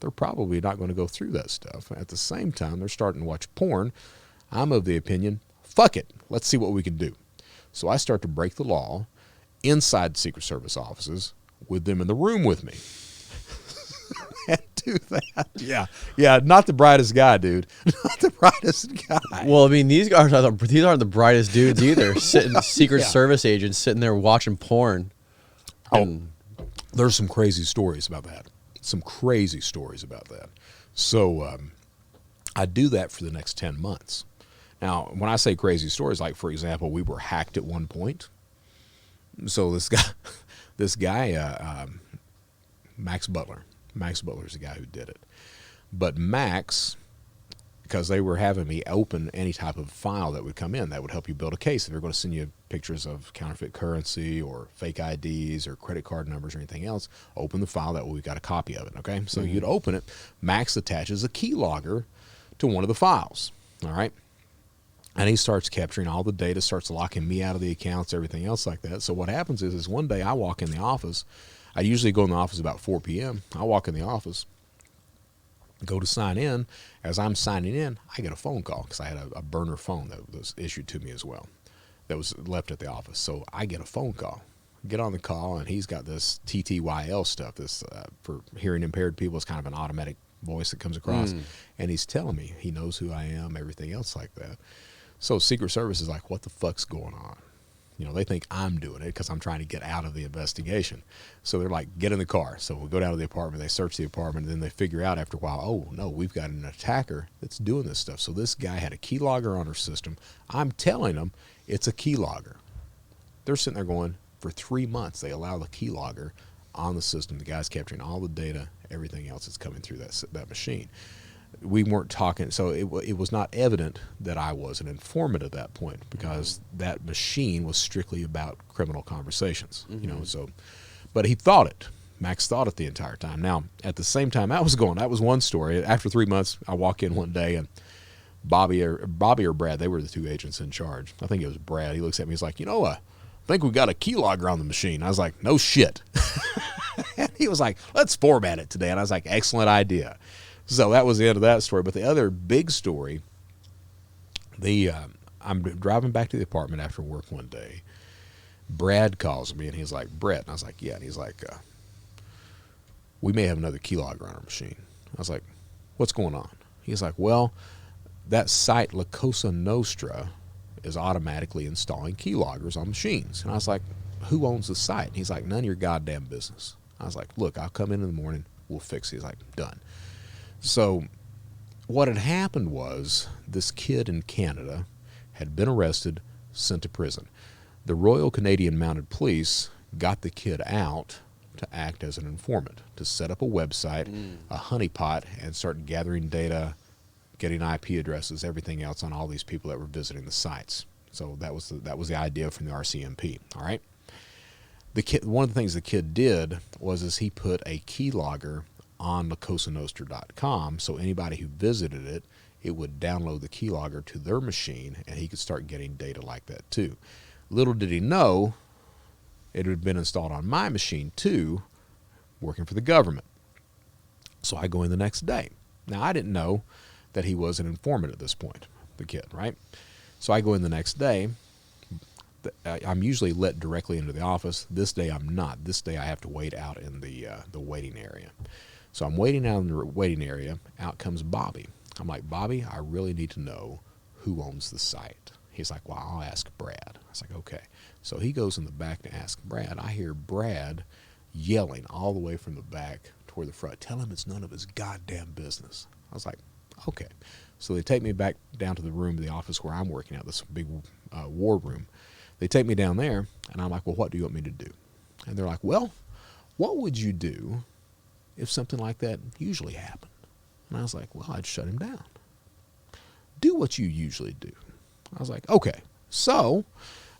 They're probably not going to go through that stuff. At the same time, they're starting to watch porn. I'm of the opinion, fuck it, let's see what we can do. So I start to break the law inside Secret Service offices with them in the room with me. And do that. Yeah, not the brightest guy, dude. Not the brightest guy. Well, I mean, these aren't the brightest dudes either. Secret Service agents sitting there watching porn. There's some crazy stories about that. So I do that for the next 10 months. Now, when I say crazy stories, like, for example, we were hacked at one point. So this guy, Max Butler is the guy who did it. But Max, because they were having me open any type of file that would come in that would help you build a case. If they're going to send you pictures of counterfeit currency or fake IDs or credit card numbers or anything else, open the file. That way we got a copy of it, okay? So you'd open it. Max attaches a keylogger to one of the files, all right? And he starts capturing all the data, starts locking me out of the accounts, everything else like that. So what happens is one day I walk in the office. I usually go in the office about 4 p.m. I walk in the office, go to sign in. As I'm signing in, I get a phone call because I had a burner phone that was issued to me as well that was left at the office. So I get a phone call. Get on the call, and he's got this TTYL stuff. This for hearing impaired people, is kind of an automatic voice that comes across. And he's telling me he knows who I am, everything else like that. So Secret Service is like, what the fuck's going on? They think I'm doing it because I'm trying to get out of the investigation. So they're like, get in the car. So we go down to the apartment. They search the apartment. And then they figure out after a while, oh, no, we've got an attacker that's doing this stuff. So this guy had a keylogger on her system. I'm telling them it's a keylogger. They're sitting there going, for 3 months, they allow the keylogger on the system. The guy's capturing all the data, everything else that's coming through that machine. We weren't talking, so it was not evident that I was an informant at that point because that machine was strictly about criminal conversations, So, but he thought it. Max thought it the entire time. Now, at the same time that was one story. After 3 months, I walk in one day and Bobby or Brad, they were the two agents in charge. I think it was Brad. He looks at me, he's like, I think we got a keylogger on the machine. I was like, no shit. And he was like, let's format it today. And I was like, excellent idea. So that was the end of that story. But the other big story, I'm driving back to the apartment after work one day. Brad calls me, and he's like, Brett. And I was like, yeah. And he's like, we may have another keylogger on our machine. I was like, what's going on? He's like, well, that site La Cosa Nostra is automatically installing keyloggers on machines. And I was like, who owns the site? And he's like, none of your goddamn business. I was like, look, I'll come in the morning. We'll fix it. He's like, done. So what had happened was this kid in Canada had been arrested, sent to prison. The Royal Canadian Mounted Police got the kid out to act as an informant, to set up a website, a honeypot, and start gathering data, getting IP addresses, everything else on all these people that were visiting the sites. So that was the idea from the RCMP. All right. One of the things the kid did was he put a keylogger on lacosanoster.com, so anybody who visited it, it would download the keylogger to their machine, and he could start getting data like that too. Little did he know, it had been installed on my machine too, working for the government. So I go in the next day. Now, I didn't know that he was an informant at this point, the kid, right? So I go in the next day. I'm usually let directly into the office. This day I'm not. This day I have to wait out in the waiting area. So I'm waiting out in the waiting area. Out comes Bobby. I'm like, Bobby, I really need to know who owns the site. He's like, well, I'll ask Brad. I was like, okay. So he goes in the back to ask Brad. I hear Brad yelling all the way from the back toward the front. Tell him it's none of his goddamn business. I was like, okay. So they take me back down to the room, the office where I'm working at, this big war room. They take me down there, and I'm like, well, what do you want me to do? And they're like, well, what would you do if something like that usually happened? And I was like, well, I'd shut him down. Do what you usually do. I was like, okay. So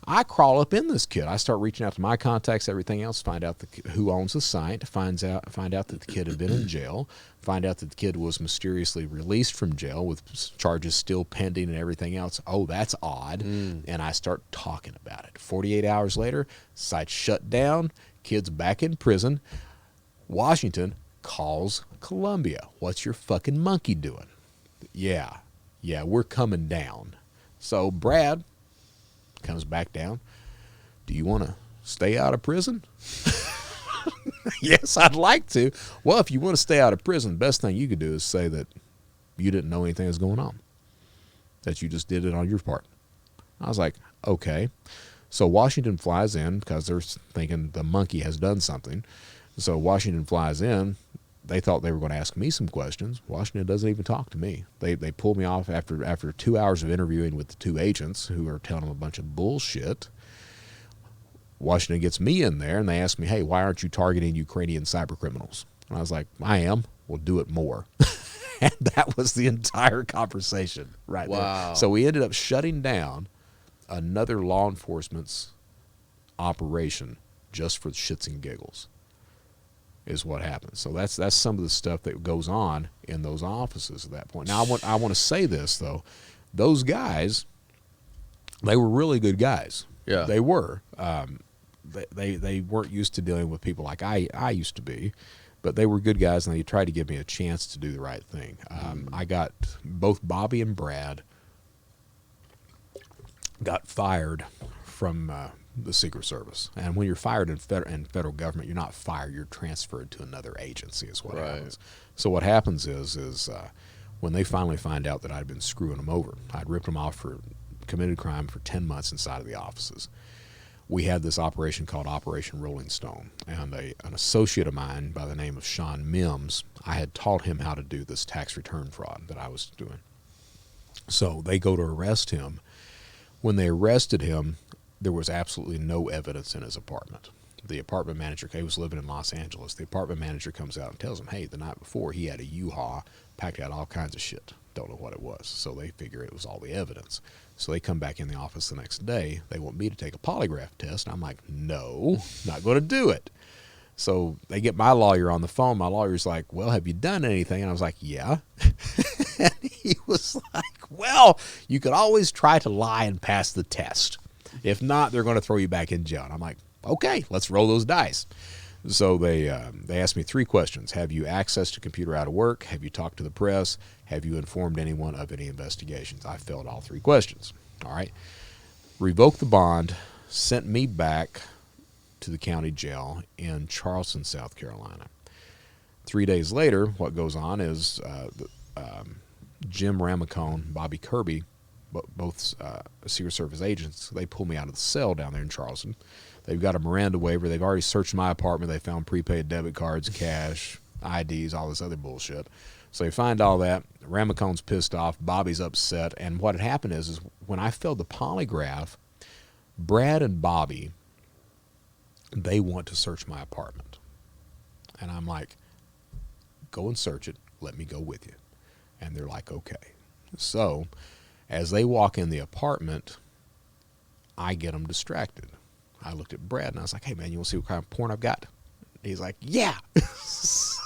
I crawl up in this kid. I start reaching out to my contacts, everything else, find out who owns the site, find out that the kid had been in jail, find out that the kid was mysteriously released from jail with charges still pending and everything else. Oh, that's odd. And I start talking about it. 48 hours later, site shut down, kid's back in prison. Washington calls Columbia. What's your fucking monkey doing? Yeah, we're coming down. So Brad comes back down. Do you want to stay out of prison? Yes, I'd like to. Well, if you want to stay out of prison, the best thing you could do is say that you didn't know anything was going on, that you just did it on your part. I was like, okay. So Washington flies in because they're thinking the monkey has done something. So Washington flies in. They thought they were going to ask me some questions. Washington doesn't even talk to me. They pulled me off after 2 hours of interviewing with the two agents who are telling them a bunch of bullshit. Washington gets me in there, and they ask me, hey, why aren't you targeting Ukrainian cyber criminals? And I was like, I am. We'll do it more. And that was the entire conversation right there. So we ended up shutting down another law enforcement's operation just for shits and giggles is what happens. So that's some of the stuff that goes on in those offices at that point. Now, I want to say this, though. Those guys, they were really good guys. Yeah. They were. They weren't used to dealing with people like I used to be, but they were good guys, and they tried to give me a chance to do the right thing. I got both Bobby and Brad got fired from the Secret Service. And when you're fired in federal government, you're not fired, you're transferred to another agency is what happens. So what happens is when they finally find out that I'd been screwing them over, I'd ripped them off for committed crime for 10 months inside of the offices. We had this operation called Operation Rolling Stone, and an associate of mine by the name of Sean Mims, I had taught him how to do this tax return fraud that I was doing. So they go to arrest him. When they arrested him, there was absolutely no evidence in his apartment. The apartment manager, he was living in Los Angeles, the apartment manager comes out and tells him, hey, the night before he had a U-Haul, packed out all kinds of shit. Don't know what it was. So they figure it was all the evidence. So they come back in the office the next day. They want me to take a polygraph test. And I'm like, no, not going to do it. So they get my lawyer on the phone. My lawyer's like, well, have you done anything? And I was like, yeah. And he was like, well, you could always try to lie and pass the test. If not, they're going to throw you back in jail. And I'm like, okay, let's roll those dice. So they asked me 3 questions. Have you accessed a computer out of work? Have you talked to the press? Have you informed anyone of any investigations? I failed all 3 questions. All right. Revoked the bond, sent me back to the county jail in Charleston, South Carolina. 3 days later, what goes on is Jim Ramacone, Bobby Kirby, both Secret Service agents, they pull me out of the cell down there in Charleston. They've got a Miranda waiver. They've already searched my apartment. They found prepaid debit cards, cash, IDs, all this other bullshit. So they find all that. Ramacone's pissed off. Bobby's upset. And what had happened is when I failed the polygraph, Brad and Bobby, they want to search my apartment. And I'm like, go and search it. Let me go with you. And they're like, okay. So as they walk in the apartment, I get them distracted. I looked at Brad and I was like, hey, man, you want to see what kind of porn I've got? He's like, yeah. So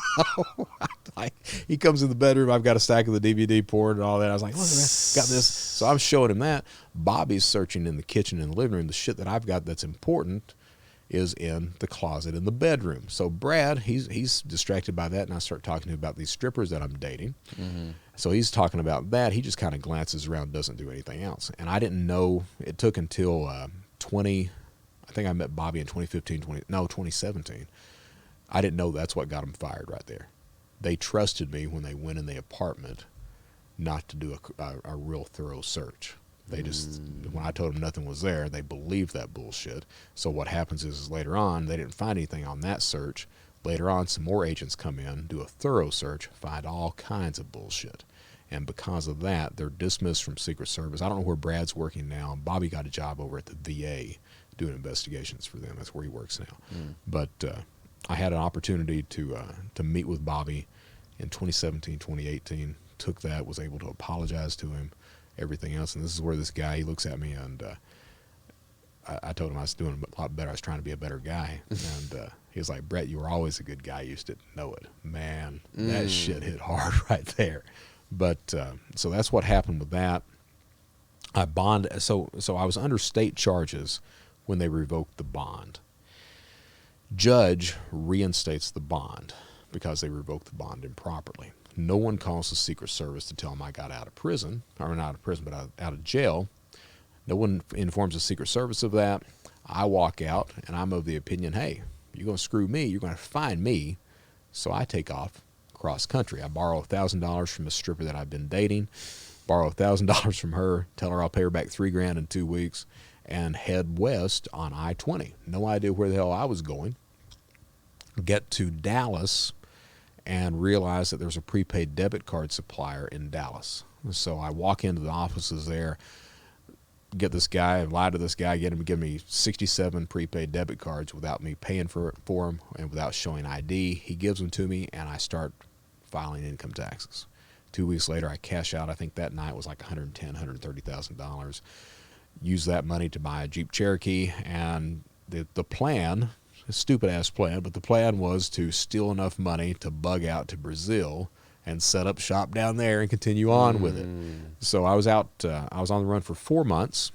he comes in the bedroom. I've got a stack of the DVD porn and all that. I was like, look, man, got this. So I'm showing him that. Bobby's searching in the kitchen and the living room. The shit that I've got that's important is in the closet in the bedroom. So Brad, he's distracted by that, and I start talking to him about these strippers that I'm dating. Mm-hmm. So he's talking about that. He just kind of glances around, doesn't do anything else. And I didn't know. It took until I think I met Bobby in 2017. I didn't know that's what got him fired right there. They trusted me when they went in the apartment not to do a real thorough search. They just, when I told them nothing was there, they believed that bullshit. So what happens is later on, they didn't find anything on that search. Later on, some more agents come in, do a thorough search, find all kinds of bullshit. And because of that, they're dismissed from Secret Service. I don't know where Brad's working now. Bobby got a job over at the VA doing investigations for them. That's where he works now. But I had an opportunity to meet with Bobby in 2017, 2018. Took that, was able to apologize to him, everything else. And this is where this guy, he looks at me, and I told him I was doing a lot better. I was trying to be a better guy. And he was like, Brett, you were always a good guy. You just didn't know it. Man, that shit hit hard right there. But so that's what happened with that. I bond. So I was under state charges when they revoked the bond. Judge reinstates the bond because they revoked the bond improperly. No one calls the Secret Service to tell them I got out of prison, or not out of prison, but out of jail. No one informs the Secret Service of that. I walk out, and I'm of the opinion, hey, you're going to screw me, you're going to find me. So I take off cross country. I borrow $1,000 from a stripper that I've been dating, borrow $1,000 from her, tell her I'll pay her back $3,000 in 2 weeks, and head west on I-20. No idea where the hell I was going. Get to Dallas and realize that there's a prepaid debit card supplier in Dallas. So I walk into the offices there, get this guy, lie to this guy, get him to give me 67 prepaid debit cards without me paying for them and without showing ID. He gives them to me, and I start filing income taxes. 2 weeks later, I cash out. I think that night was like $110,000, $130,000. Use that money to buy a Jeep Cherokee, and the plan, a stupid-ass plan, but the plan was to steal enough money to bug out to Brazil and set up shop down there and continue on with it. So I was out, I was on the run for 4 months,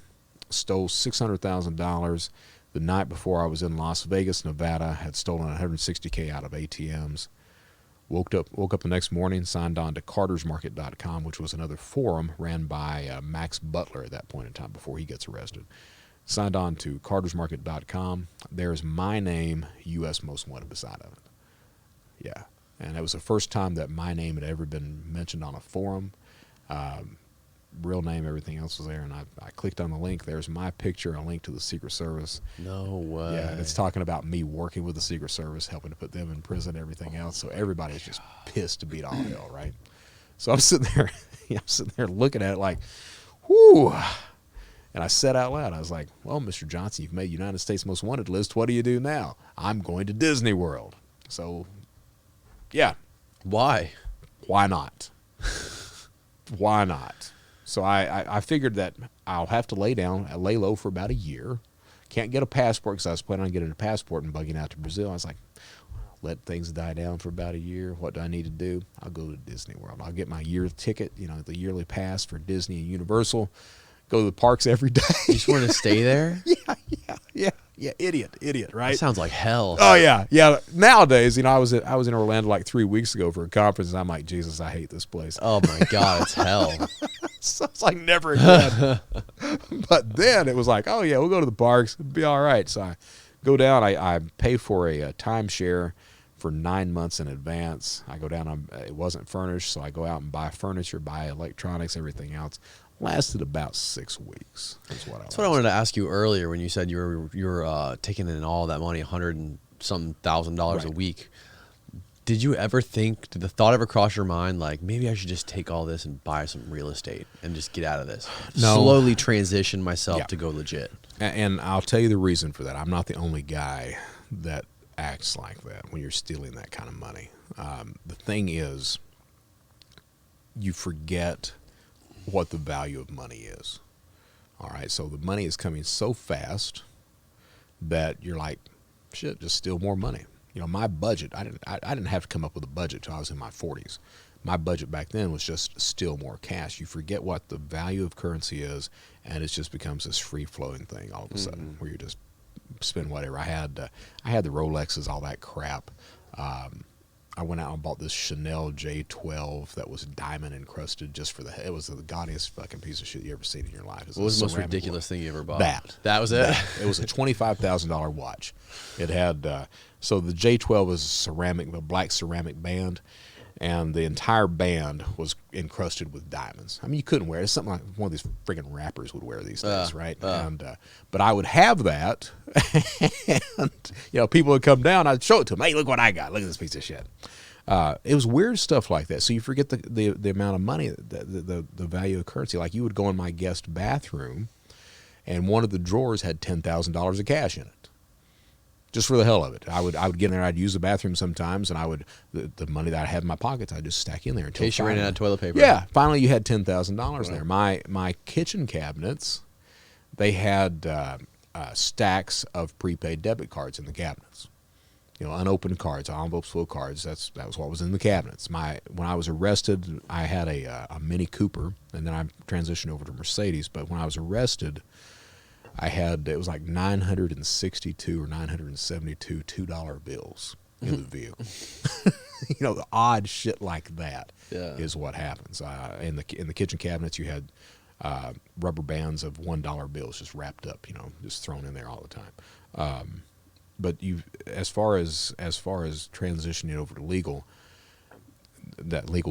stole $600,000. The night before I was in Las Vegas, Nevada, had stolen $160K out of ATMs. Woke up the next morning, signed on to cartersmarket.com, which was another forum ran by Max Butler at that point in time before he gets arrested. Signed on to cartersmarket.com. There's my name, U.S. Most Wanted, beside of it. Yeah. And it was the first time that my name had ever been mentioned on a forum. Real name, everything else was there. And I clicked on the link. There's my picture, a link to the Secret Service. No way. Yeah, and it's talking about me working with the Secret Service, helping to put them in prison, everything else. So everybody's just pissed to beat all hell, right? So I'm sitting there looking at it like, whoo. And I said out loud, I was like, well, Mr. Johnson, you've made United States Most Wanted list. What do you do now? I'm going to Disney World. So, yeah. Why? Why not? Why not? So I figured that I'll have to lay low for about a year. Can't get a passport because I was planning on getting a passport and bugging out to Brazil. I was like, let things die down for about a year. What do I need to do? I'll go to Disney World. I'll get my year ticket, the yearly pass for Disney and Universal. Go to the parks every day. You just want to stay there? Yeah. Idiot, right? That sounds like hell. Oh yeah. Nowadays, I was in Orlando like 3 weeks ago for a conference, and I'm like, Jesus, I hate this place. Oh my God, it's hell. So it's like never again. But then it was like, oh yeah, we'll go to the parks. It'll be all right. So I go down. I pay for a timeshare for 9 months in advance. I go down. It wasn't furnished, so I go out and buy furniture, buy electronics, everything else. Lasted about 6 weeks. That's what I wanted to ask you earlier when you said you were taking in all that money, $100 and some $1,000 a week. Did the thought ever cross your mind, like, maybe I should just take all this and buy some real estate and just get out of this? No. Slowly transition myself to go legit. And I'll tell you the reason for that. I'm not the only guy that acts like that when you're stealing that kind of money. The thing is, you forget what the value of money is. All right, so the money is coming so fast that you're like, shit, just steal more money. My budget, I didn't have to come up with a budget till I was in my 40s. My budget back then was just steal more cash. You forget what the value of currency is, and it just becomes this free-flowing thing all of a sudden where you just spend whatever. I had the Rolexes, all that crap. I went out and bought this Chanel J12 that was diamond encrusted it was the gaudiest fucking piece of shit you ever seen in your life. What was the most ridiculous thing you ever bought? That was it? It was a $25,000 watch. It had, so the J12 was a black ceramic band, and the entire band was encrusted with diamonds. I mean, you couldn't wear it. It's something like one of these friggin' rappers would wear these days, right? But I would have that, and people would come down. I'd show it to them. Hey, look what I got. Look at this piece of shit. It was weird stuff like that. So you forget the amount of money, the value of currency. Like you would go in my guest bathroom, and one of the drawers had $10,000 of cash in it. Just for the hell of it. I would get in there, I'd use the bathroom sometimes, and the money that I had in my pockets, I'd just stack in there. In case you ran out of toilet paper. Yeah, finally you had $10,000 there. My kitchen cabinets, they had stacks of prepaid debit cards in the cabinets. Unopened cards, envelopes full of cards. That was what was in the cabinets. When I was arrested, I had a Mini Cooper, and then I transitioned over to Mercedes. But when I was arrested, it was like 962 or 972 $2 bills in the vehicle. The odd shit like that is what happens. In the kitchen cabinets, you had rubber bands of $1 bills just wrapped up, just thrown in there all the time. But as far as transitioning over to legal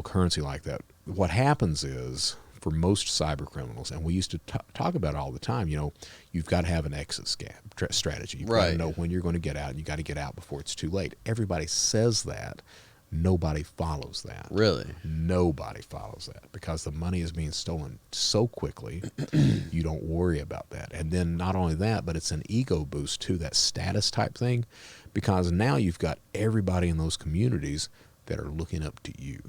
currency like that, what happens is, for most cyber criminals, and we used to talk about it all the time, you've got to have an exit strategy. You've got to know when you're going to get out, and you got to get out before it's too late. Everybody says that. Nobody follows that. Really? Nobody follows that, because the money is being stolen so quickly, you don't worry about that. And then not only that, but it's an ego boost too, that status type thing, because now you've got everybody in those communities that are looking up to you.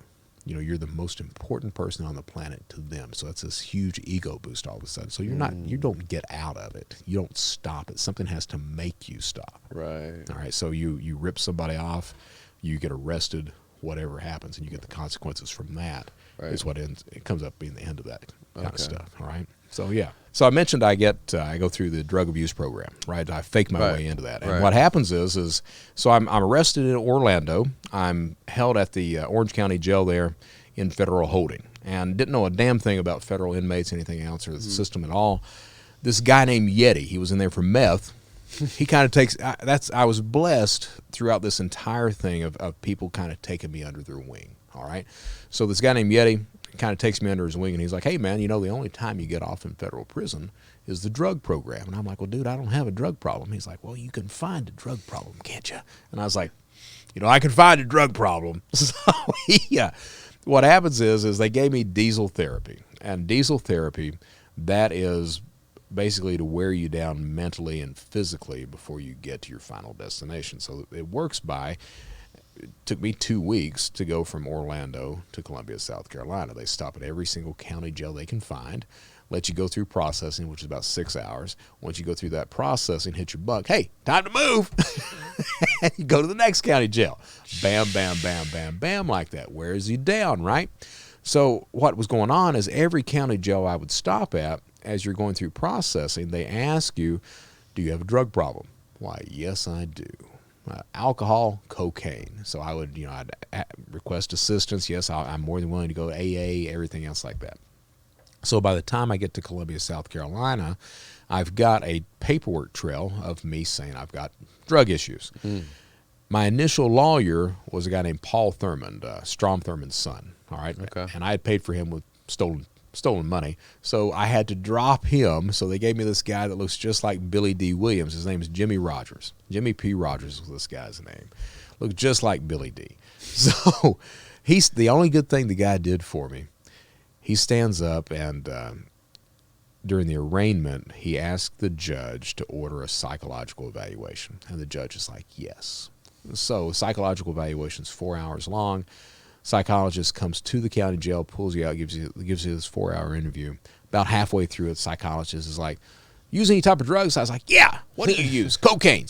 You're the most important person on the planet to them. So it's this huge ego boost all of a sudden. So you don't get out of it. You don't stop it. Something has to make you stop. Right. All right. So you rip somebody off, you get arrested, whatever happens, and you get the consequences from that. Right. Is what it comes up being the end of that kind of stuff. All right. So yeah. So I mentioned I go through the drug abuse program, right? I fake my way into that. And what happens is so I'm arrested in Orlando. I'm held at the Orange County Jail there in federal holding, and didn't know a damn thing about federal inmates, anything else, or the system at all. This guy named Yeti, he was in there for meth. He kind of takes I was blessed throughout this entire thing of people kind of taking me under their wing. All right. So this guy named Yeti kind of takes me under his wing, and he's like, hey man, the only time you get off in federal prison is the drug program. And I'm like, well, dude, I don't have a drug problem. He's like, well, you can find a drug problem, can't you? And I was like, I can find a drug problem. So what happens is they gave me diesel therapy, and diesel therapy, that is basically to wear you down mentally and physically before you get to your final destination. So it works it took me 2 weeks to go from Orlando to Columbia, South Carolina. They stop at every single county jail they can find, let you go through processing, which is about 6 hours. Once you go through that processing, hit your buck, hey, time to move. And you go to the next county jail. Bam, bam, bam, bam, bam, like that. Wears you down, right? So what was going on is every county jail I would stop at, as you're going through processing, they ask you, do you have a drug problem? Why, yes, I do. Alcohol, cocaine. So I would, I'd request assistance. Yes, I'm more than willing to go to AA, everything else like that. So by the time I get to Columbia, South Carolina, I've got a paperwork trail of me saying I've got drug issues. My initial lawyer was a guy named Paul Thurmond, Strom Thurmond's son. All right. Okay. And I had paid for him with stolen money. So I had to drop him. So they gave me this guy that looks just like Billy D. Williams. His name is Jimmy Rogers. Jimmy P. Rogers was this guy's name. Looked just like Billy D. So he's the only good thing the guy did for me. He stands up and during the arraignment, he asked the judge to order a psychological evaluation. And the judge is like, yes. So psychological evaluation is 4 hours long. Psychologist comes to the county jail, pulls you out, gives you this 4-hour interview. About halfway through it, psychologist is like, use any type of drugs? I was like, yeah. What do you use? Cocaine.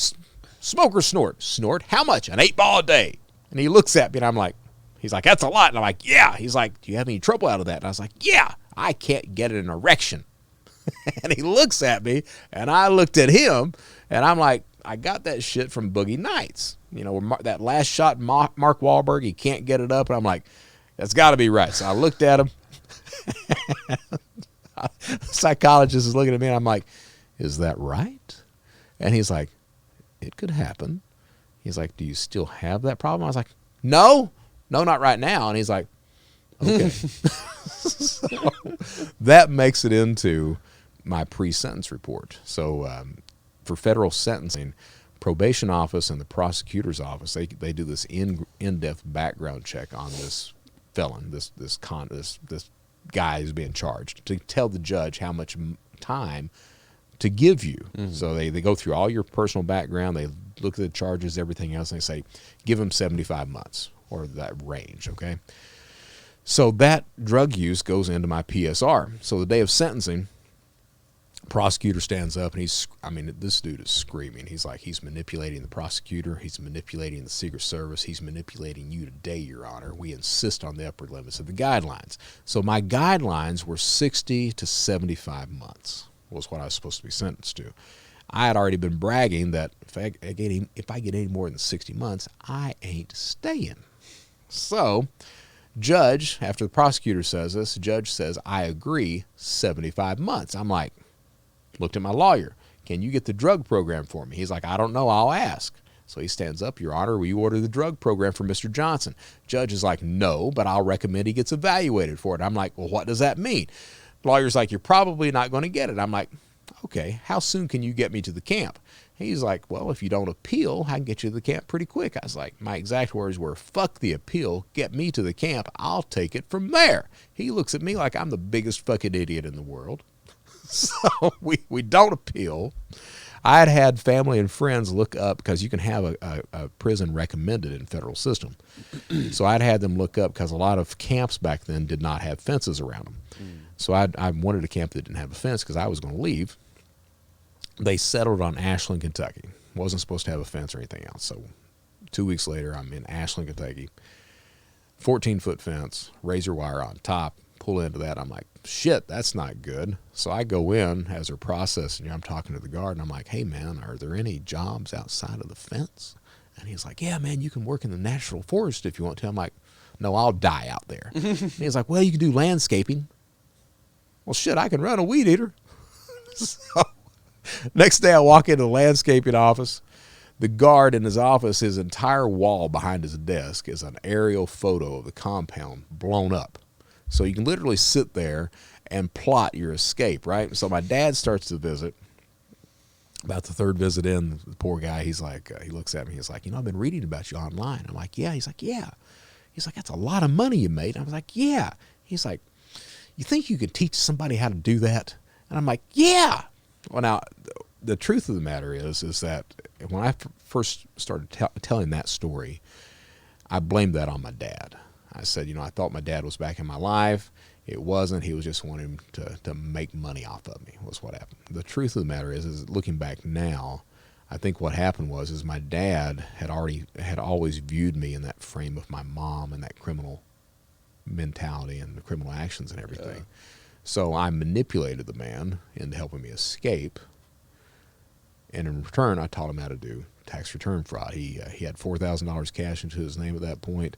Smoke or snort? Snort. How much? An 8-ball a day. And he looks at me, and I'm like, he's like, that's a lot. And I'm like, yeah. He's like, do you have any trouble out of that? And I was like, yeah. I can't get an erection. And he looks at me, and I looked at him, and I'm like, I got that shit from Boogie Nights. That last shot, Mark Wahlberg, he can't get it up. And I'm like, that's got to be right. So I looked at him. Psychologist is looking at me, and I'm like, is that right? And he's like, it could happen. He's like, do you still have that problem? I was like, no, No, not right now. And he's like, okay. So that makes it into my pre-sentence report. So for federal sentencing, probation office and the prosecutor's office, they do this in-depth background check on this felon, this guy who's being charged, to tell the judge how much time to give you. So they go through all your personal background, they look at the charges, everything else, and they say, give him 75 months or that range, okay? So that drug use goes into my PSR. So the day of sentencing, prosecutor stands up and this dude is screaming. He's manipulating the prosecutor. He's manipulating the Secret Service. He's manipulating you today, Your Honor. We insist on the upper limits of the guidelines. So my guidelines were 60 to 75 months was what I was supposed to be sentenced to. I had already been bragging that if I get any more than 60 months, I ain't staying. So judge, after the prosecutor says this, judge says, I agree, 75 months. I'm like, looked at my lawyer. Can you get the drug program for me? He's like, I don't know. I'll ask. So he stands up. Your Honor, will you order the drug program for Mr. Johnson? Judge is like, no, but I'll recommend he gets evaluated for it. I'm like, well, what does that mean? Lawyer's like, you're probably not going to get it. I'm like, okay, how soon can you get me to the camp? He's like, well, if you don't appeal, I can get you to the camp pretty quick. I was like, my exact words were, fuck the appeal, get me to the camp, I'll take it from there. He looks at me like I'm the biggest fucking idiot in the world. So we don't appeal. I had family and friends look up, because you can have a prison recommended in federal system. So I'd had them look up, because a lot of camps back then did not have fences around them. So I wanted a camp that didn't have a fence because I was going to leave. They settled on Ashland, Kentucky. Wasn't supposed to have a fence or anything else. So 2 weeks later, I'm in Ashland, Kentucky. 14-foot fence, razor wire on top. Pull into that. I'm like, shit, that's not good. So I go in as they're processing. I'm talking to the guard, and I'm like, hey, man, are there any jobs outside of the fence? And he's like, yeah, man, you can work in the national forest if you want to. I'm like, no, I'll die out there. And he's like, well, you can do landscaping. Well, shit, I can run a weed eater. So next day I walk into the landscaping office. The guard in his office, his entire wall behind his desk is an aerial photo of the compound blown up. So you can literally sit there and plot your escape, right? So my dad starts to visit. About the third visit in, the poor guy, he's like, he looks at me, he's like, I've been reading about you online. I'm like, yeah. He's like, yeah. He's like, that's a lot of money you made. I was like, yeah. He's like, you think you could teach somebody how to do that? And I'm like, yeah. Well, now, the truth of the matter is that when I first started telling that story, I blamed that on my dad. I said, I thought my dad was back in my life. It wasn't. He was just wanting to make money off of me, was what happened. The truth of the matter is looking back now, I think what happened was my dad had always viewed me in that frame of my mom and that criminal mentality and the criminal actions and everything. Yeah. So I manipulated the man into helping me escape. And in return, I taught him how to do tax return fraud. He had $4,000 cash into his name at that point.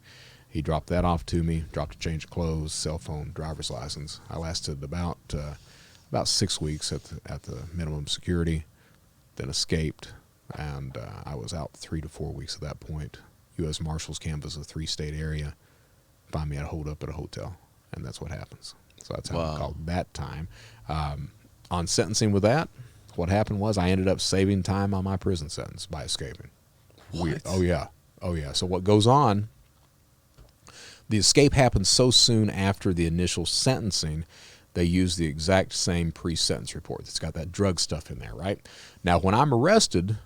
He dropped that off to me, dropped a change of clothes, cell phone, driver's license. I lasted about 6 weeks at the minimum security, then escaped, and I was out 3 to 4 weeks at that point. U.S. Marshals canvassed a 3-state area, find me at a hold-up at a hotel, and that's what happens. So that's how I called that time. On sentencing with that, what happened was I ended up saving time on my prison sentence by escaping. What? Weird. Oh, yeah. So what goes on, the escape happened so soon after the initial sentencing, they use the exact same pre-sentence report. It's got that drug stuff in there, right? Now, when I'm arrested,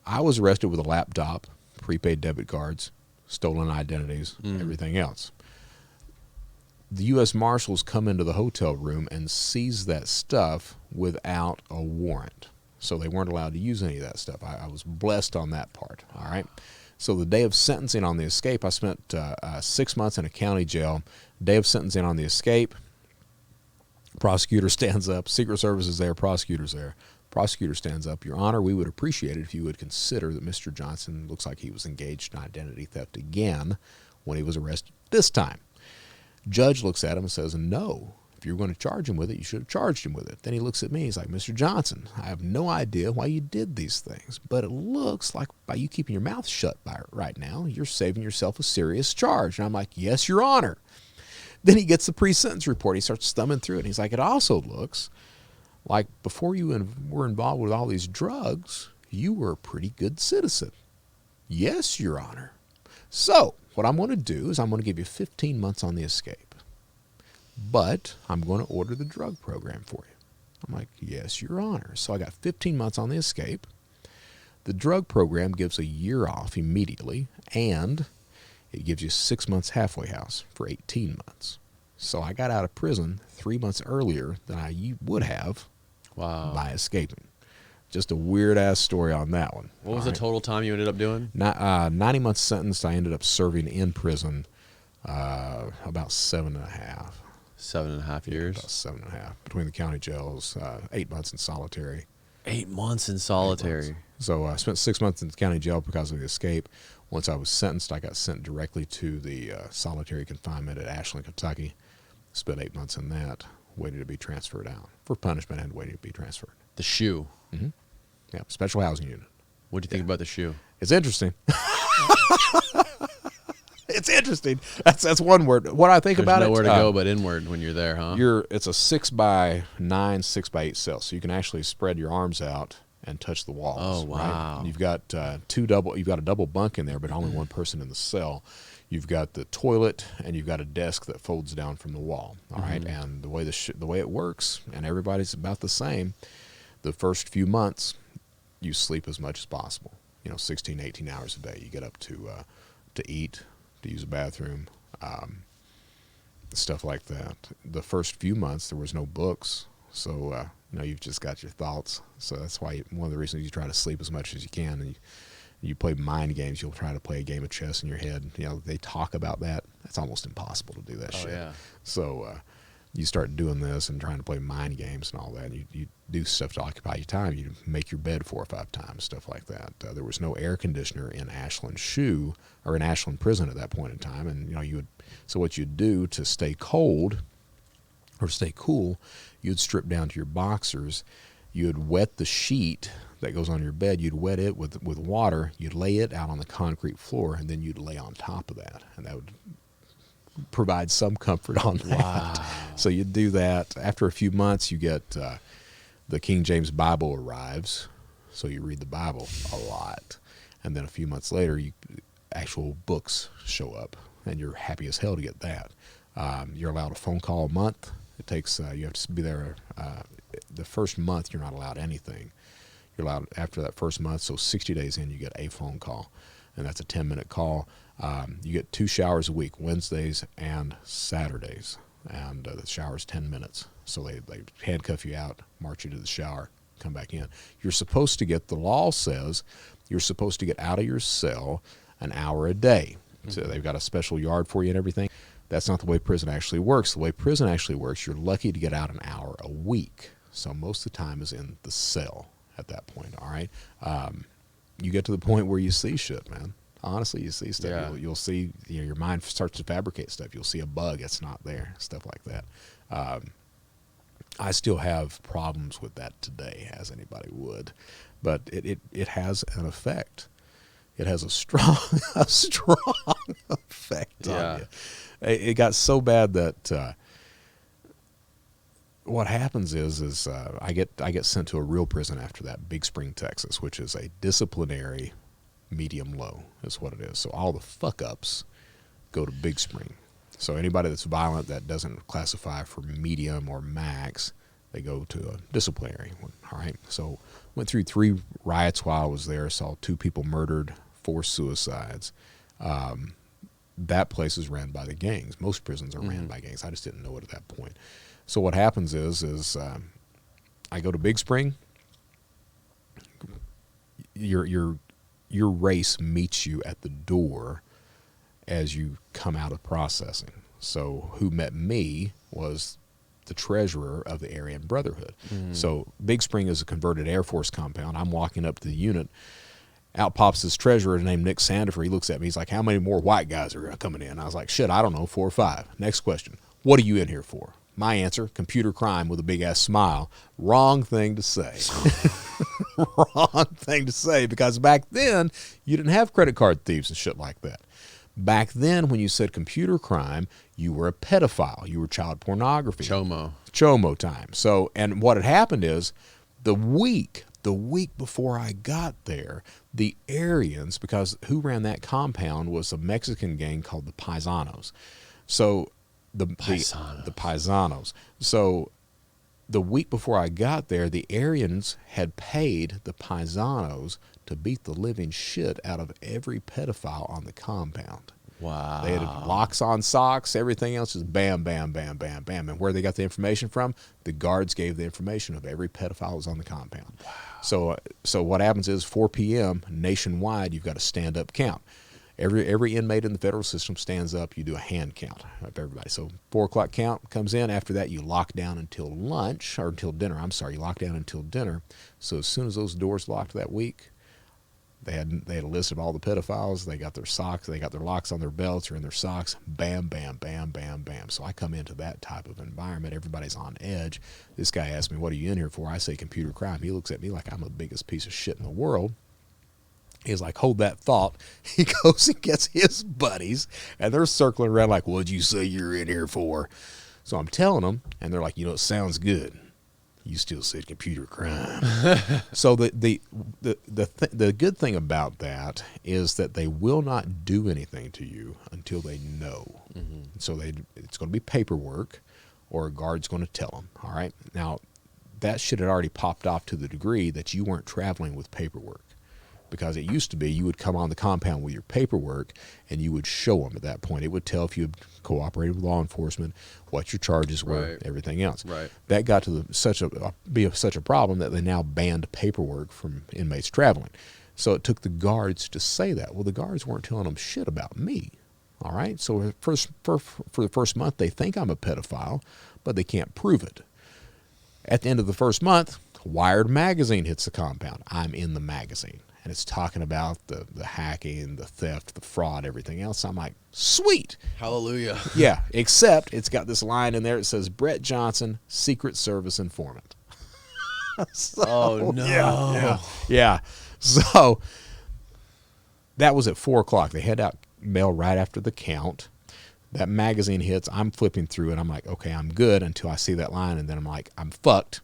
I was arrested with a laptop, prepaid debit cards, stolen identities, everything else. The U.S. Marshals come into the hotel room and seize that stuff without a warrant. So they weren't allowed to use any of that stuff. I was blessed on that part, all right? So the day of sentencing on the escape, I spent 6 months in a county jail. Day of sentencing on the escape, prosecutor stands up. Secret Service is there, prosecutor's there. Prosecutor stands up. Your Honor, we would appreciate it if you would consider that Mr. Johnson looks like he was engaged in identity theft again when he was arrested this time. Judge looks at him and says, no, If you were going to charge him with it, you should have charged him with it. Then he looks at me. He's like, Mr. Johnson, I have no idea why you did these things, but it looks like by you keeping your mouth shut right now, you're saving yourself a serious charge. And I'm like, yes, Your Honor. Then he gets the pre-sentence report. He starts thumbing through it. And he's like, it also looks like before you were involved with all these drugs, you were a pretty good citizen. Yes, Your Honor. So what I'm going to do is I'm going to give you 15 months on the escape. But I'm going to order the drug program for you. I'm like, yes, Your Honor. So I got 15 months on the escape. The drug program gives a year off immediately, and it gives you 6 months halfway house for 18 months. So I got out of prison 3 months earlier than I would have by escaping. Just a weird-ass story on that one. What was the total time you ended up doing? 90 months sentenced. I ended up serving in prison about 7.5. 7.5 years? About 7.5. Between the county jails, 8 months in solitary. 8 months in solitary. 8 months. So I spent 6 months in the county jail because of the escape. Once I was sentenced, I got sent directly to the solitary confinement at Ashland, Kentucky. Spent 8 months in that, waiting to be transferred out. For punishment and waiting to be transferred. The shoe. Mm-hmm. Yeah, special housing unit. What do you think about the shoe? It's interesting. It's interesting. That's one word. What I think There's about it. There's nowhere to go but inward when you're there, huh? It's a 6x9, 6x8 cell, so you can actually spread your arms out and touch the walls. Oh wow! Right? You've got You've got a double bunk in there, but only one person in the cell. You've got the toilet and you've got a desk that folds down from the wall. All right, and the way it works, and everybody's about the same. The first few months, you sleep as much as possible. 16, 18 hours a day. You get up to eat, to use a bathroom, stuff like that. The first few months, there was no books, so you've just got your thoughts. So that's why one of the reasons you try to sleep as much as you can. And you play mind games. You'll try to play a game of chess in your head. They talk about that. That's almost impossible to do that shit. Yeah. So you start doing this and trying to play mind games and all that. And you do stuff to occupy your time. You make your bed 4 or 5 times, stuff like that. There was no air conditioner in Ashland prison at that point in time. And so what you'd do to stay cold or stay cool, you'd strip down to your boxers. You'd wet the sheet that goes on your bed. You'd wet it with water. You'd lay it out on the concrete floor, and then you'd lay on top of that, and that would provide some comfort on that. Wow. So you'd do that. After a few months, you get the King James Bible arrives, so you read the Bible a lot. And then a few months later, actual books show up, and you're happy as hell to get that. You're allowed a phone call a month. It takes you have to be there. The first month, you're not allowed anything. You're allowed after that first month, so 60 days in, you get a phone call, and that's a 10-minute call. You get 2 showers a week, Wednesdays and Saturdays, and the shower's 10 minutes. So they handcuff you out, march you to the shower, come back in. You're supposed to get, the law says, you're supposed to get out of your cell an hour a day. So they've got a special yard for you and everything. That's not the way prison actually works. The way prison actually works, you're lucky to get out an hour a week. So most of the time is in the cell at that point, all right? You get to the point where you see shit, man. Honestly, you see stuff. Yeah. You'll see, your mind starts to fabricate stuff. You'll see a bug that's not there, stuff like that. I still have problems with that today, as anybody would. But it has an effect. It has a strong effect on you. It got so bad that what happens is I get sent to a real prison after that, Big Spring, Texas, which is a disciplinary medium low is what it is. So all the fuck ups go to Big Spring. So anybody that's violent that doesn't classify for medium or max, they go to a disciplinary one. All right. So went through 3 riots while I was there. Saw 2 people murdered, 4 suicides. That place is ran by the gangs. Most prisons are ran by gangs. I just didn't know it at that point. So what happens is I go to Big Spring. Your race meets you at the door as you come out of processing. So who met me was the treasurer of the Aryan Brotherhood. So Big Spring is a converted Air Force compound. I'm walking up to the unit. Out pops this treasurer named Nick Sandifer. He looks at me. He's like, how many more white guys are coming in? I was like, shit, I don't know, 4 or 5. Next question. What are you in here for? My answer, computer crime with a big-ass smile. Wrong thing to say. Wrong thing to say, because back then, you didn't have credit card thieves and shit like that. Back then, when you said computer crime, you were a pedophile. You were child pornography. Chomo time. So, and what had happened is, the week before I got there, the Aryans, because who ran that compound was a Mexican gang called the Paisanos. So the Paisanos. So the week before I got there, the Aryans had paid the Paisanos to beat the living shit out of every pedophile on the compound. Wow. They had locks on socks. Everything else is bam, bam, bam, bam, bam. And where they got the information from, the guards gave the information of every pedophile that was on the compound. Wow. So what happens is 4 p.m. nationwide, you've got a stand-up count. Every inmate in the federal system stands up. You do a hand count of everybody. So 4 o'clock count comes in. After that, you lock down until lunch, or until dinner. I'm sorry, you lock down until dinner. So as soon as those doors locked that week, they had a list of all the pedophiles. They got their socks. They got their locks on their belts or in their socks. Bam, bam, bam, bam, bam. So I come into that type of environment. Everybody's on edge. This guy asks me, what are you in here for? I say computer crime. He looks at me like I'm the biggest piece of shit in the world. He's like, hold that thought. He goes and gets his buddies, and they're circling around like, what'd you say you're in here for? So I'm telling them, and they're like, it sounds good. You still said computer crime. So the good thing about that is that they will not do anything to you until they know. Mm-hmm. So it's going to be paperwork, or a guard's going to tell them. All right. Now, that shit had already popped off to the degree that you weren't traveling with paperwork. Because it used to be you would come on the compound with your paperwork and you would show them at that point. It would tell if you had cooperated with law enforcement, what your charges were, everything else. Right. That got to such a problem that they now banned paperwork from inmates traveling. So it took the guards to say that. Well, the guards weren't telling them shit about me. All right. So for the first month, they think I'm a pedophile, but they can't prove it. At the end of the first month, Wired magazine hits the compound. I'm in the magazine. And it's talking about the hacking, the theft, the fraud, everything else. I'm like, sweet. Hallelujah. Yeah, except it's got this line in there. It says, Brett Johnson, Secret Service informant. So, oh, no. Yeah. So that was at 4 o'clock. They head out mail right after the count. That magazine hits. I'm flipping through, and I'm like, okay, I'm good until I see that line. And then I'm like, I'm fucked.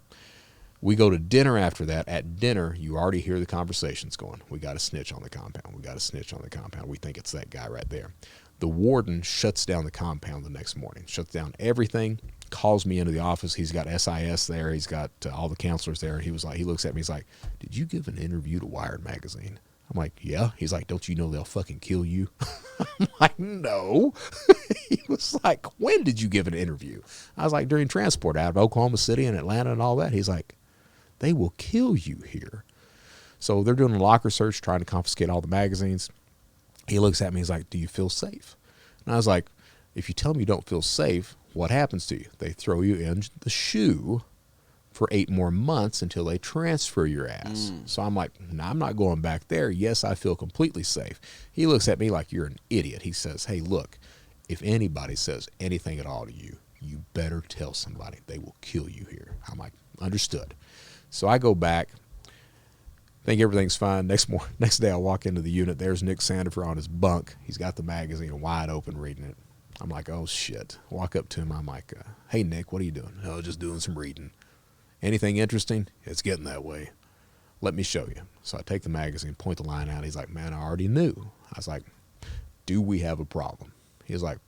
We go to dinner after that. At dinner, you already hear the conversations going. We got a snitch on the compound. We got a snitch on the compound. We think it's that guy right there. The warden shuts down the compound the next morning, shuts down everything, calls me into the office. He's got SIS there. He's got all the counselors there. He looks at me. He's like, did you give an interview to Wired magazine? I'm like, yeah. He's like, don't you know they'll fucking kill you? I'm like, no. He was like, when did you give an interview? I was like, during transport out of Oklahoma City and Atlanta and all that. He's like, they will kill you here. So they're doing a locker search, trying to confiscate all the magazines. He looks at me. He's like, do you feel safe? And I was like, if you tell me you don't feel safe, what happens to you? They throw you in the shoe for 8 more months until they transfer your ass. So I'm like, no, I'm not going back there. Yes, I feel completely safe. He looks at me like, you're an idiot. He says, hey, look, if anybody says anything at all to you, you better tell somebody. They will kill you here. I'm like, understood. So I go back, think everything's fine. Next day I walk into the unit. There's Nick Sandifer on his bunk. He's got the magazine wide open reading it. I'm like, oh, shit. Walk up to him. I'm like, hey, Nick, what are you doing? Oh, just doing some reading. Anything interesting? It's getting that way. Let me show you. So I take the magazine, point the line out. He's like, man, I already knew. I was like, do we have a problem? He was like,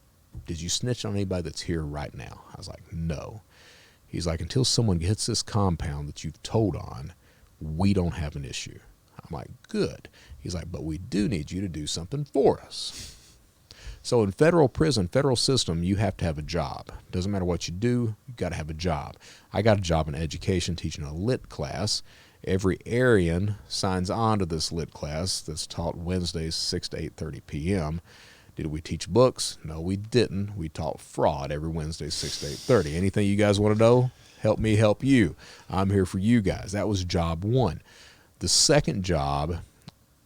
did you snitch on anybody that's here right now? I was like, no. He's like, until someone hits this compound that you've told on, we don't have an issue. I'm like, good. He's like, but we do need you to do something for us. So in federal prison, federal system, you have to have a job. Doesn't matter what you do, you've got to have a job. I got a job in education teaching a lit class. Every Aryan signs on to this lit class that's taught Wednesdays 6 to 8:30 p.m. Did we teach books? No, we didn't. We taught fraud every Wednesday, 6 to 8:30. Anything you guys want to know? Help me help you. I'm here for you guys. That was job 1. The second job,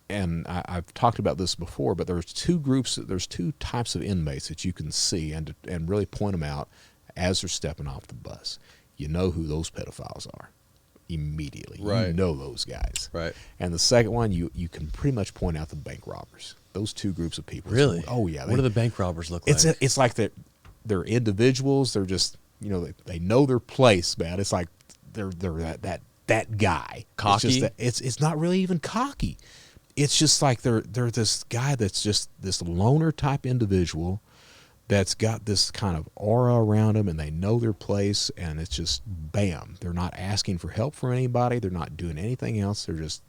and I've talked about this before, but there's 2 types of inmates that you can see and really point them out as they're stepping off the bus. You know who those pedophiles are immediately. Right. You know those guys. Right. And the second one, you can pretty much point out the bank robbers. Those two groups of people. Really? Oh, yeah. What do the bank robbers look like? It's like they're individuals. They're just, they know their place, man. It's like they're that guy. Cocky? It's not really even cocky. It's just like they're this guy that's just this loner type individual that's got this kind of aura around them, and they know their place, and it's just bam. They're not asking for help from anybody. They're not doing anything else. They're just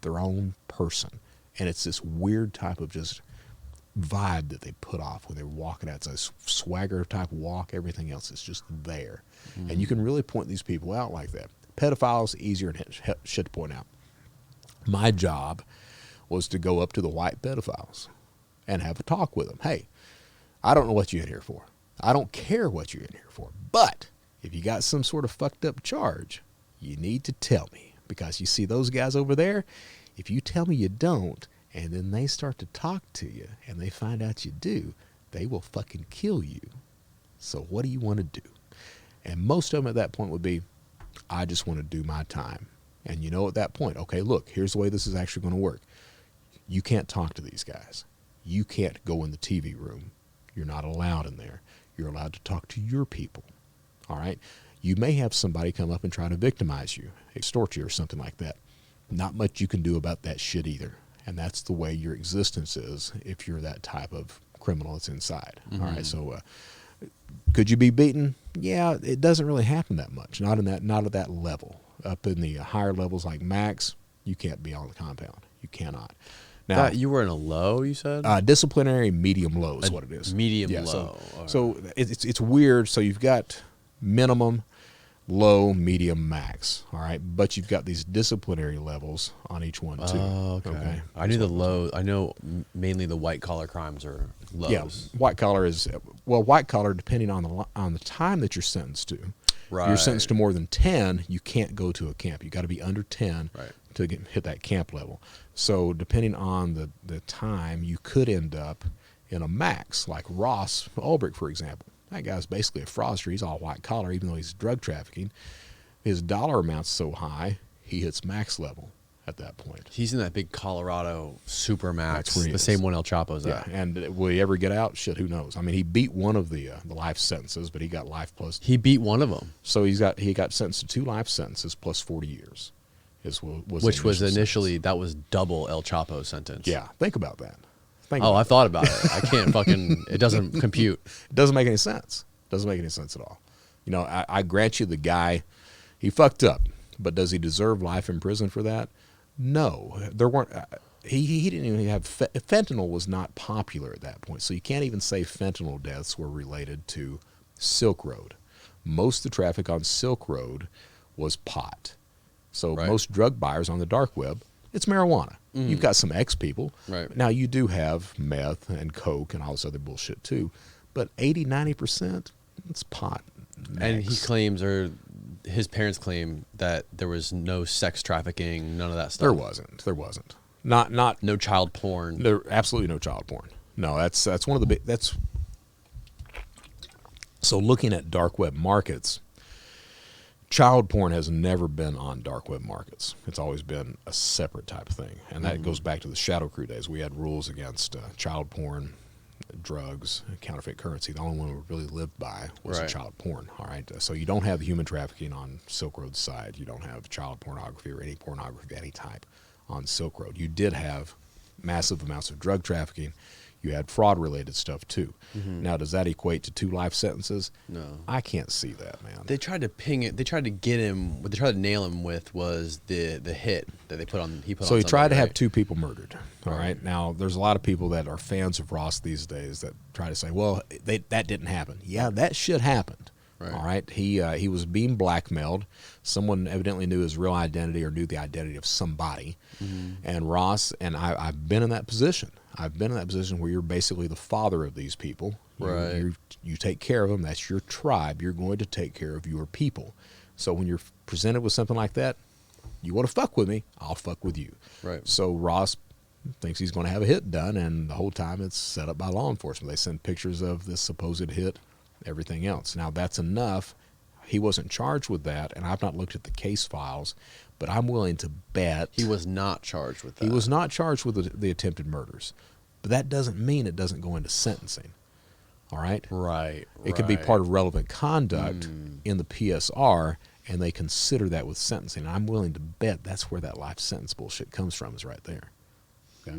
their own person. And it's this weird type of just vibe that they put off when they're walking out. It's a swagger type walk. Everything else is just there. And you can really point these people out like that. Pedophiles, easier and shit to point out. My job was to go up to the white pedophiles and have a talk with them. Hey, I don't know what you're in here for. I don't care what you're in here for. But if you got some sort of fucked up charge, you need to tell me. Because you see those guys over there, if you tell me you don't, and then they start to talk to you, and they find out you do, they will fucking kill you. So what do you want to do? And most of them at that point would be, I just want to do my time. And at that point, okay, look, here's the way this is actually going to work. You can't talk to these guys. You can't go in the TV room. You're not allowed in there. You're allowed to talk to your people. All right? You may have somebody come up and try to victimize you, extort you or something like that. Not much you can do about that shit either. And that's the way your existence is if you're that type of criminal that's inside. All right? So could you be beaten? Yeah, it doesn't really happen that much. Not at that level. Up in the higher levels like max, you can't be on the compound. You cannot. Now, you were in a low, you said? Disciplinary medium low is what it is. Medium Yeah, low. So it's weird. So you've got minimum, low, medium, max. All right, but you've got these disciplinary levels on each one too. Oh, okay. I knew the low. I know mainly the white collar crimes are lows. Yeah, white collar is white collar depending on the time that you're sentenced to. Right. If you're sentenced to more than 10, you can't go to a camp. You got to be under 10 to hit that camp level. So depending on the time, you could end up in a max, like Ross Ulbricht, for example. That guy's basically a fraudster. He's all white collar, even though he's drug trafficking. His dollar amount's so high, he hits max level at that point. He's in that big Colorado super max, the is. same one El Chapo's Yeah, at. and will he ever get out? Shit, who knows? I mean, he beat one of the life sentences, but he got life plus. He beat one of them. So he got sentenced to 2 life sentences plus 40 years. Which was initially, that was double El Chapo's sentence. Yeah, think about that. I thought about it. I can't fucking, it doesn't compute. It doesn't make any sense. Doesn't make any sense at all. I grant you the guy, he fucked up, but does he deserve life in prison for that? No. There weren't, he didn't even have, fentanyl was not popular at that point, so you can't even say fentanyl deaths were related to Silk Road. Most of the traffic on Silk Road was pot. So most drug buyers on the dark web, it's marijuana. You've got some X people. Right. Now, you do have meth and coke and all this other bullshit too, but 80-90%, it's pot. And he claims, or his parents claim, that there was no sex trafficking, none of that stuff. There wasn't. Not no child porn. There absolutely no child porn. No, that's one of the big. That's so looking at dark web markets. Child porn has never been on dark web markets. It's always been a separate type of thing, and that goes back to the Shadow Crew days. We had rules against child porn, drugs, counterfeit currency. The only one we really lived by was child porn. All right, so you don't have human trafficking on Silk Road's side. You don't have child pornography or any pornography of any type on Silk Road. You did have massive amounts of drug trafficking. You had fraud-related stuff too. Now, does that equate to 2 life sentences? No. I can't see that, man. They tried to ping it. They tried to get him. What they tried to nail him with was the hit that they put on. So he tried to have 2 people murdered. All right. Now, there's a lot of people that are fans of Ross these days that try to say, well, that didn't happen. Yeah, that shit happened. Right. All right. He was being blackmailed. Someone evidently knew his real identity or knew the identity of somebody. And Ross, and I've been in that position. I've been in that position where you're basically the father of these people. Right. You take care of them. That's your tribe. You're going to take care of your people. So when you're presented with something like that, you want to fuck with me, I'll fuck with you. Right. So Ross thinks he's going to have a hit done, and the whole time it's set up by law enforcement. They send pictures of this supposed hit everything else. Now, that's enough. He wasn't charged with that, and I've not looked at the case files, but I'm willing to bet He was not charged with that. he was not charged with the attempted murders. But that doesn't mean it doesn't go into sentencing. All right? Right. It could be part of relevant conduct in the PSR, and they consider that with sentencing. I'm willing to bet that's where that life sentence bullshit comes from, is right there. Okay.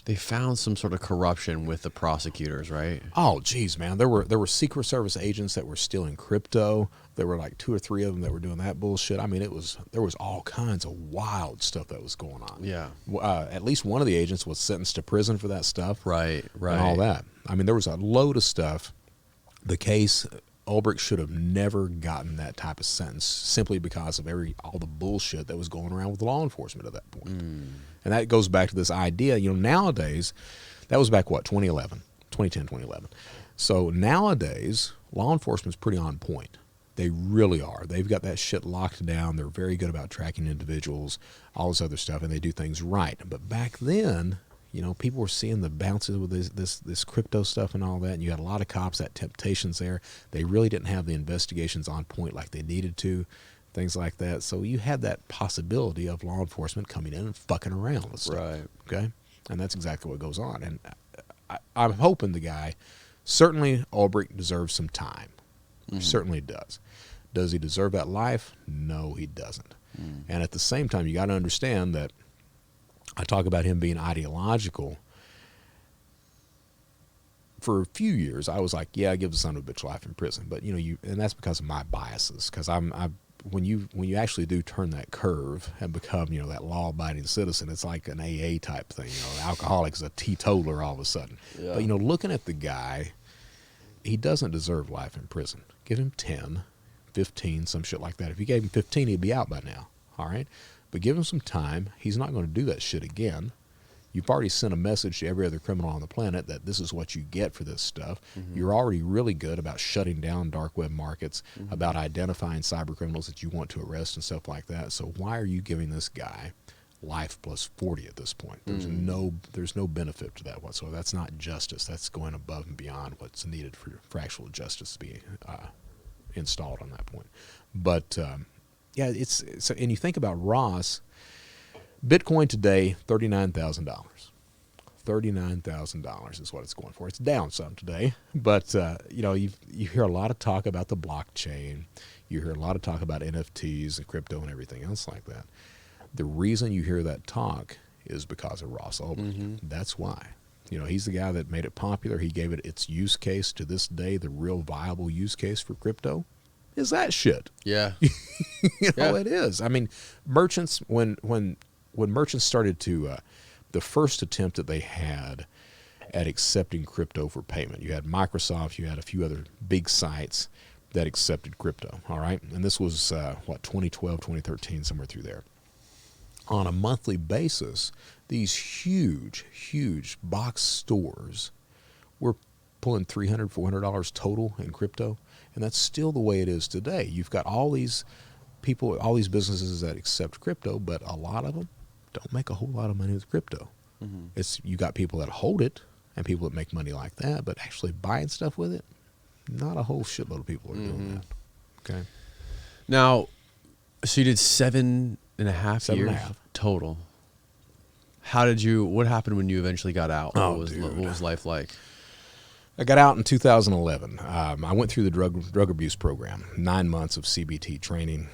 They found some sort of corruption with the prosecutors, right? Oh, geez, man. There were Secret Service agents that were stealing crypto. There were like 2 or 3 of them that were doing that bullshit. I mean, there was all kinds of wild stuff that was going on. Yeah. At least one of the agents was sentenced to prison for that stuff. Right. And all that. I mean, there was a load of stuff. The case, Ulbricht should have never gotten that type of sentence simply because of all the bullshit that was going around with law enforcement at that point. And that goes back to this idea, nowadays, that was back, 2010, 2011. So nowadays, law enforcement's pretty on point. They really are. They've got that shit locked down. They're very good about tracking individuals, all this other stuff, and they do things right. But back then, people were seeing the bounces with this crypto stuff and all that, and you had a lot of cops, that temptation's there. They really didn't have the investigations on point like they needed to, things like that. So you had that possibility of law enforcement coming in and fucking around with stuff. Right. Okay? And that's exactly what goes on. And I'm hoping the guy, certainly Ulbricht deserves some time. Certainly does. Does he deserve that life? No, he doesn't. And at the same time, you got to understand that I talk about him being ideological. For a few years, I was like, yeah, give the son of a bitch life in prison. But and that's because of my biases. Because when you actually do turn that curve and become that law-abiding citizen, it's like an AA type thing. An alcoholic is a teetotaler all of a sudden. Yeah. But looking at the guy, he doesn't deserve life in prison. Give him 10, 15, some shit like that. If you gave him 15, he'd be out by now. All right? But give him some time. He's not going to do that shit again. You've already sent a message to every other criminal on the planet that this is what you get for this stuff. You're already really good about shutting down dark web markets, about identifying cyber criminals that you want to arrest and stuff like that. So why are you giving this guy life plus 40 at this point? There's no benefit to that whatsoever. That's not justice. That's going above and beyond what's needed for actual justice to be installed on that point. But yeah, and you think about Ross. Bitcoin today, $39,000. $39,000 is what it's going for. It's down some today, but you hear a lot of talk about the blockchain. You hear a lot of talk about NFTs and crypto and everything else like that. The reason you hear that talk is because of Ross Ulbricht. That's why. He's the guy that made it popular. He gave it its use case to this day. The real viable use case for crypto is that shit. Yeah. It is. I mean, merchants, when merchants started to, the first attempt that they had at accepting crypto for payment, you had Microsoft, you had a few other big sites that accepted crypto, all right? And this was, 2012, 2013, somewhere through there. On a monthly basis, these huge box stores were pulling $300, $400 total in crypto, and that's still the way it is today. You've got all these people, all these businesses that accept crypto, but a lot of them don't make a whole lot of money with crypto. You got people that hold it and people that make money like that, but actually buying stuff with it, not a whole shitload of people are doing that. Okay. Now, so you did 7.5 years total. What happened when you eventually got out? What was life like? I got out in 2011. I went through the drug abuse program, 9 months of CBT training,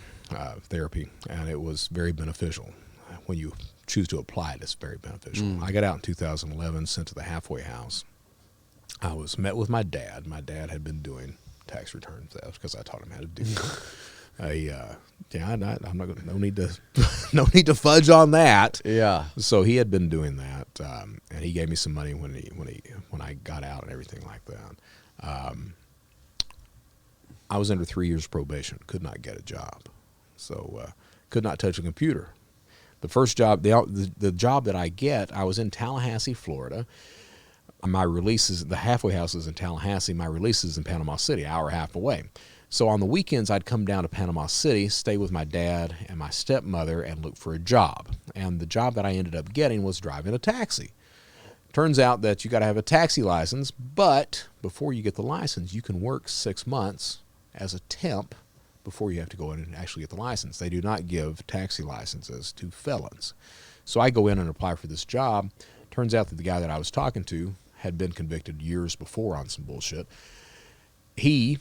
therapy, and it was very beneficial. When you choose to apply it, it's very beneficial. I got out in 2011, sent to the halfway house. I was met with my dad. My dad had been doing tax returns because I taught him how to do it. I'm not gonna, no need to fudge on that. Yeah. So he had been doing that, and he gave me some money when I got out and everything like that. I was under 3 years probation, could not get a job, so could not touch a computer. The first job, the job that I was in Tallahassee, Florida. My release is, the halfway house is in Tallahassee. My release is in Panama City, an hour and a half away. So on the weekends, I'd come down to Panama City, stay with my dad and my stepmother, and look for a job. And the job that I ended up getting was driving a taxi. turns out that you got to have a taxi license, but before you get the license, you can work 6 months as a temp before you have to go in and actually get the license. They do not give taxi licenses to felons. So I go in and apply for this job. Turns out that the guy that I was talking to had been convicted years before on some bullshit. He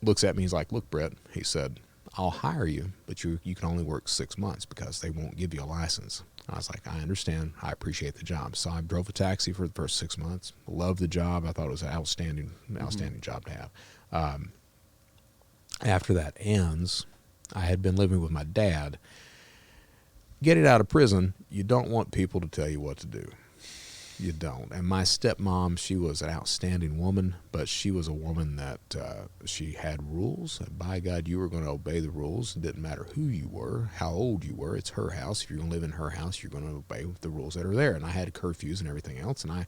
looks at me, he's like, look, Brett, he said, I'll hire you, but you can only work 6 months because they won't give you a license. I was like, I understand. I appreciate the job. So I drove a taxi for the first 6 months. Loved the job. I thought it was an outstanding job to have. After that ends, I had been living with my dad. Getting out of prison, you don't want people to tell you what to do. You don't. And my stepmom, she was an outstanding woman, but she was a woman that she had rules. And by God, you were going to obey the rules. It didn't matter who you were, how old you were. It's her house. If you're going to live in her house, you're going to obey the rules that are there. And I had curfews and everything else, and I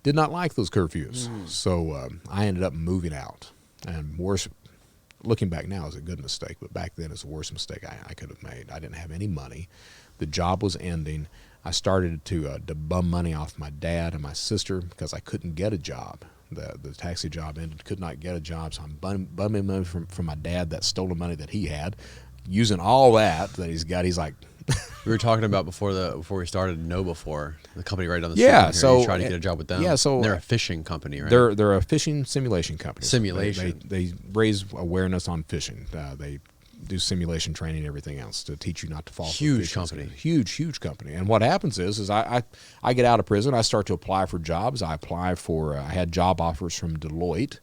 did not like those curfews. So I ended up moving out. And worse, looking back now, is a good mistake, but back then it's the worst mistake I could have made. I didn't have any money. The job was ending. I started to bum money off my dad and my sister because I couldn't get a job. The taxi job ended, could not get a job, so I'm bumming money from my dad, that stolen money that he had, using all that he's got. He's like, we were talking about before we started before the company right down the street. Yeah, here. so you tried to get a job with them. Yeah, so they're a fishing company, right? They're a fishing simulation company. Simulation. They raise awareness on fishing. They do simulation training and everything else to teach you not to fall. Huge company. Huge company. And what happens is I get out of prison. I start to apply for jobs. I had job offers from Deloitte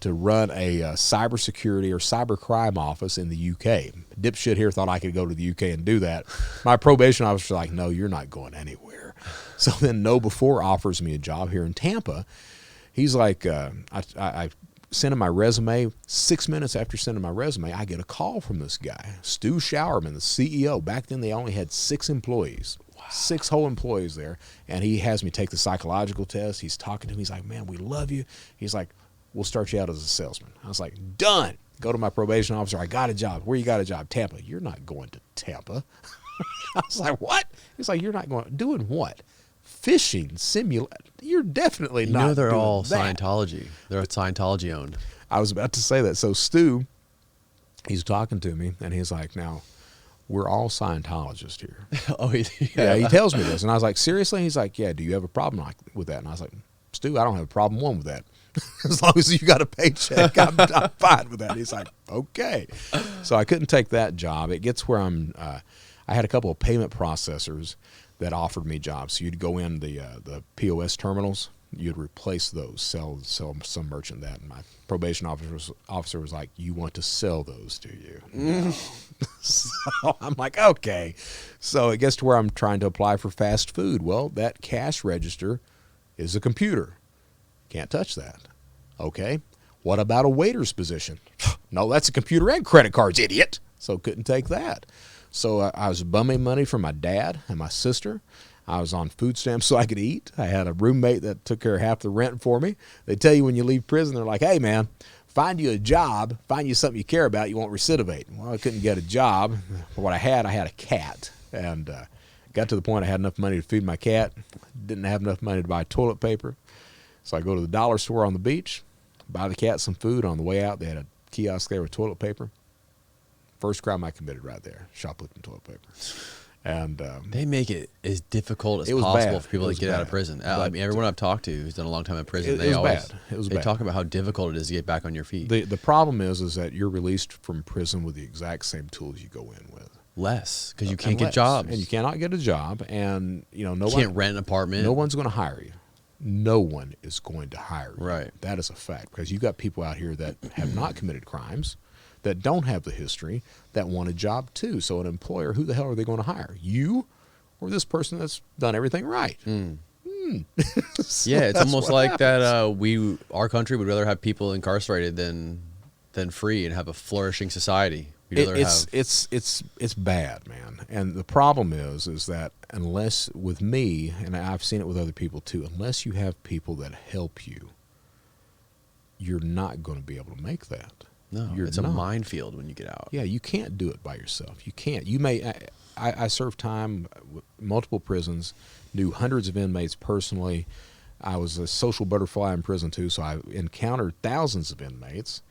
to run a cybersecurity or cybercrime office in the UK. Dipshit here thought I could go to the UK and do that. My probation officer was like, no, you're not going anywhere. So then KnowBe4 offers me a job here in Tampa. He's like, I sent him my resume. 6 minutes after sending my resume, I get a call from this guy, Stu Showerman, the CEO. Back then, they only had 6 employees. Wow. 6 whole employees there. And he has me take the psychological test. He's talking to me. He's like, man, we love you. He's like, we'll start you out as a salesman. I was like, done. Go to my probation officer. I got a job. Where you got a job? Tampa. You're not going to Tampa. I was like, what? He's like, you're not going. Doing what? Fishing simulator. You're definitely not. You know they're doing all that. Scientology. They're Scientology owned. I was about to say that. So Stu, he's talking to me, and he's like, now, we're all Scientologists here. Oh, yeah, he tells me this. And I was like, seriously? He's like, yeah, do you have a problem with that? And I was like, Stu, I don't have a problem with that. As long as you got a paycheck, I'm fine with that. He's like, okay. So I couldn't take that job. It gets where I had a couple of payment processors that offered me jobs. So you'd go in the POS terminals, you'd replace those, sell some merchant that. And my probation officer was like, you want to sell those, do you? No. So I'm like, okay. So it gets to where I'm trying to apply for fast food. Well, that cash register is a computer. Can't touch that. Okay. What about a waiter's position? No, that's a computer and credit cards, idiot. So couldn't take that. So I was bumming money from my dad and my sister. I was on food stamps so I could eat. I had a roommate that took care of half the rent for me. They tell you when you leave prison, they're like, hey, man, find you a job, find you something you care about, you won't recidivate. Well, I couldn't get a job. For what I had a cat. And got to the point I had enough money to feed my cat. Didn't have enough money to buy toilet paper. So I go to the dollar store on the beach, buy the cat some food. On the way out, they had a kiosk there with toilet paper. First crime I committed right there, shoplifting toilet paper. And they make it as difficult as it was possible bad. for people It to get was out of bad. prison. But I mean, everyone I've talked to who's done a long time in prison, it was bad. It was they bad. talk about how difficult it is to get back on your feet. The problem is that you're released from prison with the exact same tools you go in with. Less, because you can't get Less. jobs. And you cannot get a job, and you can't rent an apartment. No one's going to hire you. No one is going to hire you. Right. That is a fact, because you've got people out here that have not committed crimes, that don't have the history, that want a job too. So an employer, who the hell are they going to hire? You or this person that's done everything right? So yeah, it's almost like happens. that our country would rather have people incarcerated than free and have a flourishing society. It's bad, man. And the problem is that unless, with me, and I've seen it with other people too, unless you have people that help you, you're not going to be able to make that. No, it's a minefield when you get out. Yeah, you can't do it by yourself. You can't. You may. I served time with multiple prisons, knew hundreds of inmates personally. I was a social butterfly in prison too, so I encountered thousands of inmates.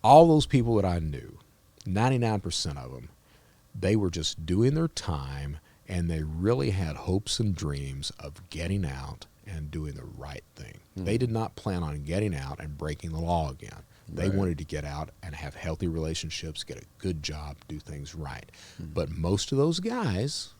All those people that I knew, 99% of them, they were just doing their time, and they really had hopes and dreams of getting out and doing the right thing. They did not plan on getting out and breaking the law again. They wanted to get out and have healthy relationships, get a good job, do things right. But most of those guys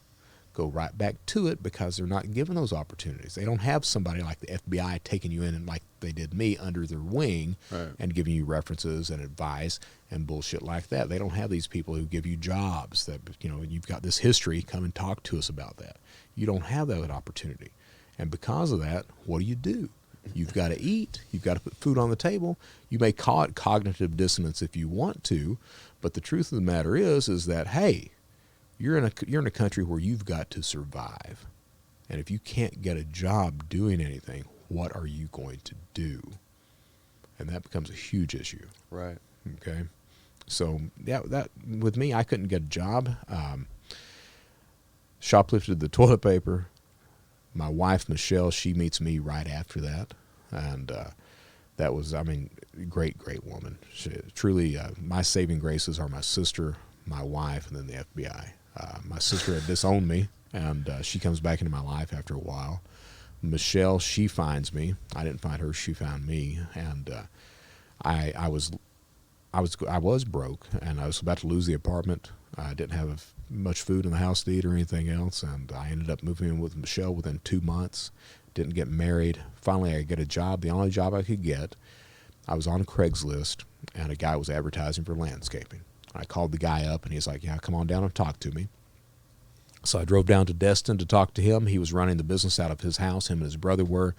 go right back to it because they're not given those opportunities. They don't have somebody like the FBI taking you in and like they did me under their wing and giving you references and advice and bullshit like that. They don't have these people who give you jobs that, you know, you've got this history, come and talk to us about that. You don't have that opportunity. And because of that, what do? You've got to eat. You've got to put food on the table. You may call it cognitive dissonance if you want to, but the truth of the matter is that, hey, you're in a country where you've got to survive. And if you can't get a job doing anything, what are you going to do? And that becomes a huge issue. Right. Okay. So yeah, that with me, I couldn't get a job. Shoplifted the toilet paper. My wife, Michelle, she meets me right after that. And that was, I mean, great woman. She, truly, my saving graces are my sister, my wife, and then the FBI. My sister had disowned me, and she comes back into my life after a while. Michelle, she finds me. I didn't find her; she found me, and I was broke, and I was about to lose the apartment. I didn't have much food in the house to eat or anything else, and I ended up moving in with Michelle within 2 months. Didn't get married. Finally, I get a job, the only job I could get. I was on Craigslist, and a guy was advertising for landscaping. I called the guy up, and he's like, yeah, come on down and talk to me. So I drove down to Destin to talk to him. He was running the business out of his house. Him and his brother were.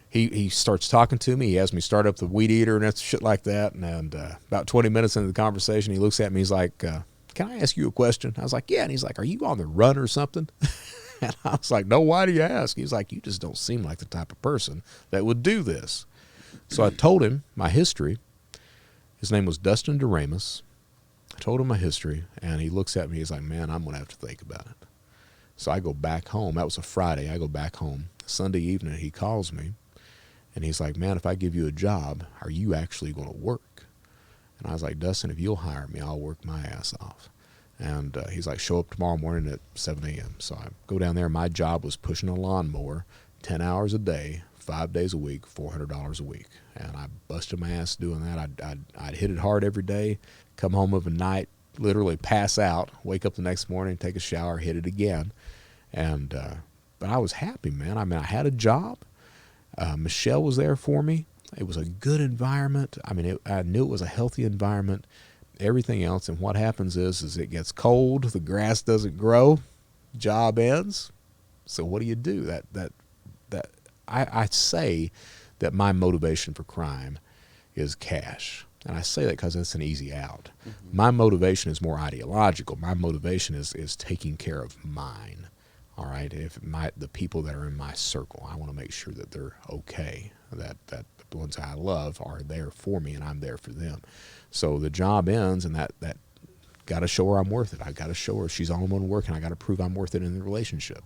He starts talking to me. He has me start up the weed eater and that shit like that. And about 20 minutes into the conversation, he looks at me. He's like, can I ask you a question? I was like, yeah. And he's like, are you on the run or something? And I was like, no, why do you ask? He's like, you just don't seem like the type of person that would do this. So I told him my history. His name was Dustin DeRamus. I told him my history, and he looks at me. He's like, man, I'm going to have to think about it. So I go back home. That was a Friday. I go back home. Sunday evening, he calls me, and he's like, man, if I give you a job, are you actually going to work? And I was like, Dustin, if you'll hire me, I'll work my ass off. And he's like, show up tomorrow morning at 7 a.m. So I go down there. My job was pushing a lawnmower 10 hours a day, 5 days a week, $400 a week. And I busted my ass doing that. I'd hit it hard every day, come home of a night, literally pass out, wake up the next morning, take a shower, hit it again. And but I was happy, man. I mean, I had a job. Michelle was there for me. It was a good environment. I mean, I knew it was a healthy environment. Everything else, and what happens is it gets cold, the grass doesn't grow, job ends. So what do? I say that my motivation for crime is cash. And I say that because it's an easy out. Mm-hmm. My motivation is more ideological. My motivation is taking care of mine. All right. If the people that are in my circle, I want to make sure that they're okay, that the ones I love are there for me and I'm there for them. So the job ends, and that got to show her I'm worth it. I got to show her she's all in work, and I got to prove I'm worth it in the relationship.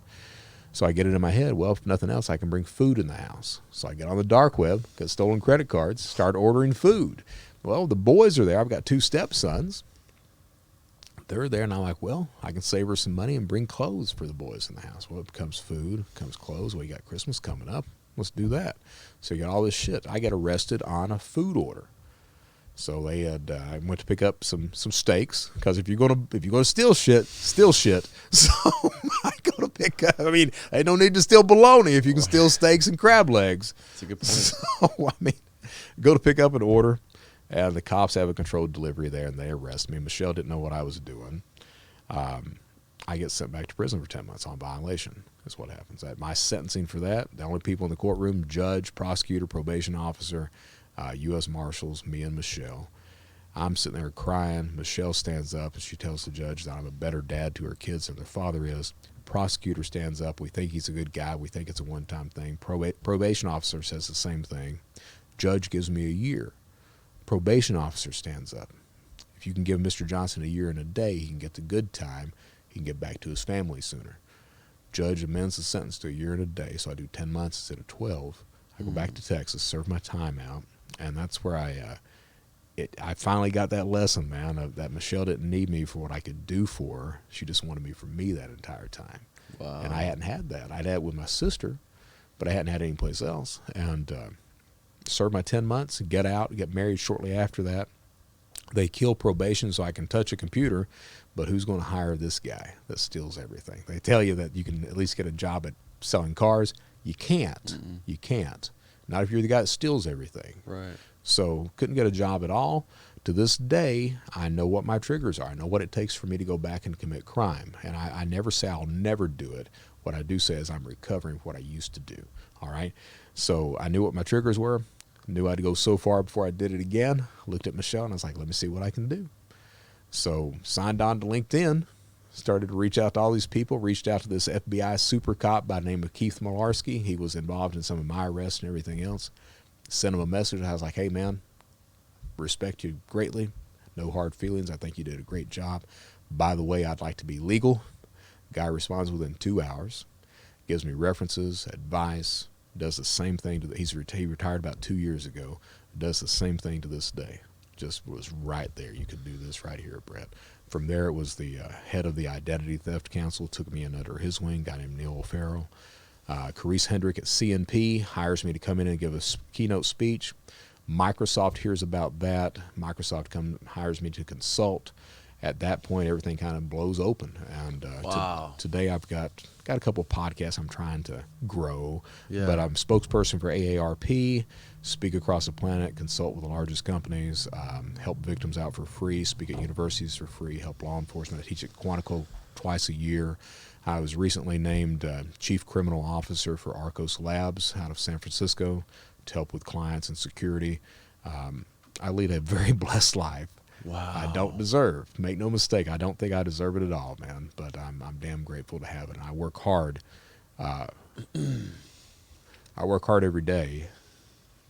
So I get it in my head, well, if nothing else, I can bring food in the house. So I get on the dark web, get stolen credit cards, start ordering food. Well, the boys are there. I've got 2 stepsons. They're there, and I'm like, well, I can save her some money and bring clothes for the boys in the house. Well, it becomes food, it becomes clothes. Well, you got Christmas coming up. Let's do that. So you got all this shit. I get arrested on a food order. So they had, I went to pick up some steaks, because if you're gonna steal shit, steal shit. So I go to pick up. I mean, ain't no need to steal bologna if you can steal steaks and crab legs. That's a good point. So I mean, go to pick up an order, and the cops have a controlled delivery there, and they arrest me. Michelle didn't know what I was doing. I get sent back to prison for 10 months on violation. Is what happens. At my sentencing for that, the only people in the courtroom: judge, prosecutor, probation officer, U.S. Marshals, me and Michelle. I'm sitting there crying. Michelle stands up and she tells the judge that I'm a better dad to her kids than their father is. Prosecutor stands up. We think he's a good guy. We think it's a one-time thing. Probation officer says the same thing. Judge gives me a year. Probation officer stands up. If you can give Mr. Johnson a year and a day, he can get the good time. he can get back to his family sooner. Judge amends the sentence to a year and a day, so I do 10 months instead of 12. I go back to Texas, serve my time out, and that's where I finally got that lesson, man, of that Michelle didn't need me for what I could do for her. She just wanted me for me that entire time. Wow. And I hadn't had that. I'd had it with my sister, but I hadn't had it anyplace else. And served my 10 months, get out, get married shortly after that. They kill probation so I can touch a computer, but who's going to hire this guy that steals everything? They tell you that you can at least get a job at selling cars. You can't. Mm-mm. You can't. Not if you're the guy that steals everything. Right. So couldn't get a job at all. To this day, I know what my triggers are. I know what it takes for me to go back and commit crime. And I never say I'll never do it. What I do say is I'm recovering from what I used to do. All right? So I knew what my triggers were. Knew I'd go so far before I did it again. Looked at Michelle and I was like, let me see what I can do. So signed on to LinkedIn. Started to reach out to all these people. Reached out to this FBI super cop by the name of Keith Malarski. He was involved in some of my arrests and everything else. Sent him a message. I was like, hey, man, respect you greatly. No hard feelings. I think you did a great job. By the way, I'd like to be legal. Guy responds within 2 hours. Gives me references, advice. Does the same thing. He retired about 2 years ago. Does the same thing to this day. Just was right there. You could do this right here, Brett. From there, it was the head of the Identity Theft Council. Took me in under his wing. Guy named Neil O'Farrell. Carice Hendrick at CNP hires me to come in and give a keynote speech. Microsoft hears about that. Microsoft hires me to consult. At that point, everything kind of blows open. And wow. Today I've got a couple of podcasts I'm trying to grow. Yeah. But I'm spokesperson for AARP, speak across the planet, consult with the largest companies, help victims out for free, speak at universities for free, help law enforcement. I teach at Quantico twice a year. I was recently named Chief Criminal Officer for Arcos Labs out of San Francisco to help with clients and security. I lead a very blessed life. Wow. I don't deserve. Make no mistake, I don't think I deserve it at all, man. But I'm damn grateful to have it. And I work hard. I work hard every day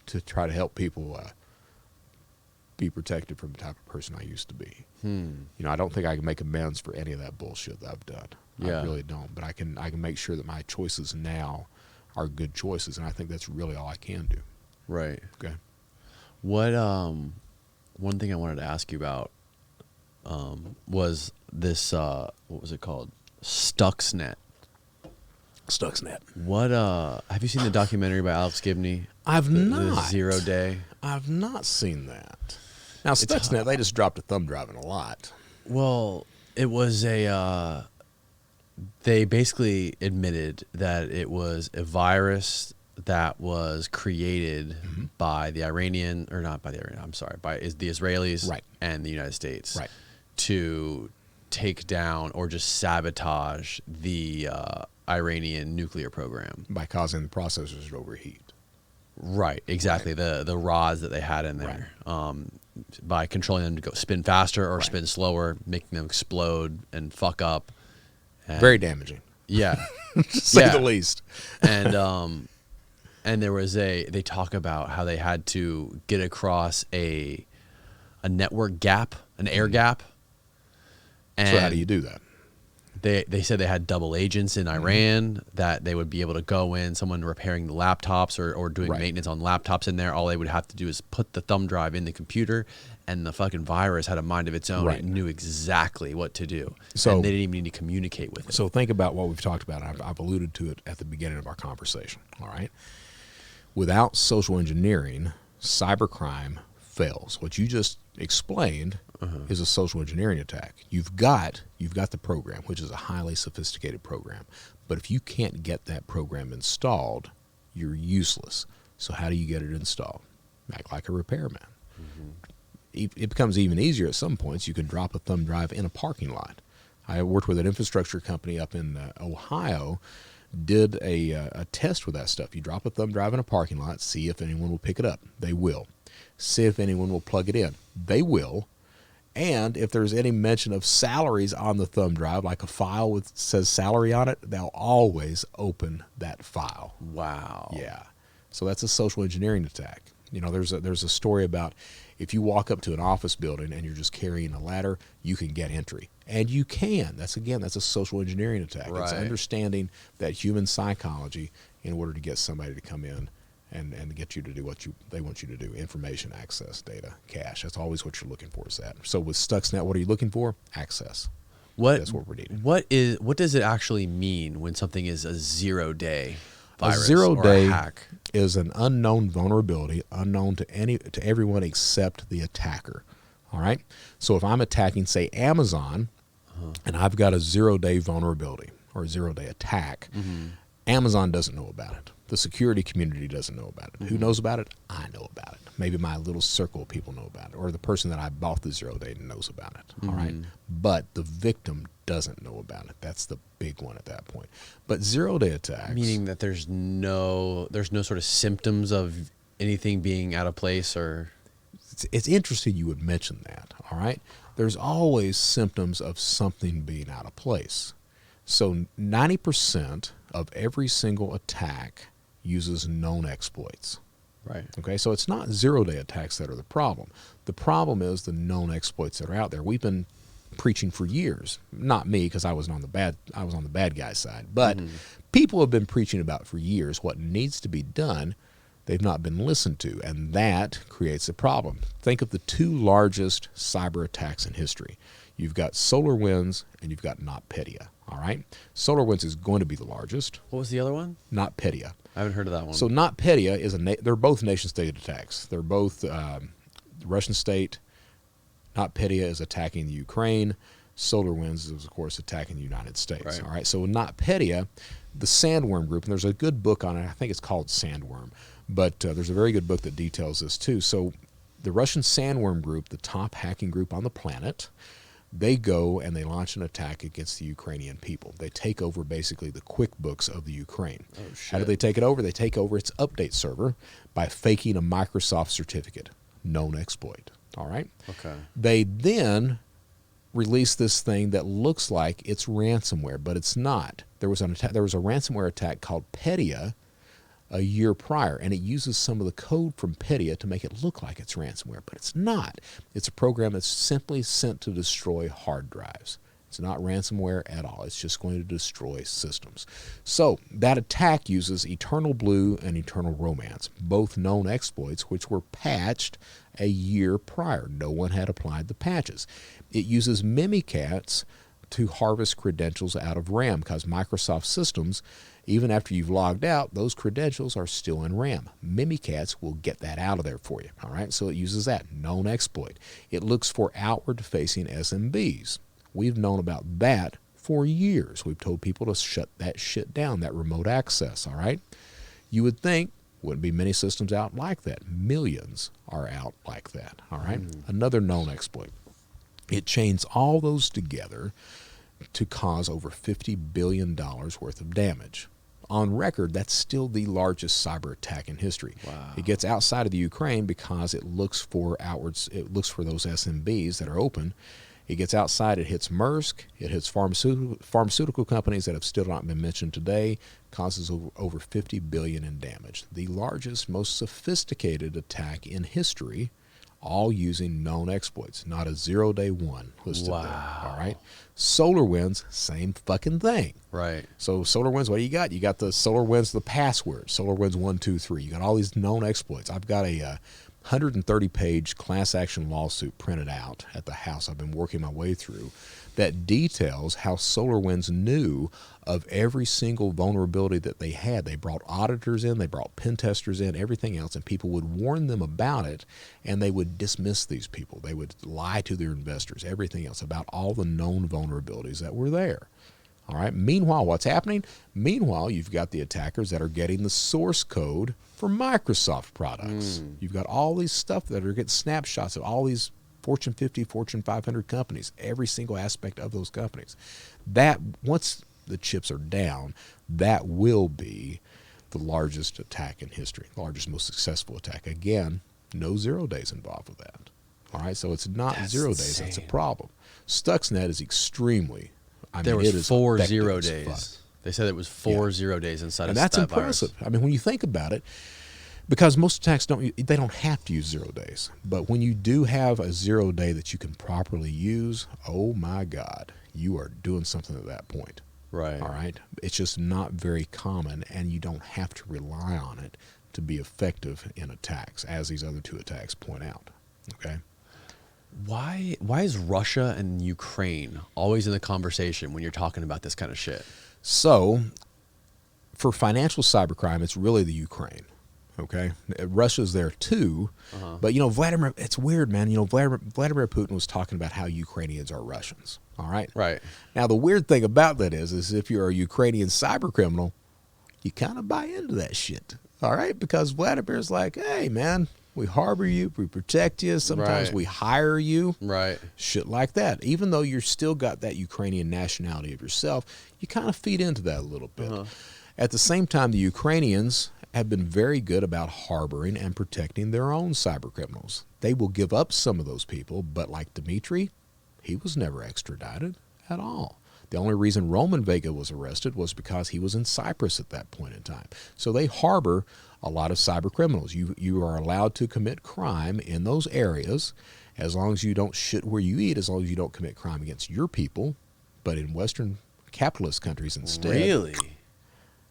to try to help people be protected from the type of person I used to be. You know, I don't think I can make amends for any of that bullshit that I've done. Yeah. I really don't. But I can make sure that my choices now are good choices, and I think that's really all I can do. Right. Okay. What one thing I wanted to ask you about was this what was it called? Stuxnet. Stuxnet. What have you seen the documentary by Alex Gibney? I've not. The 0 Day. I've not seen that. Now Stuxnet, they just dropped a thumb drive in a lot. Well, it was a they basically admitted that it was a virus that was created by the Iranian, or not by the Iranian, I'm sorry, by the Israelis Right. and the United States Right. to take down or just sabotage the Iranian nuclear program. By causing the processors to overheat. Right, exactly. Right. The rods that they had in there. By controlling them to go spin faster or spin slower, making them explode and fuck up. And Very damaging. Yeah. To say the least. And there was they talk about how they had to get across a network gap, an air gap. And So how do you do that? They said they had double agents in Iran that they would be able to go in, someone repairing the laptops or doing maintenance on laptops in there. All they would have to do is put the thumb drive in the computer, and the fucking virus had a mind of its own. Right. It knew exactly what to do. So and they didn't even need to communicate with it. So think about what we've talked about. I've alluded to it at the beginning of our conversation. All right. Without social engineering, cybercrime fails. What you just explained is a social engineering attack. You've got the program, which is a highly sophisticated program. But if you can't get that program installed, you're useless. So how do you get it installed? Act like a repairman. It becomes even easier at some points. You can drop a thumb drive in a parking lot. I worked with an infrastructure company up in Ohio, did a test with that stuff. You drop a thumb drive in a parking lot, see if anyone will pick it up. They will. See if anyone will plug it in. They will. And if there's any mention of salaries on the thumb drive, like a file with says salary on it, they'll always open that file. Wow. Yeah. So that's a social engineering attack. You know, there's a story about if you walk up to an office building and you're just carrying a ladder, you can get entry. And you can. That's a social engineering attack. Right. It's understanding that human psychology in order to get somebody to come in and get you to do what they want you to do. Information, access, data, cash. That's always what you're looking for is that. So with Stuxnet, what are you looking for? Access. That's what we're needing. What does it actually mean when something is a 0-day virus a 0-day or a hack? Is an unknown vulnerability, unknown to everyone except the attacker. All right. So if I'm attacking, say, Amazon, and I've got a 0-day vulnerability or a 0-day attack, Amazon doesn't know about it. The security community doesn't know about it. Who knows about it? I know about it. Maybe my little circle of people know about it, or the person that I bought the 0-day knows about it. All right. But the victim doesn't know about it. That's the big one at that point. But 0-day attacks, meaning that there's no sort of symptoms of anything being out of place, or it's interesting you would mention that. All right. There's always symptoms of something being out of place. So 90% of every single attack uses known exploits. right? Okay, so it's not 0-day attacks that are the problem. The problem is the known exploits that are out there. We've been preaching for years. Not me, because I was on the bad guy's side. But people have been preaching about for years what needs to be done. They've not been listened to, and that creates a problem. Think of the two largest cyber attacks in history. You've got SolarWinds and you've got NotPetya. All right, SolarWinds is going to be the largest. What was the other one? NotPetya. I haven't heard of that one. So NotPetya is they're both nation-state attacks. They're both the Russian state. NotPetya is attacking the Ukraine. SolarWinds is, of course, attacking the United States. Right. All right. So NotPetya, the Sandworm group, and there's a good book on it. I think it's called Sandworm, but there's a very good book that details this too. So the Russian Sandworm group, the top hacking group on the planet, they go and they launch an attack against the Ukrainian people. They take over basically the QuickBooks of the Ukraine. Oh, shit. How do they take it over? They take over its update server by faking a Microsoft certificate. Known exploit. All right? Okay. They then release this thing that looks like it's ransomware, but it's not. There was a ransomware attack called Petya a year prior, and it uses some of the code from Petya to make it look like it's ransomware, but it's not. It's a program that's simply sent to destroy hard drives. It's not ransomware at all. It's just going to destroy systems. So that attack uses Eternal Blue and Eternal Romance, both known exploits, which were patched a year prior. No one had applied the patches. It uses Mimikatz to harvest credentials out of RAM, because Microsoft systems, even after you've logged out, those credentials are still in RAM. Mimikatz will get that out of there for you. All right, so it uses that known exploit. It looks for outward-facing SMBs. We've known about that for years. We've told people to shut that shit down, that remote access. All right, you would think wouldn't be many systems out like that. Millions are out like that. All right, another known exploit. It chains all those together to cause over $50 billion worth of damage. On record, that's still the largest cyber attack in history. Wow. It gets outside of the Ukraine because it looks for those SMBs that are open. It gets outside, it hits Maersk, it hits pharmaceutical companies that have still not been mentioned today, causes over $50 billion in damage. The largest, most sophisticated attack in history, all using known exploits, not a 0-day one listed there. All right. SolarWinds, same fucking thing. Right. So SolarWinds, what do you got? You got the SolarWinds, the password, SolarWinds 123. You got all these known exploits. I've got a 130-page class action lawsuit printed out at the house I've been working my way through that details how SolarWinds knew of every single vulnerability that they had. They brought auditors in, they brought pen testers in, everything else, and people would warn them about it, and they would dismiss these people. They would lie to their investors, everything else about all the known vulnerabilities that were there. All right. Meanwhile, what's happening? Meanwhile, you've got the attackers that are getting the source code for Microsoft products. You've got all these stuff that are getting snapshots of all these Fortune 50, Fortune 500 companies, every single aspect of those companies. That, once the chips are down, that will be the largest attack in history, the largest, most successful attack. Again, no 0 days involved with that. All right. So it's not That's 0 days. insane. That's a problem. Stuxnet is extremely. There it was is 4 effective 0 as fuck. days. They said it was 4 0 days inside And of that's that impressive. virus. I mean, when you think about it, Because most attacks they don't have to use 0 days. But when you do have a 0 day that you can properly use, oh my God, you are doing something at that point. Right. All right. It's just not very common, and you don't have to rely on it to be effective in attacks, as these other 2 attacks point out. Okay. Why is Russia and Ukraine always in the conversation when you're talking about this kind of shit? So, for financial cybercrime, it's really the Ukraine. Okay, Russia's there too, but Vladimir. It's weird, man. Vladimir Putin was talking about how Ukrainians are Russians. All right, right. Now the weird thing about that is if you're a Ukrainian cyber criminal, you kind of buy into that shit. All right, because Vladimir's like, hey, man, we harbor you, we protect you. Sometimes Right. we hire you, Right. shit like that. Even though you're still got that Ukrainian nationality of yourself, you kind of feed into that a little bit. At the same time, the Ukrainians have been very good about harboring and protecting their own cyber criminals. They will give up some of those people, but like Dmitry, he was never extradited at all. The only reason Roman Vega was arrested was because he was in Cyprus at that point in time. So they harbor a lot of cyber criminals. You are allowed to commit crime in those areas as long as you don't shit where you eat, as long as you don't commit crime against your people. But in Western capitalist countries instead, Really?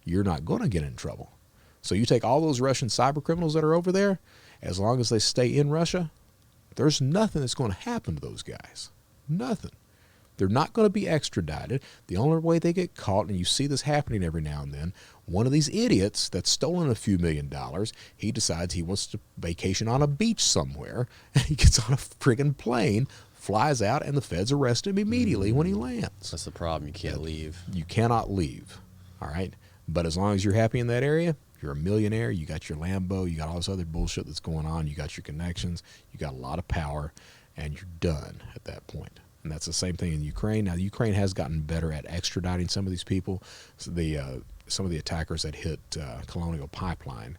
you're not going to get in trouble. So you take all those Russian cyber criminals that are over there, as long as they stay in Russia, there's nothing that's going to happen to those guys. Nothing. They're not going to be extradited. The only way they get caught, and you see this happening every now and then, one of these idiots that's stolen a few $1,000,000, he decides he wants to vacation on a beach somewhere, and he gets on a friggin' plane, flies out, and the feds arrest him immediately when he lands. That's the problem. You can't leave. You cannot leave, all right? But as long as you're happy in that area, you're a millionaire, you got your Lambo, you got all this other bullshit that's going on, you got your connections, you got a lot of power, and you're done at that point. And that's the same thing in Ukraine. Now, Ukraine has gotten better at extraditing some of these people. So some of the attackers that hit Colonial Pipeline,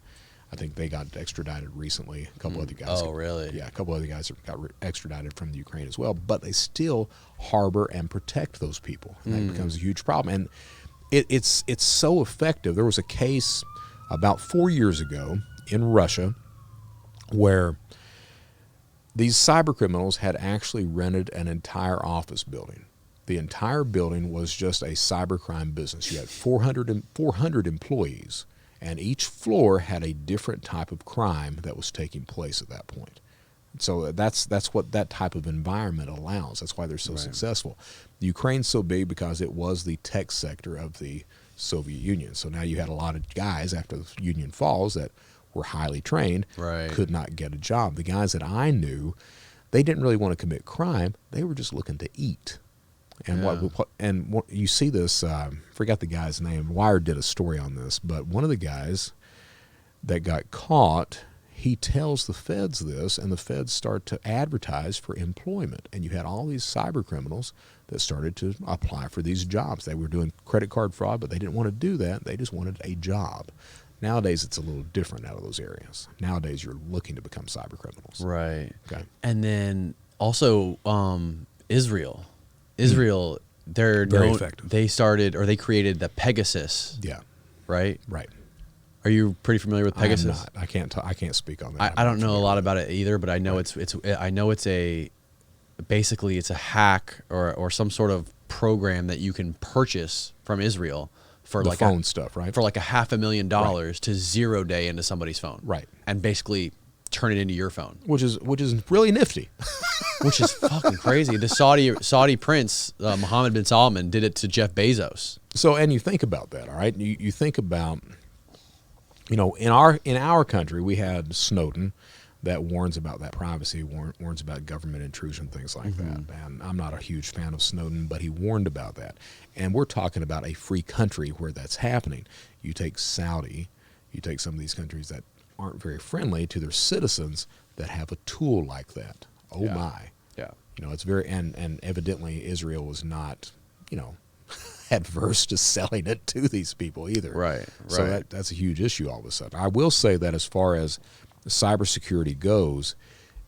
I think they got extradited recently. A couple other guys. Oh, really? Yeah, a couple other guys got extradited from the Ukraine as well. But they still harbor and protect those people. And that becomes a huge problem. And it's so effective. There was a case about 4 years ago in Russia where these cyber criminals had actually rented an entire office building. The entire building was just a cybercrime business. You had 400 employees, and each floor had a different type of crime that was taking place at that point. So that's what that type of environment allows. That's why they're so successful. Ukraine's so big because it was the tech sector of the Soviet Union. So now you had a lot of guys after the Union falls that were highly trained, could not get a job. The guys that I knew, they didn't really want to commit crime. They were just looking to eat. And what you see this, forgot the guy's name. Wired did a story on this, but one of the guys that got caught, he tells the feds this, and the feds start to advertise for employment. And you had all these cyber criminals that started to apply for these jobs. They were doing credit card fraud, but they didn't want to do that. They just wanted a job. Nowadays, it's a little different out of those areas. Nowadays, you're looking to become cyber criminals. Right. Okay. And then also Israel. They're Very effective. They started, or they created the Pegasus. Yeah. Right? Right. Are you pretty familiar with Pegasus? I'm not. I can't speak on that. I don't know a lot about it either, but I know basically it's a hack or some sort of program that you can purchase from Israel for the like phone stuff, right? For like $500,000 to 0 day into somebody's phone. Right. And basically turn it into your phone. Which is really nifty. Which is fucking crazy. The Saudi prince, Mohammed bin Salman, did it to Jeff Bezos. So, and you think about that, all right? You think about, in our country, we had Snowden that warns about that privacy, warns about government intrusion, things like that. And I'm not a huge fan of Snowden, but he warned about that. And we're talking about a free country where that's happening. You take Saudi, you take some of these countries that aren't very friendly to their citizens that have a tool like that. Oh my. Yeah. It's very, and evidently Israel was not, adverse to selling it to these people either. Right. So that's a huge issue all of a sudden. I will say that as far as cybersecurity goes,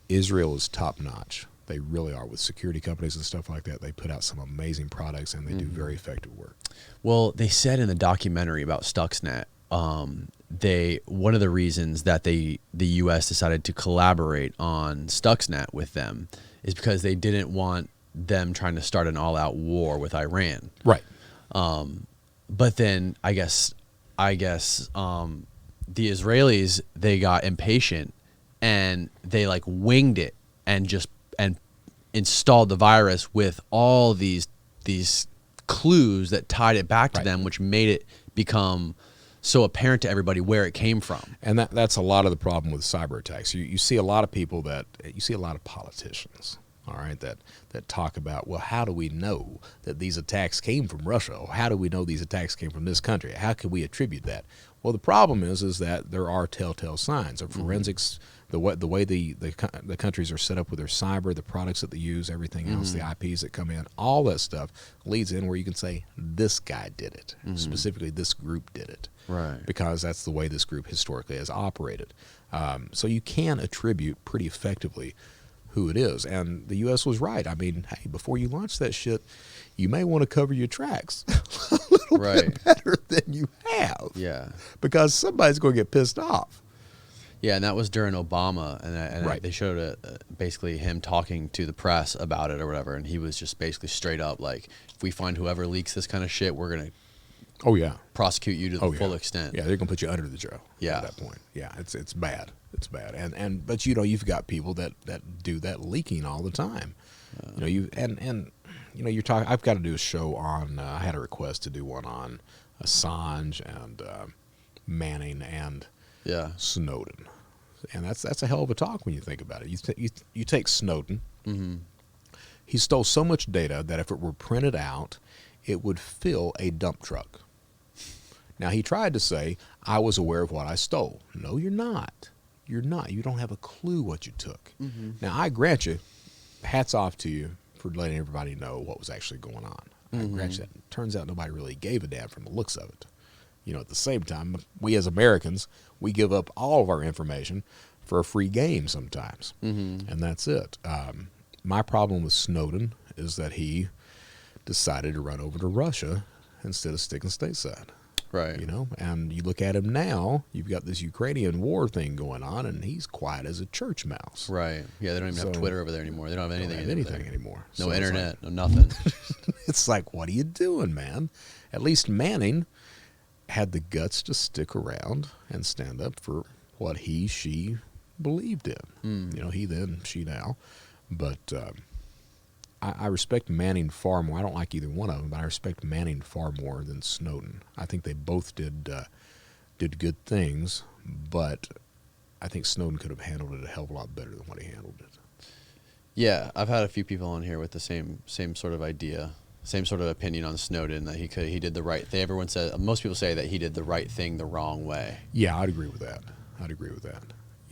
Israel is top notch. They really are with security companies and stuff like that. They put out some amazing products and they do very effective work. Well, they said in the documentary about Stuxnet, one of the reasons that the U.S. decided to collaborate on Stuxnet with them is because they didn't want them trying to start an all-out war with Iran. Right. But then I guess the Israelis, they got impatient and they like winged it and installed the virus with all these clues that tied it back to them, which made it become so apparent to everybody where it came from. And that's a lot of the problem with cyber attacks. You see a lot of people you see a lot of politicians, all right, that talk about, well, how do we know that these attacks came from Russia? Or how do we know these attacks came from this country? How can we attribute that? Well, the problem is that there are telltale signs of forensics. The way the countries are set up with their cyber, the products that they use, everything else, the IPs that come in, all that stuff leads in where you can say this guy did it, specifically this group did it, Right. because that's the way this group historically has operated. So you can attribute pretty effectively who it is, and the U.S. was right. I mean, hey, before you launch that shit, you may want to cover your tracks a little bit better than you have. Yeah. Because somebody's going to get pissed off. Yeah, and that was during Obama, and Right. they showed basically him talking to the press about it or whatever, and he was just basically straight up like, if we find whoever leaks this kind of shit, we're going to Oh, yeah. prosecute you to the full extent. Yeah, they're going to put you under the jail at that point. Yeah, it's bad. It's bad. But you've got people that do that leaking all the time. You're talking. I've got to do a show on. I had a request to do one on Assange and Manning and Snowden, and that's a hell of a talk when you think about it. You take Snowden. Mm-hmm. He stole so much data that if it were printed out, it would fill a dump truck. Now, he tried to say, I was aware of what I stole. No, you're not. You're not. You don't have a clue what you took. Mm-hmm. Now, I grant you, hats off to you for letting everybody know what was actually going on. I grant you that. It turns out nobody really gave a damn from the looks of it. At the same time, we as Americans, we give up all of our information for a free game sometimes. Mm-hmm. And that's it. My problem with Snowden is that he decided to run over to Russia instead of sticking stateside. Right. And you look at him now, you've got this Ukrainian war thing going on, and he's quiet as a church mouse. Right. Yeah, they don't even have Twitter over there anymore. They don't have anything, anymore. No So internet, no nothing. It's like, what are you doing, man? At least Manning had the guts to stick around and stand up for what she believed in. He then, she now. But I respect Manning far more. I don't like either one of them, but I respect Manning far more than Snowden. I think they both did good things, but I think Snowden could have handled it a hell of a lot better than what he handled it. Yeah, I've had a few people on here with the same sort of idea, same sort of opinion on Snowden, that he did the right thing. Most people say that he did the right thing the wrong way. Yeah, I'd agree with that.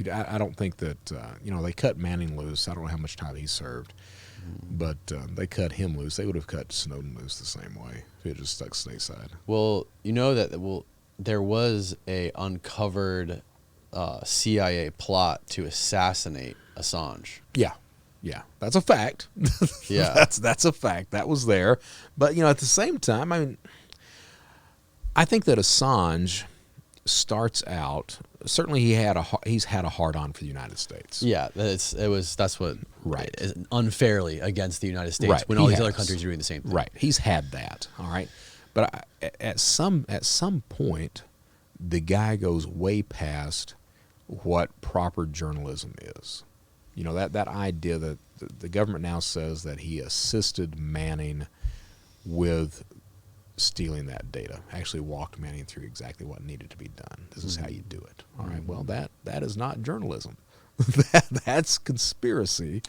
I don't think that they cut Manning loose. I don't know how much time he served. But they cut him loose. They would have cut Snowden loose the same way if he had just stuck stateside. Well, there was a uncovered CIA plot to assassinate Assange. Yeah, that's a fact. Yeah, that's a fact. That was there. But at the same time, I mean, I think that Assange starts out. Certainly, he's had a hard on for the United States. Yeah, that's what is unfairly against the United States, right. when all these other countries are doing the same thing. Right, he's had that. All right, but at some point, the guy goes way past what proper journalism is. That idea that the government now says that he assisted Manning with stealing that data, actually walked Manning through exactly what needed to be done. This is how you do it. All right. Well, that is not journalism. That's conspiracy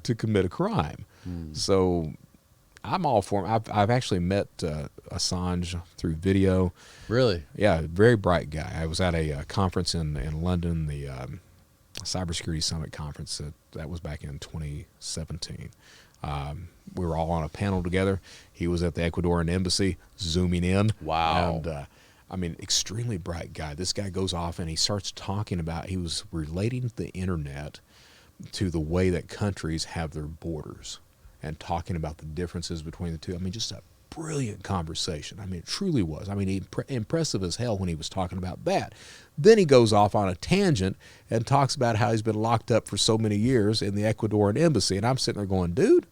to commit a crime. So I'm all for him. I've actually met Assange through video. Really? Yeah, very bright guy. I was at a conference in London, the Cybersecurity Summit conference. That was back in 2017. We were all on a panel together. He was at the Ecuadorian embassy, zooming in. Wow. And extremely bright guy. This guy goes off and he starts talking about, he was relating the internet to the way that countries have their borders and talking about the differences between the two. I mean, just a brilliant conversation. I mean, it truly was. I mean, impressive as hell when he was talking about that. Then he goes off on a tangent and talks about how he's been locked up for so many years in the Ecuadorian embassy. And I'm sitting there going, dude,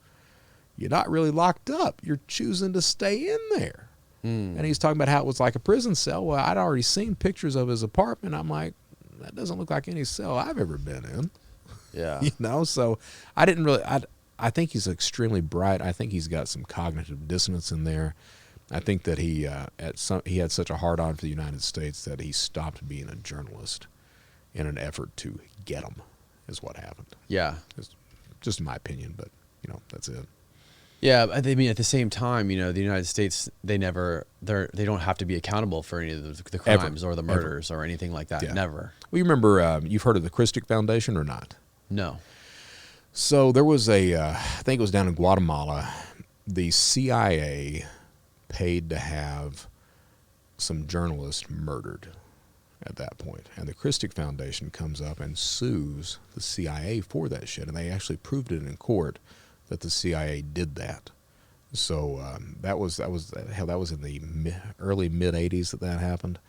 you're not really locked up. You're choosing to stay in there. And he's talking about how it was like a prison cell. Well, I'd already seen pictures of his apartment. I'm like, that doesn't look like any cell I've ever been in. Yeah. You know, so I didn't really, I think he's extremely bright. I think he's got some cognitive dissonance in there. I think that he had such a hard-on for the United States that he stopped being a journalist in an effort to get him, is what happened. Yeah. It's just my opinion, but, you know, that's it. Yeah, I mean, at the same time, you know, the United States, they don't have to be accountable for any of the crimes or the murders or anything like that. Yeah. Never. Well, you remember, you've heard of the Koncrete Foundation or not? No. So there was I think it was down in Guatemala, the CIA paid to have some journalists murdered at that point. And the Koncrete Foundation comes up and sues the CIA for that shit. And they actually proved it in court that the CIA did that. So that was in the early mid-'80s that happened.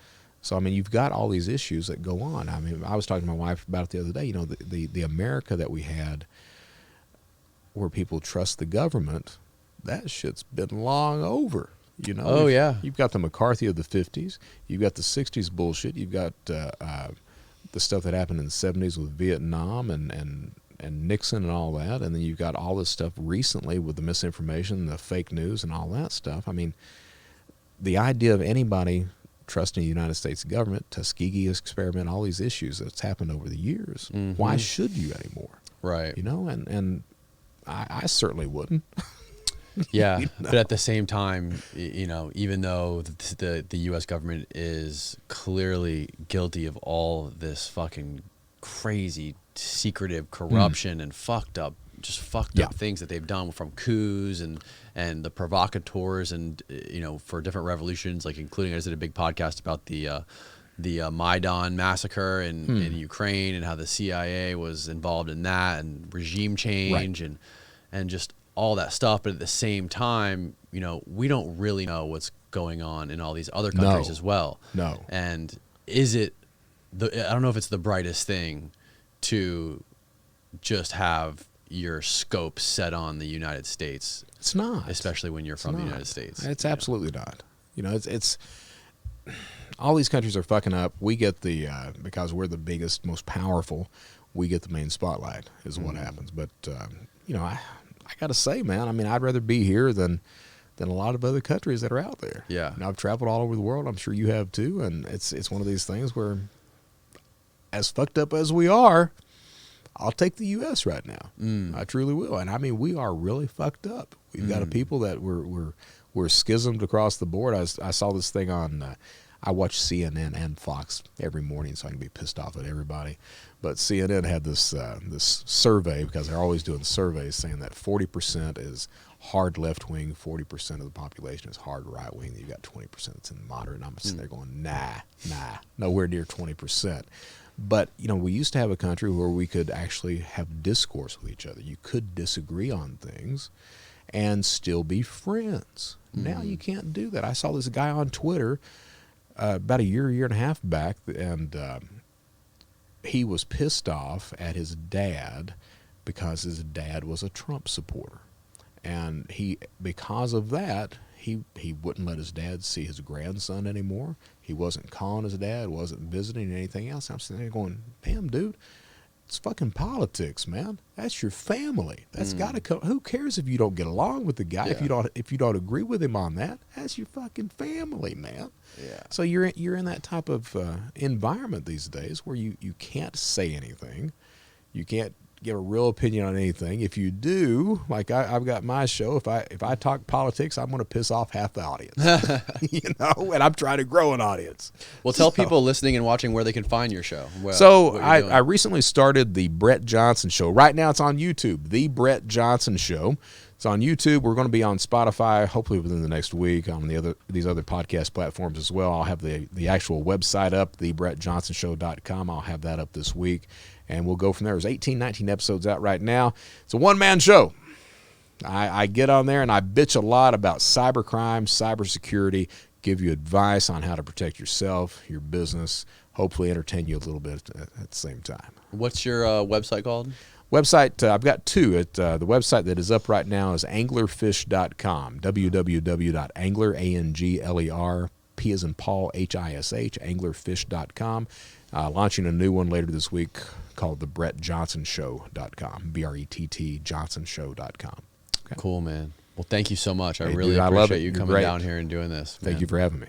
So, I mean, you've got all these issues that go on. I mean, I was talking to my wife about it the other day. You know, the America that we had where people trust the government, that shit's been long over. You know? Oh, yeah. You've got the McCarthy of the 50s. You've got the 60s bullshit. You've got the stuff that happened in the 70s with Vietnam and Nixon and all that, and then you've got all this stuff recently with the misinformation, the fake news, and all that stuff. I mean, the idea of anybody trusting the United States government, Tuskegee experiment, all these issues that's happened over the years, why should you anymore? Right. You know, and I certainly wouldn't. Yeah, You know? but at the same time, you know, even though the U.S. government is clearly guilty of all this fucking crazy, secretive corruption and fucked up things that they've done, from coups and the provocateurs, and you know, for different revolutions, like including, I just did a big podcast about the Maidan massacre in Ukraine, and how the CIA was involved in that, and regime change, and just all that stuff. But at the same time, you know, we don't really know what's going on in all these other countries as well. No. And is it I don't know if it's the brightest thing to just have your scope set on the United States. It's not, especially when you're from the United States. It's absolutely not. You know, it's all these countries are fucking up. We get the because we're the biggest, most powerful, we get the main spotlight is what happens. But you know, I got to say, man, I mean, I'd rather be here than a lot of other countries that are out there. Yeah. And I've traveled all over the world. I'm sure you have too. And it's one of these things where, as fucked up as we are, I'll take the U.S. right now. I truly will. And I mean, we are really fucked up. We've got a people that we're schismed across the board. I saw this thing on, I watch CNN and Fox every morning, so I can be pissed off at everybody. But CNN had this survey, because they're always doing surveys, saying that 40% is hard left-wing, 40% of the population is hard right-wing. You've got 20% that's in moderate. And I'm sitting there going, nah, nowhere near 20%. But, you know, we used to have a country where we could actually have discourse with each other. You could disagree on things and still be friends. Now you can't do that. I saw this guy on Twitter about a year and a half back, and he was pissed off at his dad because his dad was a Trump supporter. And because of that, he wouldn't let his dad see his grandson anymore. He wasn't calling his dad, wasn't visiting, anything else. I'm sitting there going, damn, dude, it's fucking politics, man. That's your family. That's got to come. Who cares if you don't get along with the guy? Yeah. If you don't agree with him on that, that's your fucking family, man. Yeah. So you're in that type of environment these days where you can't say anything. You can't give a real opinion on anything. If you do, like I've got my show, if I talk politics, I'm going to piss off half the audience. You know, and I'm trying to grow an audience. Well, tell people listening and watching where they can find your show. I recently started the Brett Johnson Show. Right now it's on YouTube, The Brett Johnson Show. It's on YouTube. We're going to be on Spotify, hopefully within the next week, on these other podcast platforms as well. I'll have the actual website up, thebrettjohnsonshow.com. I'll have that up this week, and we'll go from there. There's 18, 19 episodes out right now. It's a one-man show. I get on there and I bitch a lot about cybercrime, cybersecurity, give you advice on how to protect yourself, your business, hopefully entertain you a little bit at the same time. What's your website called? Website, I've got two. The website that is up right now is anglerfish.com, www.angler, A-N-G-L-E-R, P as in Paul, H-I-S-H, anglerfish.com. Launching a new one later this week called the BrettJohnsonShow.com, B-R-E-T-T, johnsonshow.com. Okay. Cool, man. Well, thank you so much. I Hey, really dude, I love appreciate it. you You're coming great. down here and doing this. Thank man. you for having me.